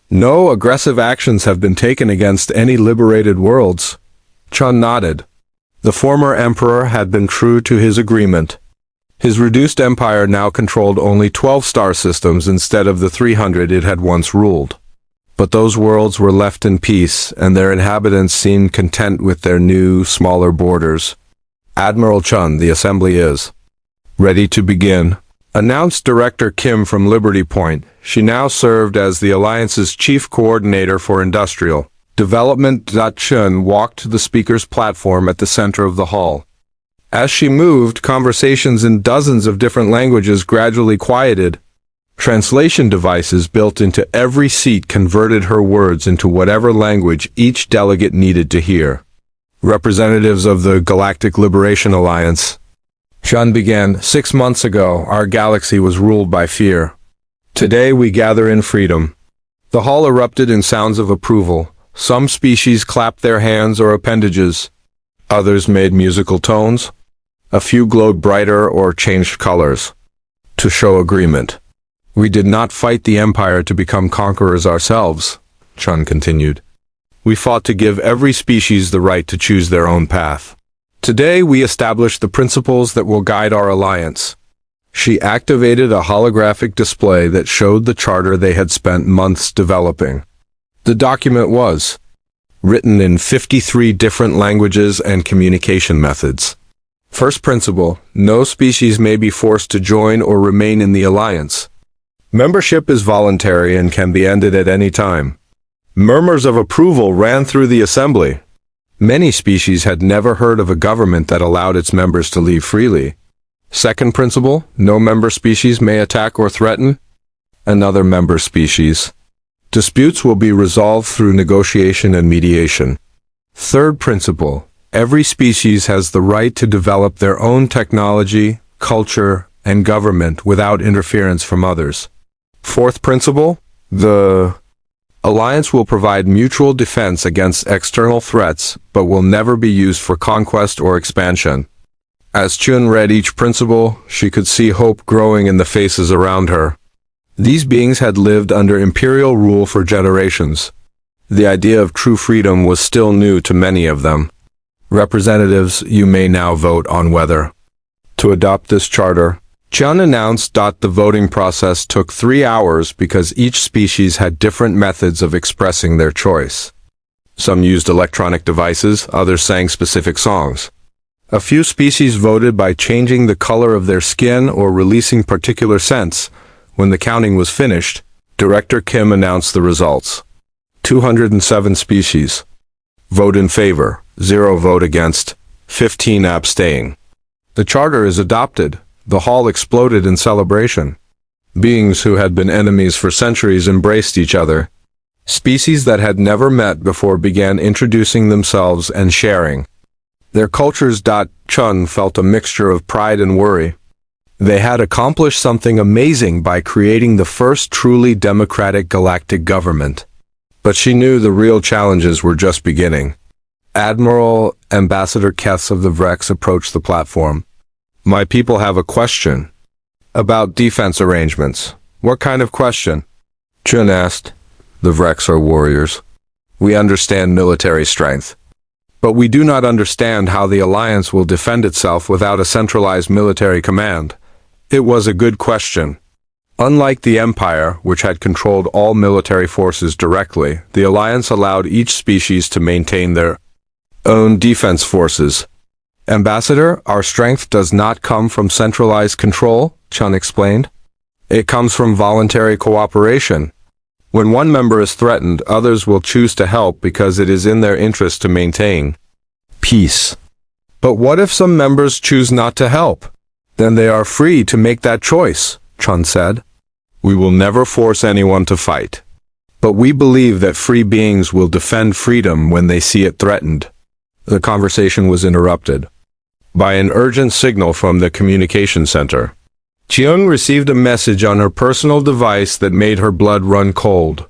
Speaker 2: No aggressive actions have been taken against any liberated worlds." Chun nodded. The former Emperor had been true to his agreement. His reduced empire now controlled only 12 star systems instead of the 300 it had once ruled. But those worlds were left in peace, and their inhabitants seemed content with their new, smaller borders. "Admiral Chun, the assembly is ready to begin," announced Director Kim from Liberty Point. She now served as the Alliance's chief coordinator for industrial development. Chun walked to the speaker's platform at the center of the hall. As she moved, conversations in dozens of different languages gradually quieted. Translation devices built into every seat converted her words into whatever language each delegate needed to hear. "Representatives of the Galactic Liberation Alliance," Chun began, "6 months ago, our galaxy was ruled by fear. Today we gather in freedom." The hall erupted in sounds of approval. Some species clapped their hands or appendages. Others made musical tones. A few glowed brighter or changed colors to show agreement. "We did not fight the Empire to become conquerors ourselves," Chun continued. "We fought to give every species the right to choose their own path. Today we established the principles that will guide our alliance." She activated a holographic display that showed the charter they had spent months developing. The document was written in 53 different languages and communication methods. First principle: no species may be forced to join or remain in the alliance. Membership is voluntary and can be ended at any time. Murmurs of approval ran through the assembly. Many species had never heard of a government that allowed its members to leave freely. Second principle: no member species may attack or threaten another member species. Disputes will be resolved through negotiation and mediation. Third principle: every species has the right to develop their own technology, culture, and government without interference from others. Fourth principle: the alliance will provide mutual defense against external threats, but will never be used for conquest or expansion. As Chun read each principle, she could see hope growing in the faces around her. These beings had lived under imperial rule for generations. The idea of true freedom was still new to many of them. "Representatives, you may now vote on whether to adopt this charter." Chun announced. The voting process took 3 hours because each species had different methods of expressing their choice. Some used electronic devices, others sang specific songs. A few species voted by changing the color of their skin or releasing particular scents. When the counting was finished, Director Kim announced the results. 207 species vote in favor, 0 vote against, 15 abstain. The charter is adopted. The hall exploded in celebration. Beings who had been enemies for centuries embraced each other. Species that had never met before began introducing themselves and sharing their cultures. Chun felt a mixture of pride and worry. They had accomplished something amazing by creating the first truly democratic galactic government. But she knew the real challenges were just beginning. Admiral Ambassador Kess of the Vrex approached the platform. My people have a question. About defense arrangements. What kind of question? Chun asked. The Vrex are warriors. We understand military strength. But we do not understand how the Alliance will defend itself without a centralized military command. It was a good question. Unlike the Empire, which had controlled all military forces directly, the Alliance allowed each species to maintain their own defense forces. Ambassador, our strength does not come from centralized control, Chun explained. It comes from voluntary cooperation. When one member is threatened, others will choose to help because it is in their interest to maintain peace. But what if some members choose not to help? Then they are free to make that choice, Chun said. We will never force anyone to fight. But we believe that free beings will defend freedom when they see it threatened. The conversation was interrupted by an urgent signal from the communication center. Cheung received a message on her personal device that made her blood run cold.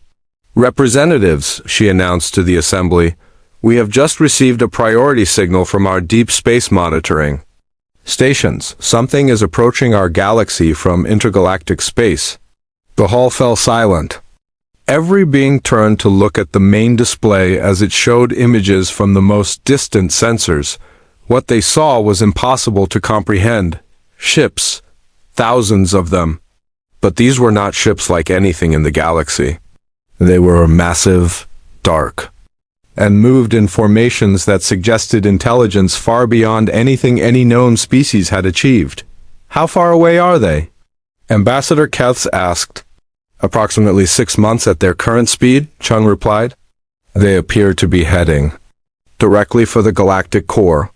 Speaker 2: Representatives, she announced to the assembly, we have just received a priority signal from our deep space monitoring stations. Something is approaching our galaxy from intergalactic space. The hall fell silent. Every being turned to look at the main display as it showed images from the most distant sensors. What they saw was impossible to comprehend. Ships. Thousands of them. But these were not ships like anything in the galaxy. They were massive, dark, and moved in formations that suggested intelligence far beyond anything any known species had achieved. How far away are they? Ambassador Keth asked. Approximately 6 months at their current speed, Chung replied. They appear to be heading directly for the galactic core.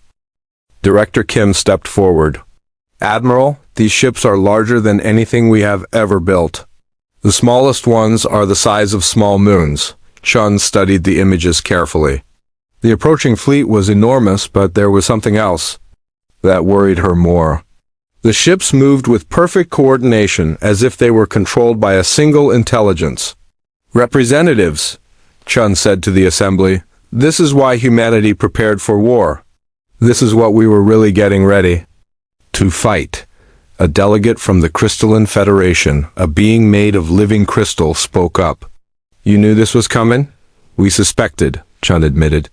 Speaker 2: Director Kim stepped forward. Admiral, these ships are larger than anything we have ever built. The smallest ones are the size of small moons. Chun studied the images carefully. The approaching fleet was enormous, but there was something else that worried her more. The ships moved with perfect coordination, as if they were controlled by a single intelligence. Representatives, Chun said to the assembly, this is why humanity prepared for war. This is what we were really getting ready to fight. A delegate from the Crystalline Federation, a being made of living crystal, spoke up. You knew this was coming? We suspected, Chun admitted.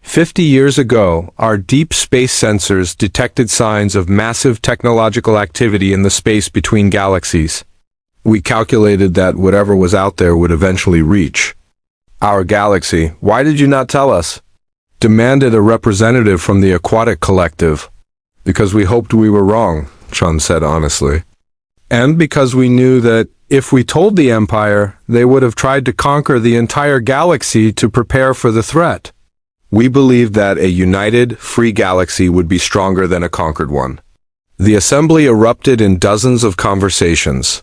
Speaker 2: 50 years ago, our deep space sensors detected signs of massive technological activity in the space between galaxies. We calculated that whatever was out there would eventually reach our galaxy. Why did you not tell us? Demanded a representative from the Aquatic Collective. Because we hoped we were wrong, Chun said honestly. And because we knew that if we told the Empire, they would have tried to conquer the entire galaxy to prepare for the threat. We believed that a united, free galaxy would be stronger than a conquered one. The assembly erupted in dozens of conversations.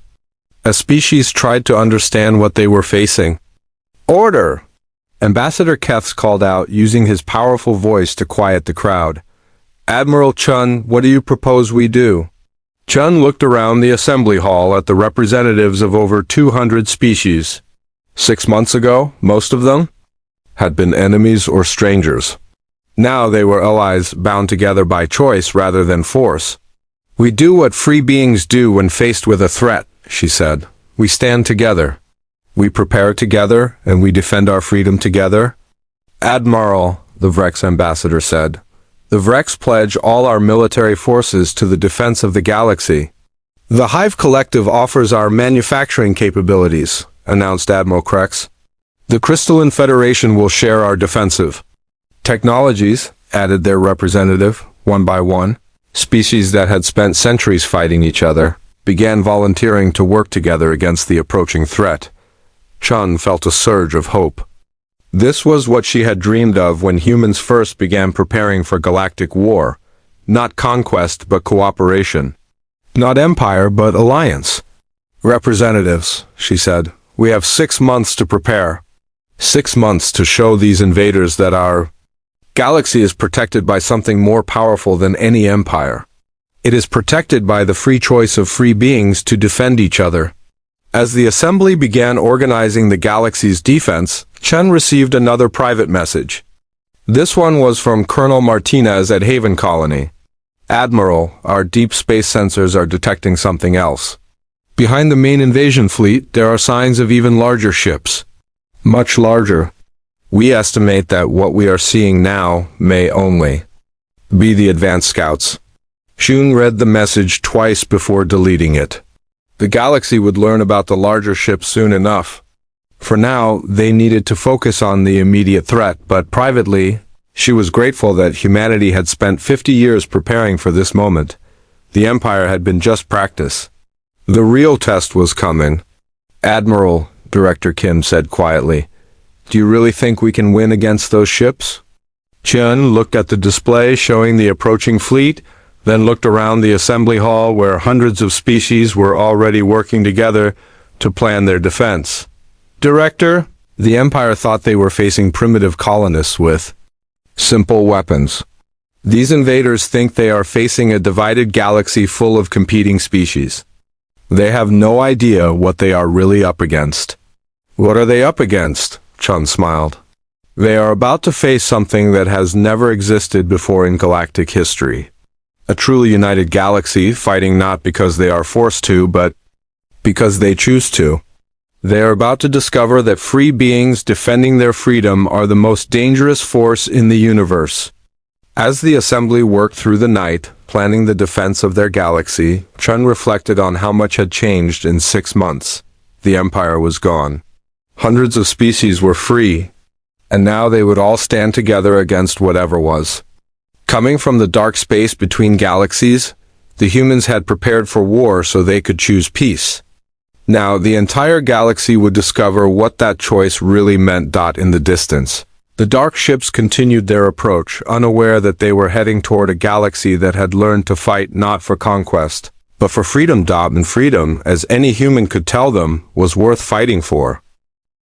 Speaker 2: A species tried to understand what they were facing. Order! Ambassador Keth called out, using his powerful voice to quiet the crowd. Admiral Chun, what do you propose we do? Chun looked around the assembly hall at the representatives of over 200 species. 6 months ago, most of them had been enemies or strangers. Now they were allies bound together by choice rather than force. We do what free beings do when faced with a threat, she said. We stand together. We prepare together, and we defend our freedom together. Admiral, the Vrex ambassador said. The Vrex pledge all our military forces to the defense of the galaxy. The Hive Collective offers our manufacturing capabilities, announced Admiral Krex. The Crystalline Federation will share our defensive technologies, added their representative, one by one. Species that had spent centuries fighting each other began volunteering to work together against the approaching threat. Chun felt a surge of hope. This was what she had dreamed of when humans first began preparing for galactic war. Not conquest, but cooperation. Not empire, but alliance. Representatives, she said, we have 6 months to prepare. 6 months to show these invaders that our galaxy is protected by something more powerful than any empire. It is protected by the free choice of free beings to defend each other. As the assembly began organizing the galaxy's defense, Chen received another private message. This one was from Colonel Martinez at Haven Colony. Admiral, our deep space sensors are detecting something else. Behind the main invasion fleet, there are signs of even larger ships. Much larger. We estimate that what we are seeing now may only be the advanced scouts. Shun read the message twice before deleting it. The galaxy would learn about the larger ships soon enough. For now, they needed to focus on the immediate threat, but privately, she was grateful that humanity had spent 50 years preparing for this moment. The Empire had been just practice. The real test was coming. Admiral, Director Kim said quietly, do you really think we can win against those ships? Chun looked at the display showing the approaching fleet, then looked around the assembly hall where hundreds of species were already working together to plan their defense. Director, the Empire thought they were facing primitive colonists with simple weapons. These invaders think they are facing a divided galaxy full of competing species. They have no idea what they are really up against. What are they up against? Chun smiled. They are about to face something that has never existed before in galactic history. A truly united galaxy fighting not because they are forced to, but because they choose to. They are about to discover that free beings defending their freedom are the most dangerous force in the universe. As the assembly worked through the night, planning the defense of their galaxy, Chun reflected on how much had changed in 6 months. The Empire was gone. Hundreds of species were free, and now they would all stand together against whatever was. Coming from the dark space between galaxies, the humans had prepared for war so they could choose peace. Now, the entire galaxy would discover what that choice really meant. In the distance, the dark ships continued their approach, unaware that they were heading toward a galaxy that had learned to fight not for conquest, but for freedom. And freedom, as any human could tell them, was worth fighting for.